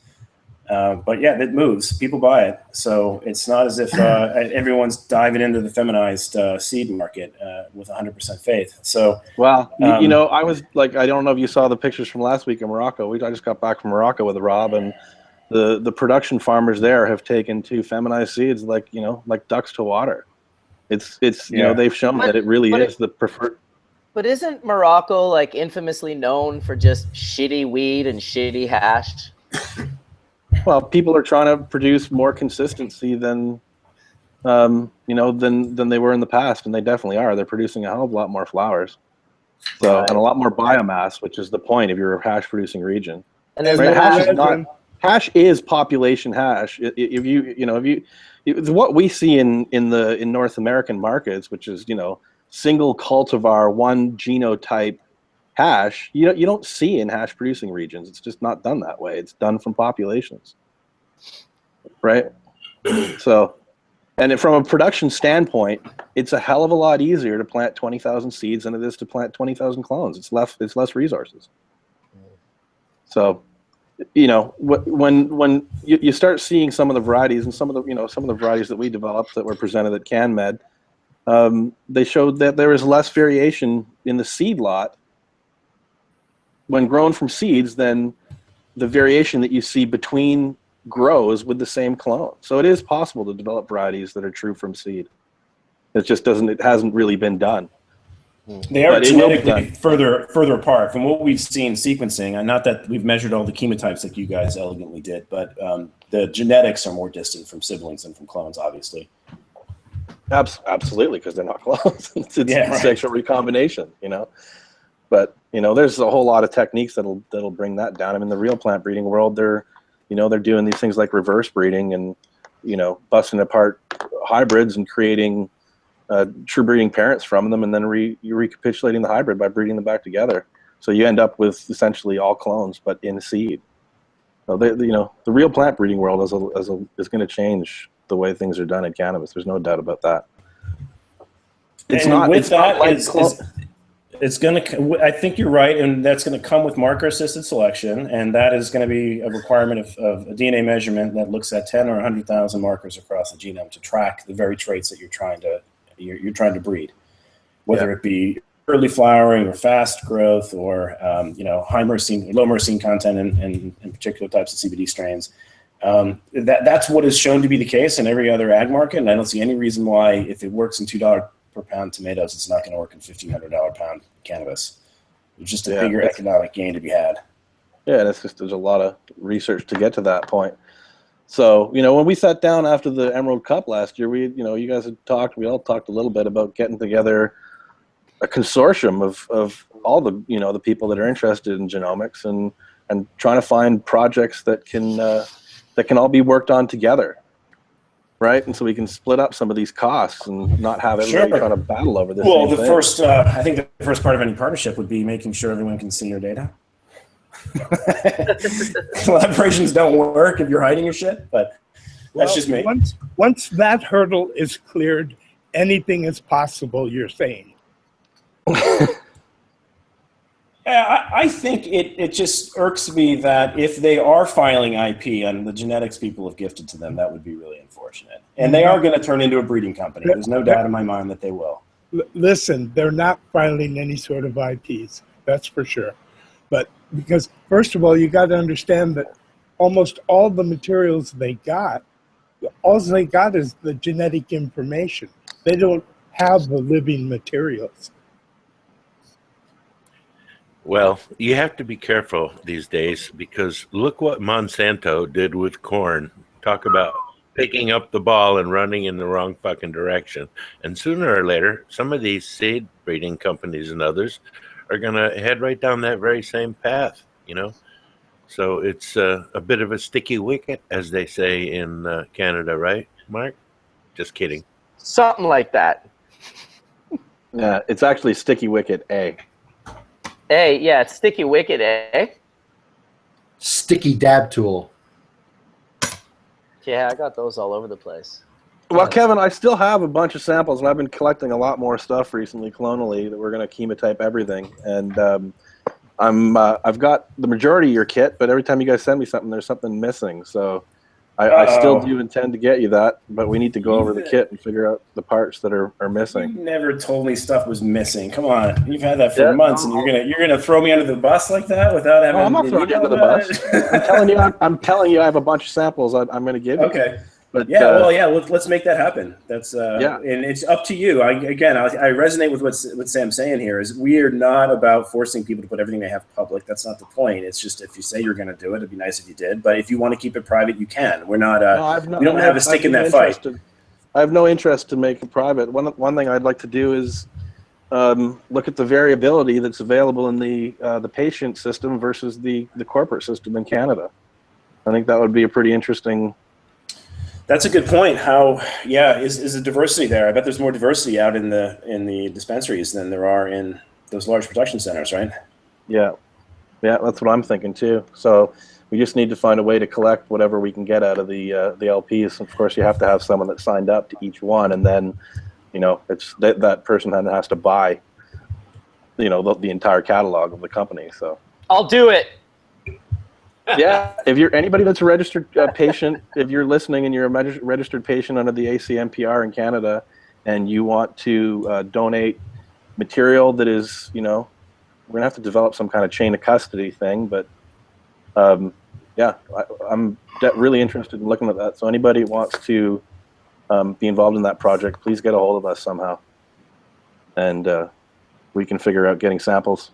But yeah, it moves. People buy it, so it's not as if everyone's diving into the feminized seed market with 100% faith. So well, I was like, I don't know if you saw the pictures from last week in Morocco. I just got back from Morocco with Rob, and the production farmers there have taken to feminized seeds like ducks to water. It's they've shown that it really is the preferred. But isn't Morocco like infamously known for just shitty weed and shitty hash? Well, people are trying to produce more consistency than they were in the past, and they definitely are. They're producing a hell of a lot more flowers, and a lot more biomass, which is the point of your hash producing region. And there's hash is population hash. What we see in North American markets, which is single cultivar, one genotype hash, you don't see in hash producing regions. It's just not done that way. It's done from populations, right? So, and from a production standpoint, it's a hell of a lot easier to plant 20,000 seeds than it is to plant 20,000 clones. It's less resources. So, when you start seeing some of the varieties and some of the varieties that we developed that were presented at CanMed, they showed that there is less variation in the seed lot when grown from seeds than the variation that you see between grows with the same clone. So it is possible to develop varieties that are true from seed. It hasn't really been done. They are genetically further apart from what we've seen sequencing, and not that we've measured all the chemotypes like you guys elegantly did, but the genetics are more distant from siblings than from clones, obviously. Absolutely, because they're not clones. It's sexual recombination, But there's a whole lot of techniques that'll bring that down. I mean, the real plant breeding world, they're doing these things like reverse breeding and busting apart hybrids and creating true breeding parents from them, and then recapitulating the hybrid by breeding them back together. So you end up with essentially all clones, but in seed. So the real plant breeding world is going to change the way things are done in cannabis. There's no doubt about that. It's going to. I think you're right, and that's going to come with marker-assisted selection, and that is going to be a requirement of a DNA measurement that looks at 10 or 100,000 markers across the genome to track the very traits that you're trying to breed, whether it be early flowering or fast growth or high myrcene, low myrcene content in particular types of CBD strains. That's what is shown to be the case in every other ag market, and I don't see any reason why, if it works in $2 per pound tomatoes, it's not going to work in $1,500 pound cannabis. There's just a bigger economic gain to be had. Yeah, and it's just there's a lot of research to get to that point. So when we sat down after the Emerald Cup last year, you guys had talked. We all talked a little bit about getting together a consortium of all the the people that are interested in genomics and trying to find projects that can all be worked on together, right? And so we can split up some of these costs and not have everybody trying to battle over this. Well, I think the first part of any partnership would be making sure everyone can see your data. Collaborations don't work if you're hiding your shit, but that's just me. Once that hurdle is cleared, anything is possible, you're saying. I think it just irks me that if they are filing IP on the genetics people have gifted to them, that would be really unfortunate. And they are going to turn into a breeding company. There's no doubt in my mind that they will. Listen, they're not filing any sort of IPs, that's for sure. But because, first of all, you got to understand that almost all the materials they got, all they got is the genetic information. They don't have the living materials. Well, you have to be careful these days because look what Monsanto did with corn. Talk about picking up the ball and running in the wrong fucking direction. And sooner or later, some of these seed breeding companies and others are going to head right down that very same path, So it's a bit of a sticky wicket, as they say in Canada, right, Mark? Just kidding. Something like that. Yeah, it's actually sticky wicket A. It's sticky wicket A. Sticky dab tool. Yeah, I got those all over the place. Well, Kevin, I still have a bunch of samples, and I've been collecting a lot more stuff recently, clonally, that we're going to chemotype everything. And I've got the majority of your kit, but every time you guys send me something, there's something missing. So I still do intend to get you that, but we need to go over the kit and figure out the parts that are missing. You never told me stuff was missing. Come on, you've had that for months, and you're gonna throw me under the bus like that without having. No, I'm not throwing you under the bus. I'm telling you, I have a bunch of samples I'm going to give you. Okay. But let's make that happen. That's and it's up to you. I resonate with what Sam's saying here. Is we are not about forcing people to put everything they have public. That's not the point. It's just if you say you're going to do it, it'd be nice if you did. But if you want to keep it private, you can. We're not. We don't have a stake in that fight. I have no interest to make it private. One thing I'd like to do is look at the variability that's available in the patient system versus the corporate system in Canada. I think that would be a pretty interesting. That's a good point. Is the diversity there? I bet there's more diversity out in the dispensaries than there are in those large production centers, right? Yeah, that's what I'm thinking too. So we just need to find a way to collect whatever we can get out of the LPs. Of course, you have to have someone that signed up to each one, and then it's that person then has to buy the entire catalog of the company. So I'll do it. Yeah, if you're anybody that's a registered patient, if you're listening and you're a registered patient under the ACMPR in Canada, and you want to donate material that is, we're gonna have to develop some kind of chain of custody thing. But I'm really interested in looking at that. So anybody who wants to be involved in that project, please get a hold of us somehow, and we can figure out getting samples.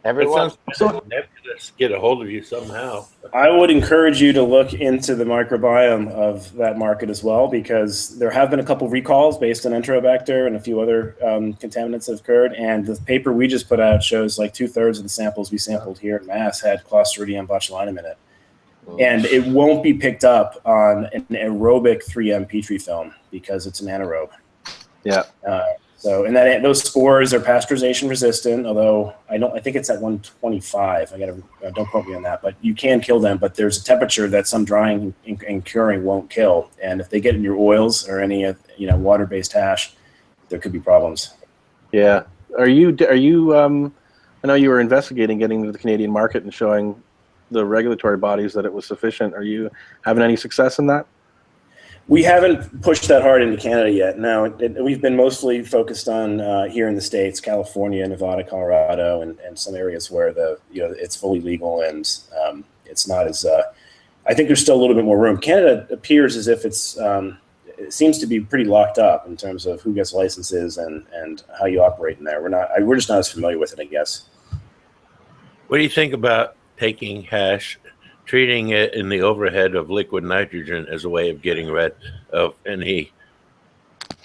Everyone, let's get a hold of you somehow. I would encourage you to look into the microbiome of that market as well, because there have been a couple recalls based on Enterobacter and a few other contaminants that have occurred. And the paper we just put out shows like 2/3 of the samples we sampled here at Mass had Clostridium botulinum in it. And it won't be picked up on an aerobic 3M Petri film because it's an anaerobe. Yeah. So, and that those spores are pasteurization resistant, although I think it's at 125. Don't quote me on that, but you can kill them. But there's a temperature that some drying and curing won't kill, and if they get in your oils or any water-based hash, there could be problems. Yeah. Are you? I know you were investigating getting into the Canadian market and showing the regulatory bodies that it was sufficient. Are you having any success in that? We haven't pushed that hard into Canada yet. No, we've been mostly focused on here in the States, California, Nevada, Colorado, and some areas where it's fully legal and it's not as. I think there's still a little bit more room. Canada appears as if it seems to be pretty locked up in terms of who gets licenses and how you operate in there. We're just not as familiar with it, I guess. What do you think about taking hash, treating it in the overhead of liquid nitrogen as a way of getting rid of any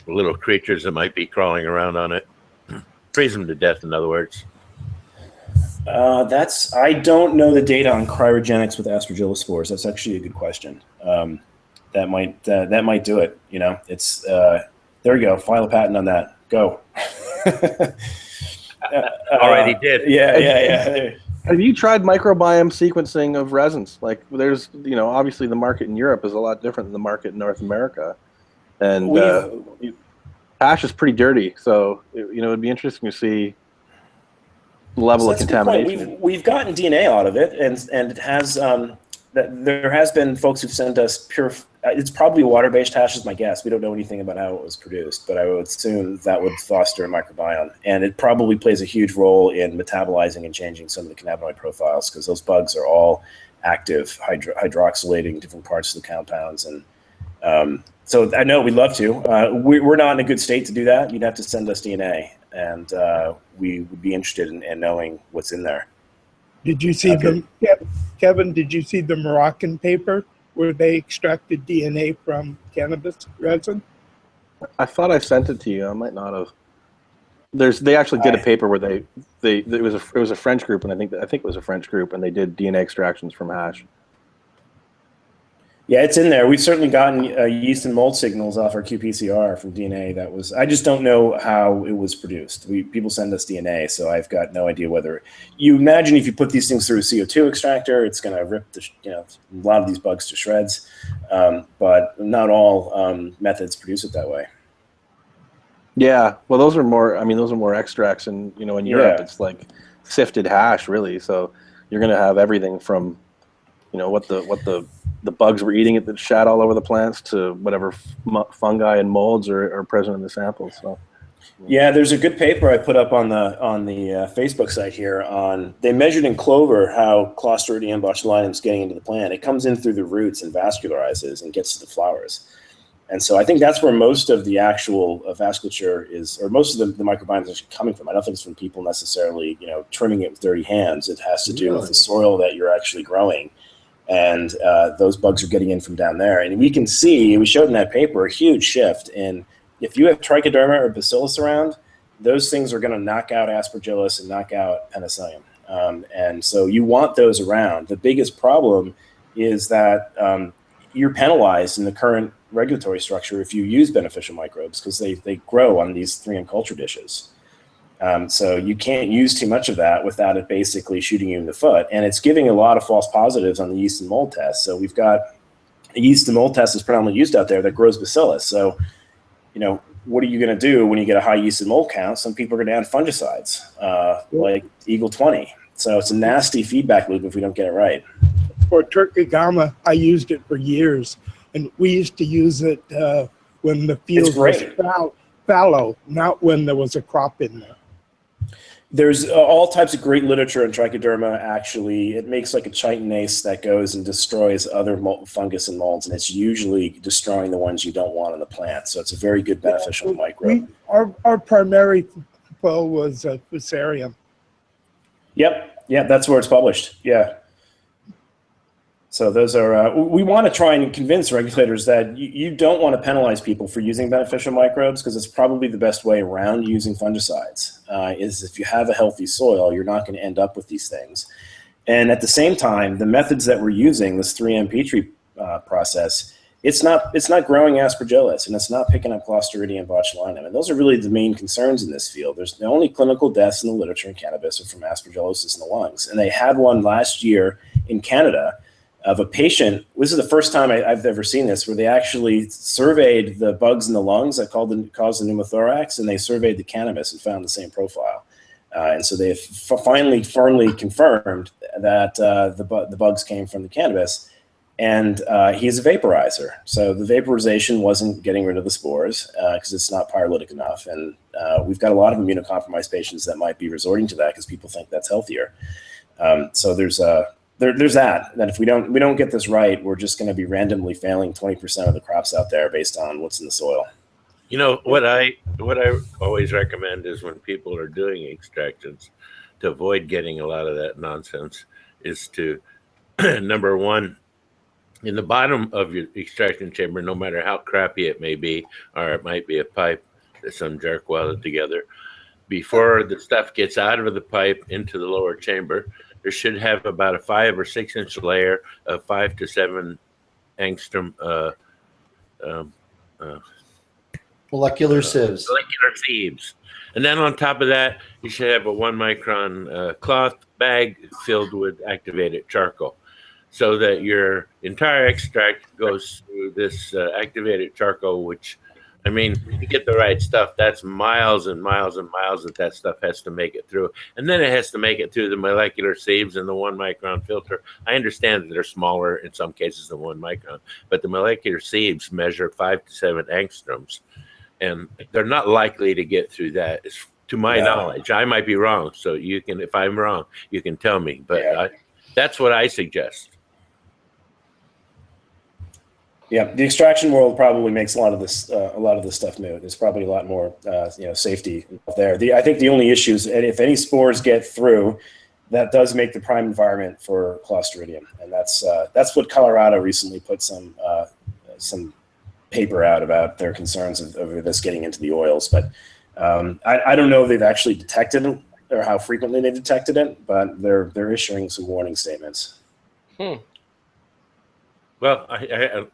little creatures that might be crawling around on it? Freeze them to death, in other words. I don't know the data on cryogenics with aspergillus spores. That's actually a good question. That might do it. It's there we go. File a patent on that. Go. Already did. Yeah. Have you tried microbiome sequencing of resins? Like, there's, obviously the market in Europe is a lot different than the market in North America, and hash is pretty dirty. So, it'd be interesting to see the level of contamination. We've gotten DNA out of it, and it has. There has been folks who've sent us pure. It's probably water-based hash, is my guess. We don't know anything about how it was produced, but I would assume that would foster a microbiome, and it probably plays a huge role in metabolizing and changing some of the cannabinoid profiles, because those bugs are all active, hydroxylating different parts of the compounds, and so I know we'd love to. We're not in a good state to do that. You'd have to send us DNA, and we would be interested in knowing what's in there. Did you see Kevin? Did you see the Moroccan paper where they extracted DNA from cannabis resin? I thought I sent it to you. I might not have. They actually did a paper where it was a French group, and I think it was a French group, and they did DNA extractions from hash. Yeah, it's in there. We've certainly gotten yeast and mold signals off our qPCR from DNA. I just don't know how it was produced. People send us DNA, so I've got no idea whether. You imagine if you put these things through a CO2 extractor, it's going to rip a lot of these bugs to shreds, but not all methods produce it that way. Yeah, well, those are more extracts, and in Europe it's like sifted hash, really. So you're going to have everything from, what the bugs were eating it that shat all over the plants to whatever fungi and molds are present in the samples. So, yeah, there's a good paper I put up on the Facebook site here on. They measured in clover how Clostridium botulinum is getting into the plant. It comes in through the roots and vascularizes and gets to the flowers. And so I think that's where most of the actual vasculature is, or most of the microbiome is actually coming from. I don't think it's from people necessarily, trimming it with dirty hands. It has to do with the soil that you're actually growing. And those bugs are getting in from down there. And we can see, we showed in that paper, a huge shift in, if you have trichoderma or bacillus around, those things are going to knock out aspergillus and knock out penicillium. And so you want those around. The biggest problem is that you're penalized in the current regulatory structure if you use beneficial microbes, because they grow on these 3M culture dishes. So you can't use too much of that without it basically shooting you in the foot. And it's giving a lot of false positives on the yeast and mold test. So we've got a yeast and mold test is predominantly used out there that grows bacillus. So, what are you going to do when you get a high yeast and mold count? Some people are going to add fungicides, like Eagle 20. So it's a nasty feedback loop if we don't get it right. For Turkey-Gama, I used it for years. And we used to use it when the field was fallow, not when there was a crop in there. There's all types of great literature on trichoderma, actually. It makes like a chitinase that goes and destroys other fungus and molds, and it's usually destroying the ones you don't want in the plant. So it's a very good beneficial microbe. Our primary foe was Fusarium. Yep, that's where it's published, yeah. So those are, we want to try and convince regulators that you don't want to penalize people for using beneficial microbes, because it's probably the best way around using fungicides, is if you have a healthy soil, you're not going to end up with these things. And at the same time, the methods that we're using, this 3M Petri process, it's not growing aspergillus, and it's not picking up Clostridium botulinum. And those are really the main concerns in this field. There's the only clinical deaths in the literature in cannabis are from aspergillosis in the lungs. And they had one last year in Canada of a patient. This is the first time I've ever seen this, where they actually surveyed the bugs in the lungs that caused the pneumothorax, and they surveyed the cannabis and found the same profile. And so they finally firmly confirmed that the bugs came from the cannabis. And he's a vaporizer. So the vaporization wasn't getting rid of the spores because it's not pyrolytic enough. And we've got a lot of immunocompromised patients that might be resorting to that because people think that's healthier. So there's that if we don't get this right, we're just going to be randomly failing 20% of the crops out there based on what's in the soil. You know, what I always recommend is when people are doing extractions, to avoid getting a lot of that nonsense, is to, number one, in the bottom of your extraction chamber, no matter how crappy it may be, or it might be a pipe that some jerk welded together, before the stuff gets out of the pipe into the lower chamber, there should have about a 5 or 6 inch layer of 5 to 7 angstrom molecular sieves. Molecular sieves. And then on top of that, you should have a 1 micron cloth bag filled with activated charcoal, so that your entire extract goes through this activated charcoal, which, I mean, if you get the right stuff, that's miles and miles and miles that stuff has to make it through. And then it has to make it through the molecular sieves and the 1 micron filter. I understand that they're smaller in some cases than 1 micron, but the molecular sieves measure 5 to 7 angstroms, and they're not likely to get through that, to my knowledge. I might be wrong, so you can, if I'm wrong, you can tell me, but that's what I suggest. Yeah, the extraction world probably makes a lot of this stuff moot. There's probably a lot more safety there. I think the only issue is if any spores get through, that does make the prime environment for Clostridium, and that's what Colorado recently put some paper out about their concerns of this getting into the oils. But I don't know if they've actually detected it or how frequently they detected it, but they're issuing some warning statements. Well,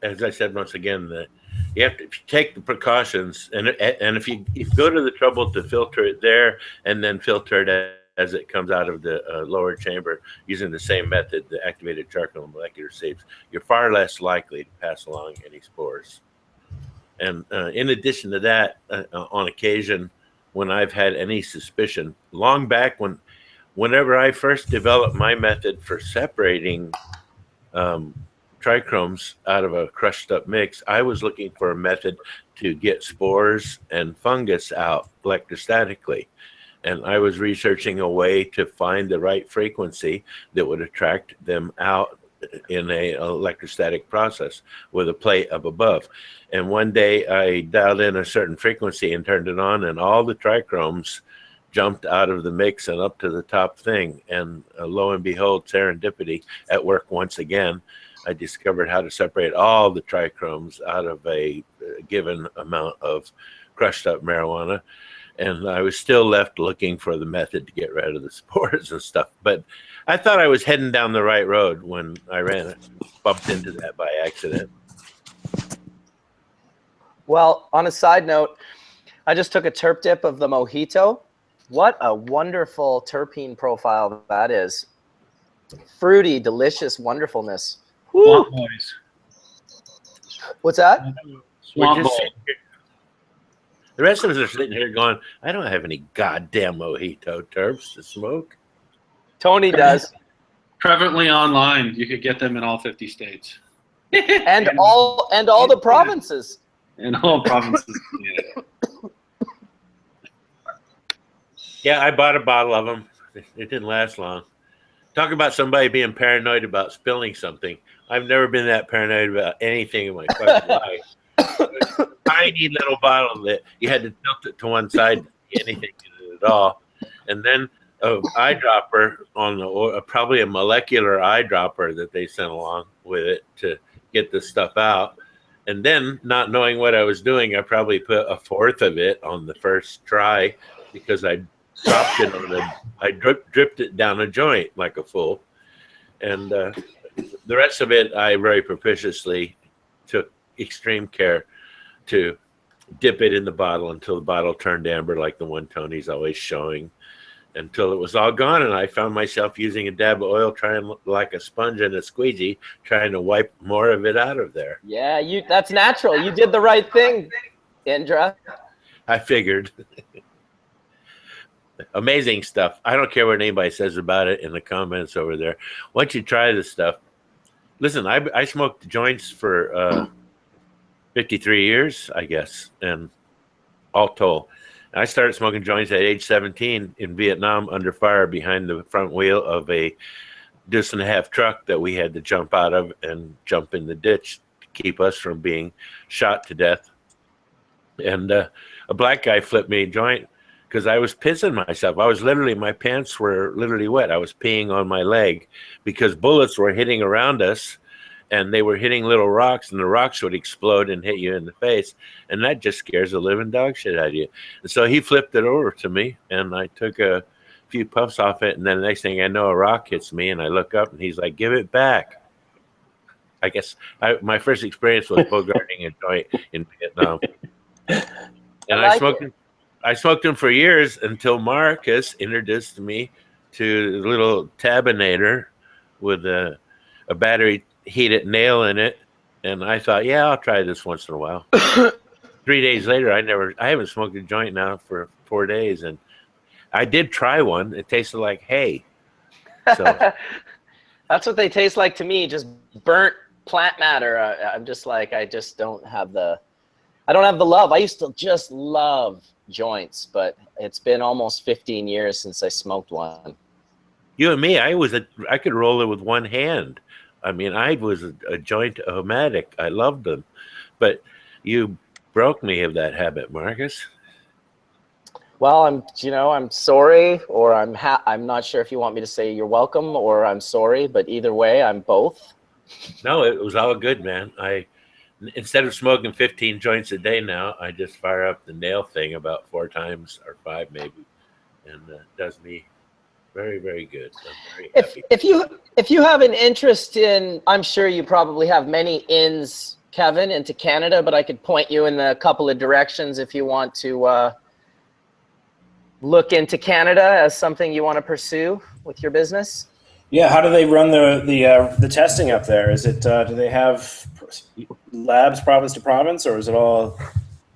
as I said once again, that you have to take the precautions, and if you go to the trouble to filter it there and then filter it as it comes out of the lower chamber using the same method, the activated charcoal and molecular sieves, you're far less likely to pass along any spores. And in addition to that, on occasion, when I've had any suspicion, long back whenever I first developed my method for separating trichromes out of a crushed up mix, I was looking for a method to get spores and fungus out electrostatically. And I was researching a way to find the right frequency that would attract them out in a electrostatic process with a plate up above. And one day I dialed in a certain frequency and turned it on, and all the trichromes jumped out of the mix and up to the top thing. And lo and behold, serendipity at work once again. I discovered how to separate all the trichromes out of a given amount of crushed up marijuana. And I was still left looking for the method to get rid of the spores and stuff. But I thought I was heading down the right road when I bumped into that by accident. Well, on a side note, I just took a terp dip of the mojito. What a wonderful terpene profile that is. Fruity, delicious wonderfulness. Swamp boys. What's that? Swamp boys. The rest of us are sitting here going, I don't have any goddamn mojito terps to smoke. Tony does. Prevalently online. You could get them in all 50 states. and all the provinces. In all provinces. Yeah, I bought a bottle of them. It didn't last long. Talk about somebody being paranoid about spilling something. I've never been that paranoid about anything in my fucking life. Tiny little bottle that you had to tilt it to one side to get anything in it at all. And then an eyedropper on probably a molecular eyedropper that they sent along with it to get the stuff out. And then, not knowing what I was doing, I probably put a fourth of it on the first try because I dropped it I dripped it down a joint like a fool. And the rest of it, I very propitiously took extreme care to dip it in the bottle until the bottle turned amber, like the one Tony's always showing, until it was all gone. And I found myself using a dab of oil, trying like a sponge and a squeegee, trying to wipe more of it out of there. Yeah, that's natural. You did the right thing, Indra. I figured. Amazing stuff. I don't care what anybody says about it in the comments over there. Once you try this stuff, listen, I smoked joints for 53 years, I guess, and all told. I started smoking joints at age 17 in Vietnam under fire behind the front wheel of a deuce and a half truck that we had to jump out of and jump in the ditch to keep us from being shot to death. And a black guy flipped me a joint because I was pissing myself. My pants were literally wet. I was peeing on my leg because bullets were hitting around us, and they were hitting little rocks, and the rocks would explode and hit you in the face. And that just scares the living dog shit out of you. And so he flipped it over to me, and I took a few puffs off it. And then the next thing I know, a rock hits me, and I look up, and he's like, "Give it back." I guess my first experience was bogarting a joint in Vietnam. And I smoked them for years until Marcus introduced me to the little tabinator with a battery heated nail in it, and I thought, yeah, I'll try this once in a while. 3 days later, I haven't smoked a joint now for 4 days, and I did try one. It tasted like hay. So that's what they taste like to me, just burnt plant matter. I'm just like, I don't have the love. I used to just love joints, but it's been almost 15 years since I smoked one. You and me, I could roll it with one hand. I mean, I was a joint-o-matic. I loved them. But you broke me of that habit, Marcus. Well, I'm sorry, or I'm not sure if you want me to say you're welcome or I'm sorry, but either way, I'm both. No, it was all good, man. Instead of smoking 15 joints a day now, I just fire up the nail thing about 4 times or 5 maybe, and does me very, very good. I'm very happy. If you have an interest in, I'm sure you probably have many ins, Kevin, into Canada, but I could point you in a couple of directions if you want to look into Canada as something you want to pursue with your business. Yeah, how do they run the testing up there? Is it do they have labs province to province, or is it all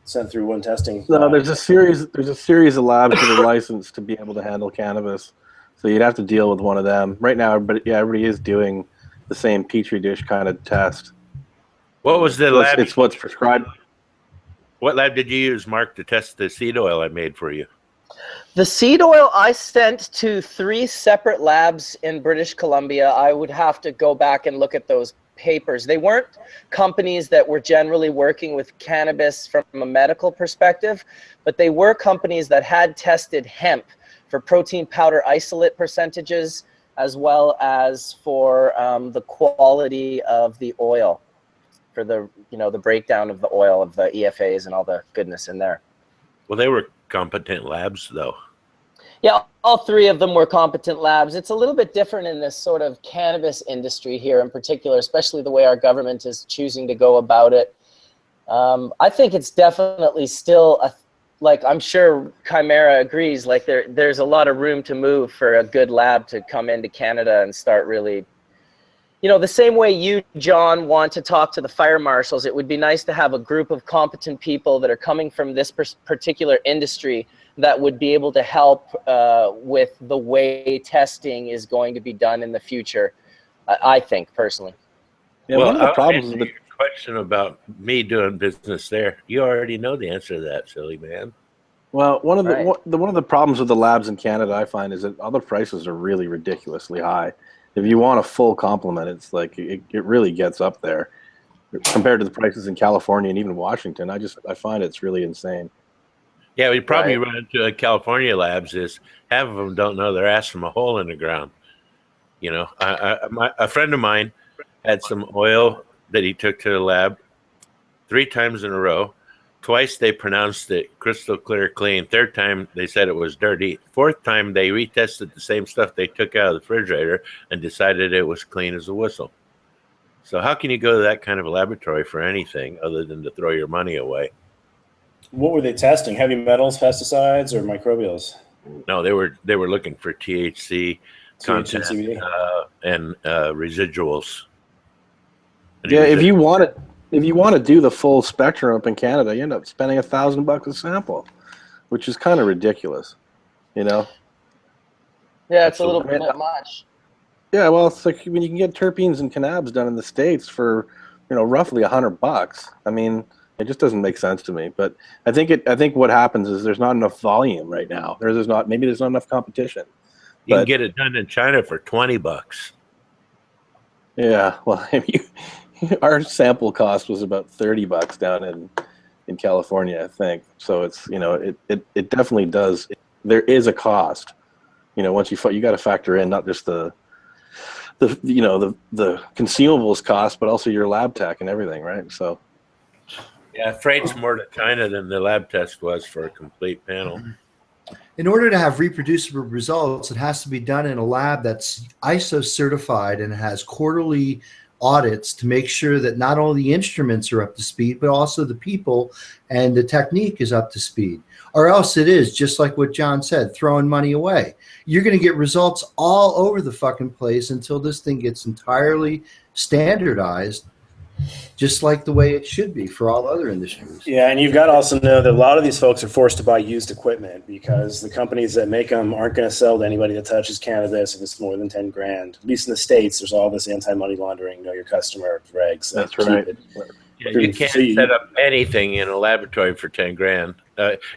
sent through one testing? No, there's a series of labs that are licensed to be able to handle cannabis. So you'd have to deal with one of them. Right now, everybody is doing the same petri dish kind of test. What was the lab? It's what's prescribed. What lab did you use, Mark, to test the seed oil I made for you? The seed oil I sent to 3 separate labs in British Columbia. I would have to go back and look at those papers. They weren't companies that were generally working with cannabis from a medical perspective, but they were companies that had tested hemp for protein powder isolate percentages, as well as for the quality of the oil, for the breakdown of the oil, of the EFAs and all the goodness in there. Well, they were competent labs, though. Yeah, all 3 of them were competent labs. It's a little bit different in this sort of cannabis industry here in particular, especially the way our government is choosing to go about it. I think it's definitely still like, I'm sure Chimera agrees, like there's a lot of room to move for a good lab to come into Canada and start really, the same way you, John, want to talk to the fire marshals, it would be nice to have a group of competent people that are coming from this particular industry that would be able to help with the way testing is going to be done in the future, I think, personally. Yeah, one of the problems with the question about me doing business there, you already know the answer to that, silly man. Well, one of the problems with the labs in Canada, I find, is that all the prices are really ridiculously high. If you want a full complement, it's like it really gets up there compared to the prices in California and even Washington. I find it's really insane. Yeah, we probably run into California labs is half of them don't know their ass from a hole in the ground. A friend of mine had some oil that he took to the lab 3 times in a row. Twice they pronounced it crystal clear clean. 3rd time they said it was dirty. 4th time they retested the same stuff they took out of the refrigerator and decided it was clean as a whistle. So how can you go to that kind of a laboratory for anything other than to throw your money away? What were they testing? Heavy metals, pesticides, or microbials? No, they were looking for THC content CBD? and residuals. And Yeah, if you want to do the full spectrum up in Canada, you end up spending $1,000 a sample, which is kind of ridiculous, you know. Yeah, it's a little bit much. Yeah, well, it's like when you can get terpenes and cannabis done in the States for, roughly $100. I mean, it just doesn't make sense to me. But I think what happens is there's not enough volume right now. Maybe there's not enough competition. You can get it done in China for $20. Yeah, well, our sample cost was about $30 down in California, I think. So it's it definitely does. There is a cost. Once you got to factor in not just the consumables cost, but also your lab tech and everything, right? So yeah, freight's more to China than the lab test was for a complete panel. In order to have reproducible results, it has to be done in a lab that's ISO certified and has quarterly audits to make sure that not only the instruments are up to speed, but also the people and the technique is up to speed. Or else it is, just like what John said, throwing money away. You're going to get results all over the fucking place until this thing gets entirely standardized, just like the way it should be for all other industries. Yeah, and you've got to also know that a lot of these folks are forced to buy used equipment because the companies that make them aren't going to sell to anybody that touches cannabis if it's more than 10 grand. At least in the States, there's all this anti-money laundering, know your customer regs. That's right. Yeah, you can't set up anything in a laboratory for 10 grand,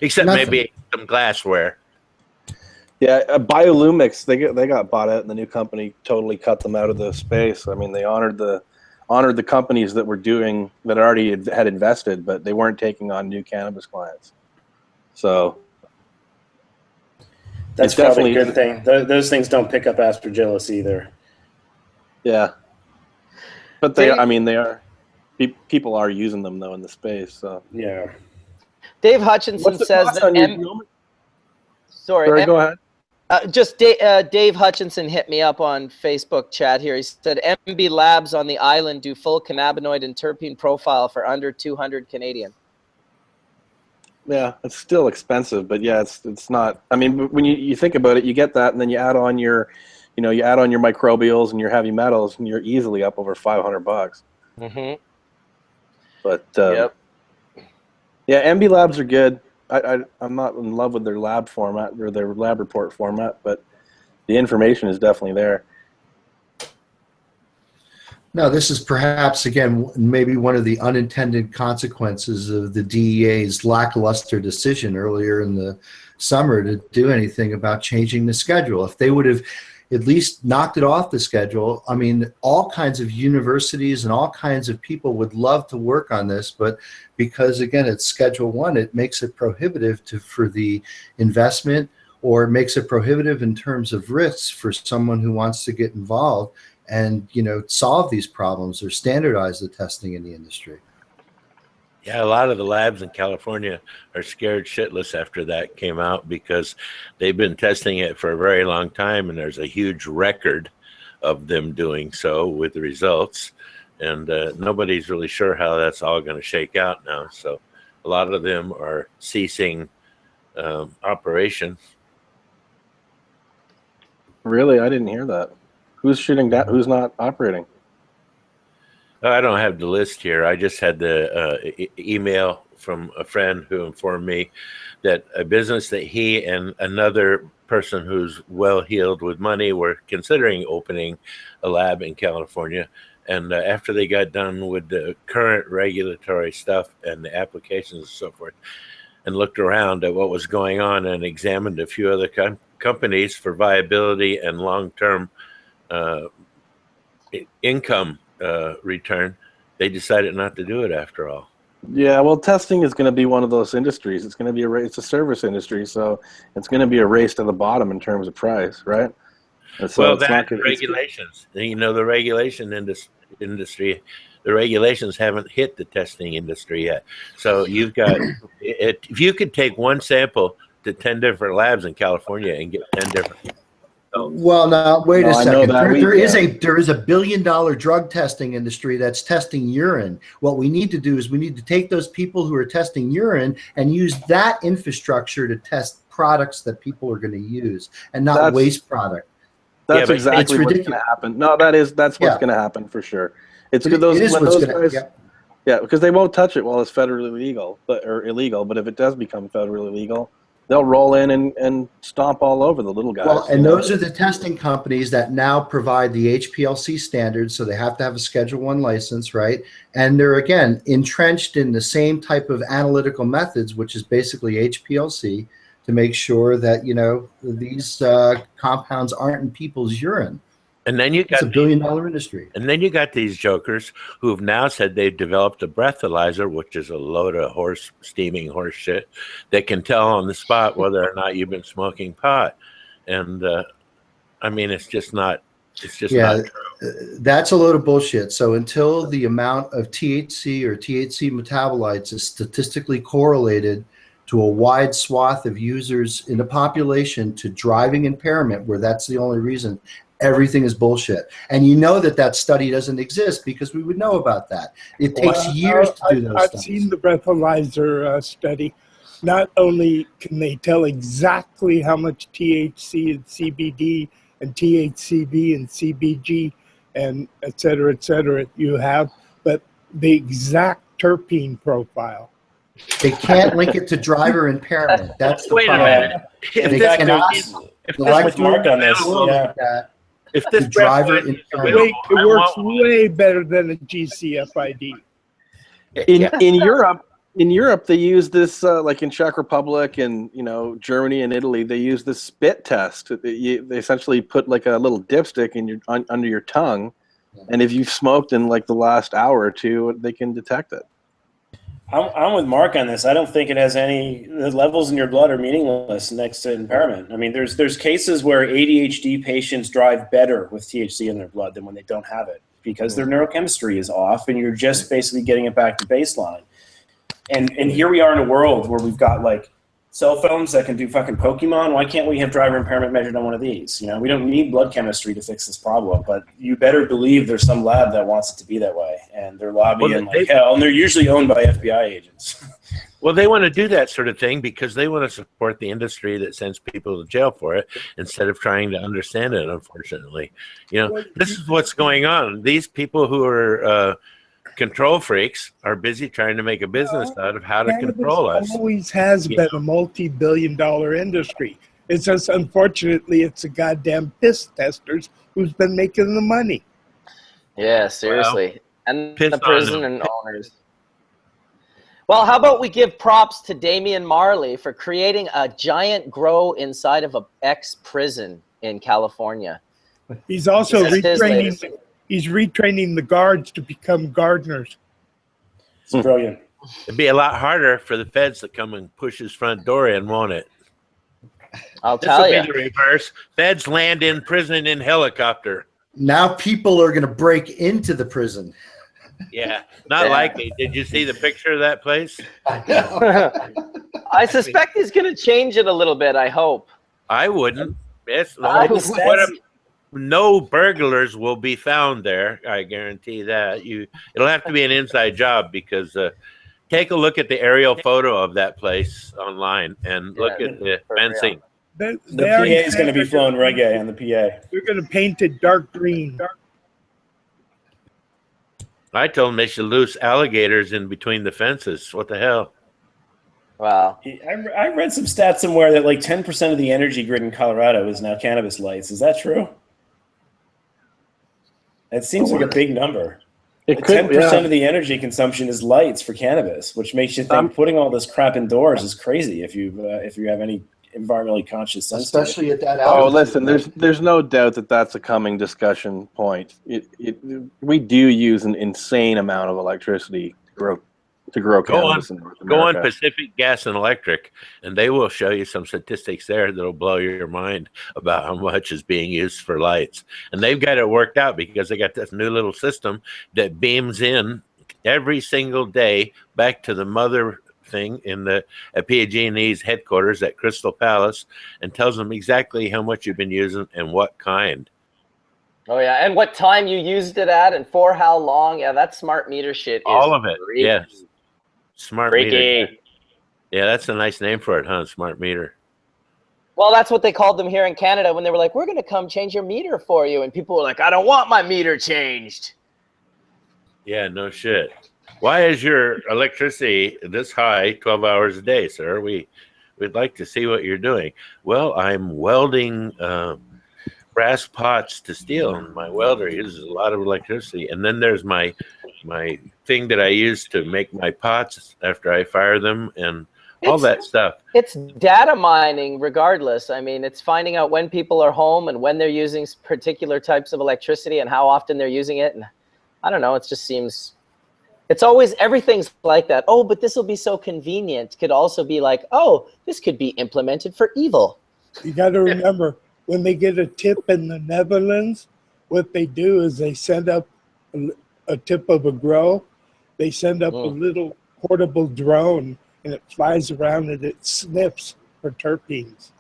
except maybe some glassware. Yeah, Biolumix, they got bought out, and the new company totally cut them out of the space. I mean, they honored the companies that already had invested, but they weren't taking on new cannabis clients. So that's definitely a good thing. Those things don't pick up aspergillus either. Yeah, but they are. People are using them though in the space. So yeah. Dave Hutchinson says that. Sorry, go ahead. Dave Hutchinson hit me up on Facebook chat here. He said MB Labs on the island do full cannabinoid and terpene profile for under 200 Canadian. Yeah, it's still expensive, but yeah, it's not. I mean, when you think about it, you get that, and then you add on your microbials and your heavy metals, and you're easily up over $500. Mm-hmm. But yeah, MB Labs are good. I'm not in love with their lab format or their lab report format, but the information is definitely there. No, this is perhaps, again, maybe one of the unintended consequences of the DEA's lackluster decision earlier in the summer to do anything about changing the schedule. If they would have at least knocked it off the schedule, I mean, all kinds of universities and all kinds of people would love to work on this, but because, again, it's Schedule 1, it makes it prohibitive for the investment, or it makes it prohibitive in terms of risks for someone who wants to get involved and, solve these problems or standardize the testing in the industry. Yeah, a lot of the labs in California are scared shitless after that came out because they've been testing it for a very long time, and there's a huge record of them doing so with the results. And nobody's really sure how that's all going to shake out now. So a lot of them are ceasing operation. Really? I didn't hear that. Who's shooting down? Who's not operating? I don't have the list here. I just had the email from a friend who informed me that a business that he and another person who's well-heeled with money were considering opening a lab in California. And after they got done with the current regulatory stuff and the applications and so forth, and looked around at what was going on and examined a few other companies for viability and long-term income return, they decided not to do it after all. Yeah, well, testing is going to be one of those industries. It's going to be it's a service industry, so it's going to be a race to the bottom in terms of price, right? And so well, that's regulations. The regulation industry, the regulations haven't hit the testing industry yet. So you've got, if you could take one sample to 10 different labs in California and get 10 different Well, now wait No, a I know second. that. There is a $1 billion drug testing industry that's testing urine. What we need to do is we need to take those people who are testing urine and use that infrastructure to test products that people are going to use, and not waste product. That's exactly what's going to happen. No, that's what's going to happen for sure. It's good. Those guys. Yeah, because they won't touch it while it's federally legal or illegal. But if it does become federally legal, they'll roll in and stomp all over the little guys. Well, and those are the testing companies that now provide the HPLC standards, so they have to have a Schedule I license, right? And they're, again, entrenched in the same type of analytical methods, which is basically HPLC, to make sure that, these compounds aren't in people's urine. And then you got it's $1 billion industry. And then you got these jokers who've now said they've developed a breathalyzer, which is a load of steaming horse shit that can tell on the spot whether or not you've been smoking pot. And it's just not. It's just not true. That's a load of bullshit. So until the amount of THC or THC metabolites is statistically correlated to a wide swath of users in the population to driving impairment, where that's the only reason, everything is bullshit. And that study doesn't exist because we would know about that. It takes years to do those studies. I've seen the breathalyzer study. Not only can they tell exactly how much THC and CBD and THCV and CBG and et cetera, you have, but the exact terpene profile. They can't link it to driver impairment. That's the problem. Wait a minute. With Mark on this, if this driver it works way better than a GCFID. In Europe, they use this like in Czech Republic and Germany and Italy. They use this spit test. They essentially put like a little dipstick under your tongue, and if you've smoked in like the last hour or two, they can detect it. I'm with Mark on this. I don't think it has the levels in your blood are meaningless next to impairment. I mean, there's cases where ADHD patients drive better with THC in their blood than when they don't have it because their neurochemistry is off and you're just basically getting it back to baseline. And here we are in a world where we've got like cell phones that can do fucking Pokemon. Why can't we have driver impairment measured on one of these? We don't need blood chemistry to fix this problem, but you better believe there's some lab that wants it to be that way, and they're lobbying like hell, and they're usually owned by FBI agents. Well, they want to do that sort of thing because they want to support the industry that sends people to jail for it instead of trying to understand it, unfortunately. This is what's going on. These people who are control freaks are busy trying to make a business out of how to control us. Always has been a multi-billion-dollar industry. It's just, unfortunately, it's the goddamn piss testers who's been making the money. Yeah, seriously. And the prison and owners. Well, how about we give props to Damian Marley for creating a giant grow inside of an ex-prison in California. He's also retraining. He's retraining the guards to become gardeners. It's brilliant. It'd be a lot harder for the feds to come and push his front door in, won't it? I'll tell you. This will be the reverse. Feds land in prison in helicopter. Now people are going to break into the prison. Yeah, not likely. Did you see the picture of that place? I suspect he's going to change it a little bit, I hope. I wouldn't. No burglars will be found there. I guarantee that. It'll have to be an inside job because take a look at the aerial photo of that place online and look at the fencing. The PA is going to be flowing reggae on the PA. They're going to paint it dark green. I told them they should loose alligators in between the fences. What the hell? Wow. I read some stats somewhere that like 10% of the energy grid in Colorado is now cannabis lights. Is that true? It seems like a big number. 10% of the energy consumption is lights for cannabis, which makes you think putting all this crap indoors is crazy if you have any environmentally conscious sense. Especially at that altitude. Oh, listen, there's no doubt that that's a coming discussion point. We do use an insane amount of electricity to grow cannabis in North America. Go on Pacific Gas and Electric, and they will show you some statistics there that'll blow your mind about how much is being used for lights. And they've got it worked out because they got this new little system that beams in every single day back to the mother thing at PG&E's headquarters at Crystal Palace and tells them exactly how much you've been using and what kind. Oh yeah, and what time you used it at and for how long. Yeah, that smart meter shit is all of it. freaky. Yeah, smart Freaky. meter. Yeah, that's a nice name for it, huh? Smart meter. Well, that's what they called them here in Canada when they were like, we're going to come change your meter for you. And people were like, I don't want my meter changed. Yeah, no shit. Why is your electricity this high 12 hours a day, sir? We'd like to see what you're doing. Well, I'm welding brass pots to steel, and my welder uses a lot of electricity. And then there's my thing that I use to make my pots after I fire them and all that stuff. It's data mining regardless. I mean, it's finding out when people are home and when they're using particular types of electricity and how often they're using it. And I don't know, it just seems, it's always, everything's like that. Oh, but this will be so convenient. Could also be like, oh, this could be implemented for evil. You got to remember, when they get a tip in the Netherlands, what they do is they send up a tip of a grow. They send up a little portable drone, and it flies around and it sniffs for terpenes.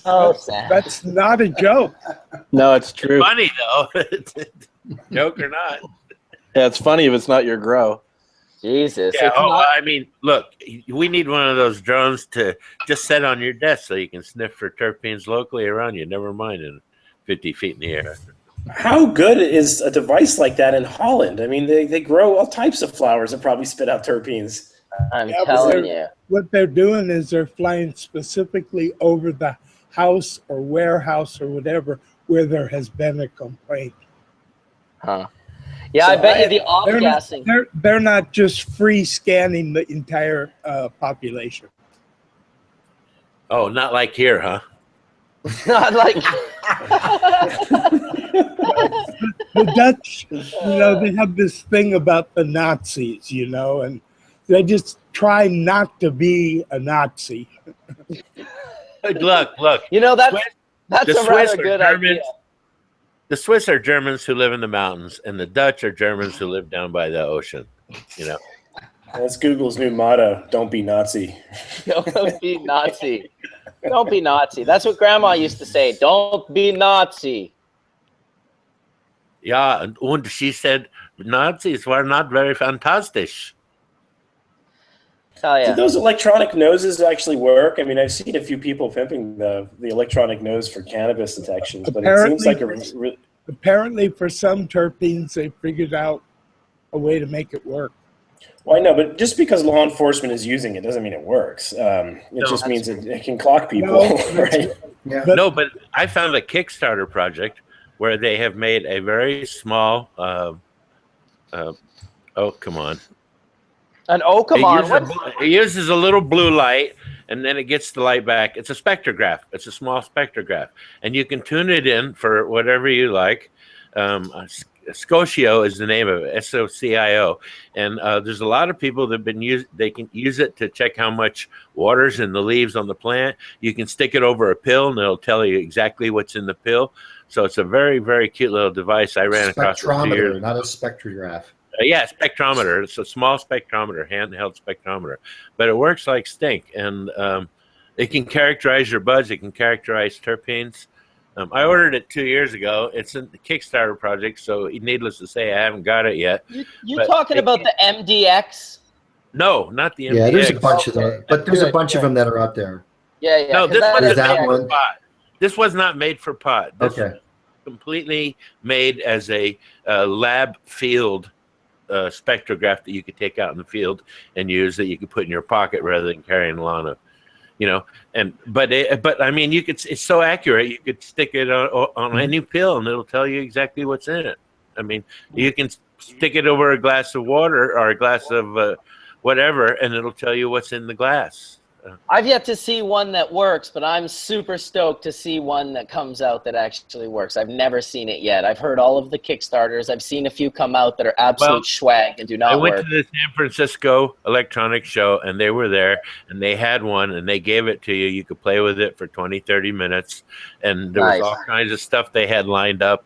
Oh, Sam. That's not a joke. No, it's true. Funny though, joke or not. Yeah, it's funny if it's not your grow. Jesus. Yeah. Oh, I mean, look, we need one of those drones to just set on your desk so you can sniff for terpenes locally around you. Never mind in 50 feet in the air. How good is a device like that in Holland? I mean, they grow all types of flowers that probably spit out terpenes. I'm telling you. What they're doing is they're flying specifically over the house or warehouse or whatever where there has been a complaint. Huh. Yeah, so I bet you the off-gassing. They're not just free scanning the entire population. Oh, not like here, huh? Not like the Dutch, they have this thing about the Nazis, and they just try not to be a Nazi. Look. That's a rather good idea. The Swiss are Germans who live in the mountains, and the Dutch are Germans who live down by the ocean. That's Google's new motto: "Don't be Nazi." Don't be Nazi. Don't be Nazi. That's what Grandma used to say. Don't be Nazi. Yeah, and she said Nazis were not very fantastic. Oh, yeah. Do those electronic noses actually work? I mean, I've seen a few people pimping the electronic nose for cannabis detections, but it seems like apparently for some terpenes, they figured out a way to make it work. Well, I know, but just because law enforcement is using it doesn't mean it works. It just means it can clock people, right? Yeah. But I found a Kickstarter project where they have made a very small. Oh, come on. An It uses a little blue light, and then it gets the light back. It's a spectrograph. It's a small spectrograph, and you can tune it in for whatever you like. Scocio is the name of it, S-O-C-I-O. And there's a lot of people that have been they can use it to check how much water's in the leaves on the plant. You can stick it over a pill, and it'll tell you exactly what's in the pill. So it's a very, very cute little device I ran across for 2 years. Not a spectrograph. Yeah, spectrometer. It's a small spectrometer, handheld spectrometer. But it works like stink. And it can characterize your buds. It can characterize terpenes. I ordered it 2 years ago. It's in the Kickstarter project, so needless to say, I haven't got it yet. You talking about the MDX? No, not the MDX. Yeah, there's a bunch of them, but there's a bunch of them that are out there. Yeah. No, this wasn't made for one. pot. This was not made for pot. This Okay. was completely made as a lab field spectrograph that you could take out in the field and use, that you could put in your pocket rather than carrying along but I mean, it's so accurate. You could stick it on any pill and it'll tell you exactly what's in it. I mean, you can stick it over a glass of water or a glass of whatever, and it'll tell you what's in the glass. I've yet to see one that works, but I'm super stoked to see one that comes out that actually works. I've never seen it yet. I've heard all of the Kickstarters. I've seen a few come out that are absolute swag and do not work. I went to the San Francisco Electronics Show, and they were there, and they had one, and they gave it to you. You could play with it for 20, 30 minutes, and there was all kinds of stuff they had lined up.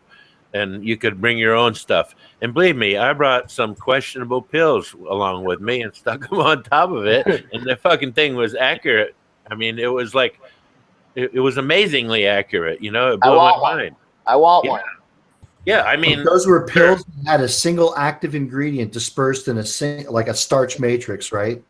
and you could bring your own stuff. And believe me, I brought some questionable pills along with me and stuck them on top of it, and the fucking thing was accurate. I mean, it was like, it was amazingly accurate. You know, it blew my mind. I want one. Yeah, I mean, those were pills that had a single active ingredient dispersed in like a starch matrix, right?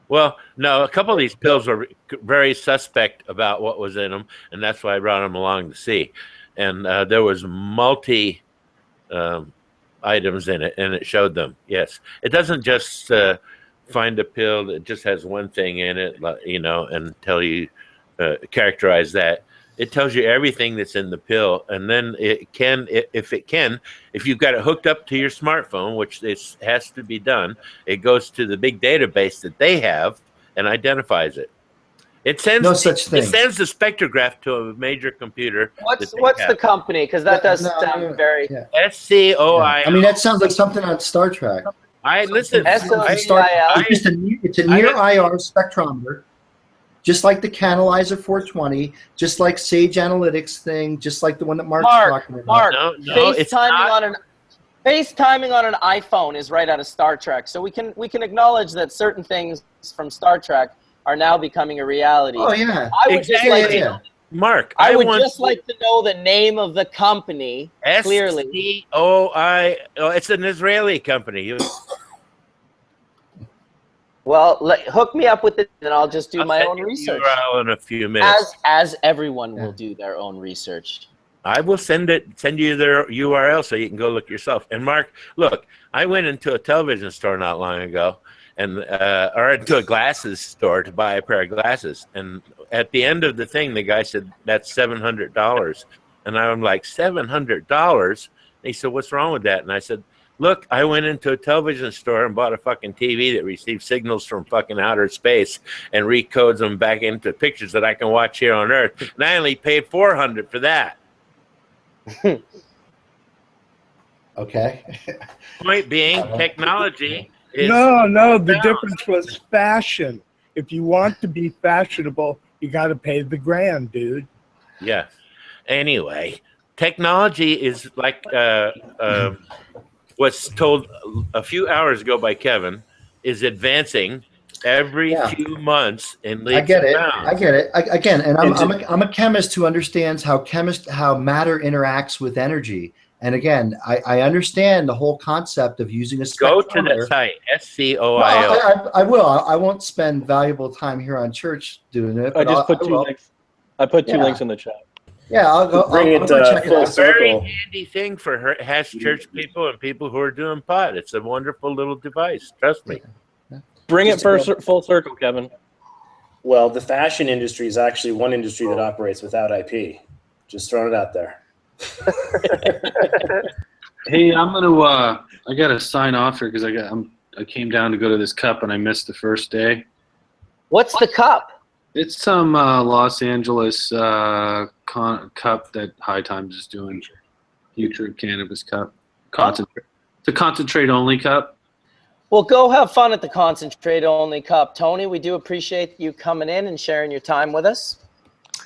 Well, no, a couple of these pills were very suspect about what was in them, and that's why I brought them along to see. And there was multi items in it, and it showed them. Yes, it doesn't just find a pill that just has one thing in it, you know, and tell you characterize that. It tells you everything that's in the pill, and then it can, if you've got it hooked up to your smartphone, which this has to be done, it goes to the big database that they have and identifies it. It sends no such thing. It sends the spectrograph to a major computer. What's the company? Because that does sound very SCOI. I mean, that sounds like something on Star Trek. SCIL. It's a near IR spectrometer. Just like the Canalizer 420, just like Sage Analytics thing, just like the one that Mark's talking about. Mark, no, FaceTiming on an iPhone is right out of Star Trek. So we can acknowledge that certain things from Star Trek are now becoming a reality. Oh yeah, I would just like to know, Mark, I would just like to know the name of the company clearly. SCOI. Oh, it's an Israeli company. Well, hook me up with it, and I'll just do my own research. URL in a few minutes. As everyone will do their own research. I will send you their URL so you can go look yourself. And Mark, look, I went into a television store not long ago, and or into a glasses store to buy a pair of glasses. And at the end of the thing, the guy said, "That's $700." And I'm like, $700? He said, "What's wrong with that?" And I said, "Look, I went into a television store and bought a fucking TV that receives signals from fucking outer space and recodes them back into pictures that I can watch here on Earth. And I only paid $400 for that." Okay. Point being, technology is... No, the difference was fashion. If you want to be fashionable, you got to pay the grand, dude. Yeah. Anyway, technology is like... what's told a few hours ago by Kevin is advancing every few months in leaps and bounds. I get it. Again, and I'm a chemist who understands how matter interacts with energy. And again, I understand the whole concept of using a spectrometer. Go to the site, SCOIO. No, I will. I won't spend valuable time here on church doing it. I just put two links. I put two links in the chat. Yeah, I'll go check it out. It's a very handy thing for hash church people and people who are doing pot. It's a wonderful little device. Trust me. Bring it full circle, Kevin. Well, the fashion industry is actually one industry that operates without IP. Just throwing it out there. Hey, I'm gonna. I gotta sign off here because I came down to go to this cup and I missed the first day. What's the cup? It's some Los Angeles cup that High Times is doing. Future Cannabis Cup. Concentrate. It's a concentrate only cup. Well, go have fun at the concentrate only cup, Tony. We do appreciate you coming in and sharing your time with us.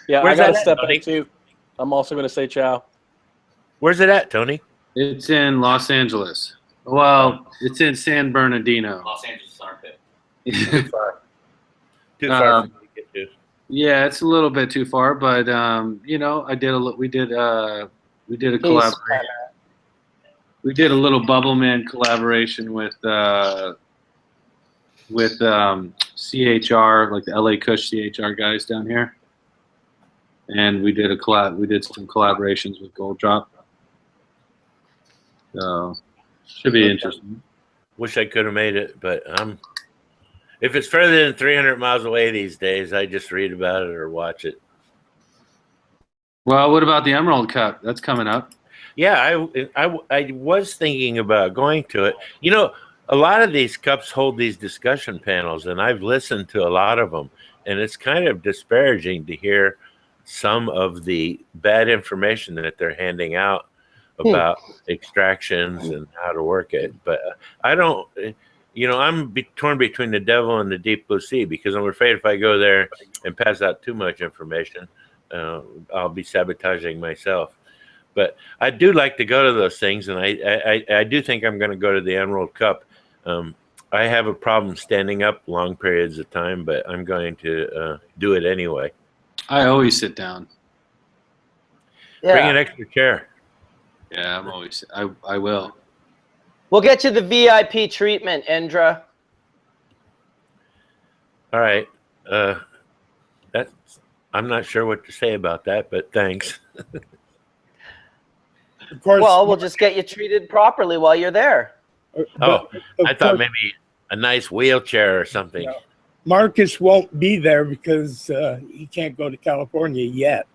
Yeah, I gotta step back too. I'm also gonna say ciao. Where's it at, Tony? It's in Los Angeles. Well, it's in San Bernardino. Los Angeles armpit. Too far. Too far. Yeah, it's a little bit too far, but you know, we did a collaboration. We did a little Bubbleman collaboration with CHR, like the LA Kush CHR guys down here, and we did some collaborations with Gold Drop. So should be interesting. Wish I could have made it, but if it's further than 300 miles away these days, I just read about it or watch it. Well, what about the Emerald Cup? That's coming up. Yeah, I was thinking about going to it. You know, a lot of these cups hold these discussion panels, and I've listened to a lot of them, and it's kind of disparaging to hear some of the bad information that they're handing out about extractions and how to work it. But I don't... You know, I'm torn between the devil and the deep blue sea because I'm afraid if I go there and pass out too much information, I'll be sabotaging myself. But I do like to go to those things, and I do think I'm going to go to the Emerald Cup. I have a problem standing up long periods of time, but I'm going to do it anyway. I always sit down. Yeah. Bring an extra chair. Yeah, I'm always. I will. We'll get you the VIP treatment, Indra. All right. I'm not sure what to say about that, but thanks. Of course. Well, we'll just get you treated properly while you're there. Oh, I thought maybe a nice wheelchair or something. Yeah. Marcus won't be there because he can't go to California yet.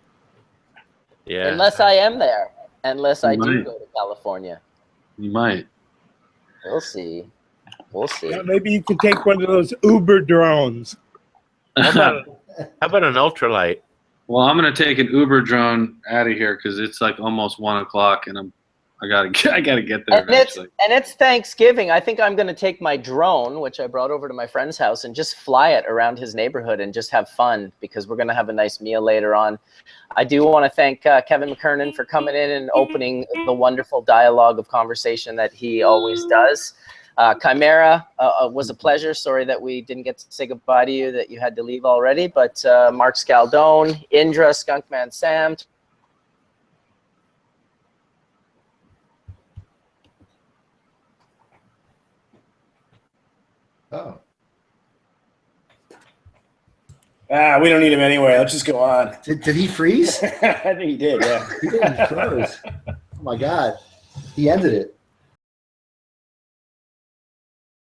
Yeah. Unless I am there. Unless I You do might. go to California. You might. We'll see. We'll see. Yeah, maybe you could take one of those Uber drones. How about an ultralight? Well, I'm gonna take an Uber drone out of here because it's like almost 1 o'clock, and I gotta get there eventually. And it's Thanksgiving. I think I'm going to take my drone, which I brought over to my friend's house, and just fly it around his neighborhood and just have fun because we're going to have a nice meal later on. I do want to thank Kevin Mckernan for coming in and opening the wonderful dialogue of conversation that he always does. Chimera, was a pleasure. Sorry that we didn't get to say goodbye to you, that you had to leave already. But Mark Scialdone, Indra, Skunkman Sam. Oh. We don't need him anyway. Let's just go on. Did he freeze? I think he did, yeah. He froze. Oh my God. He ended it.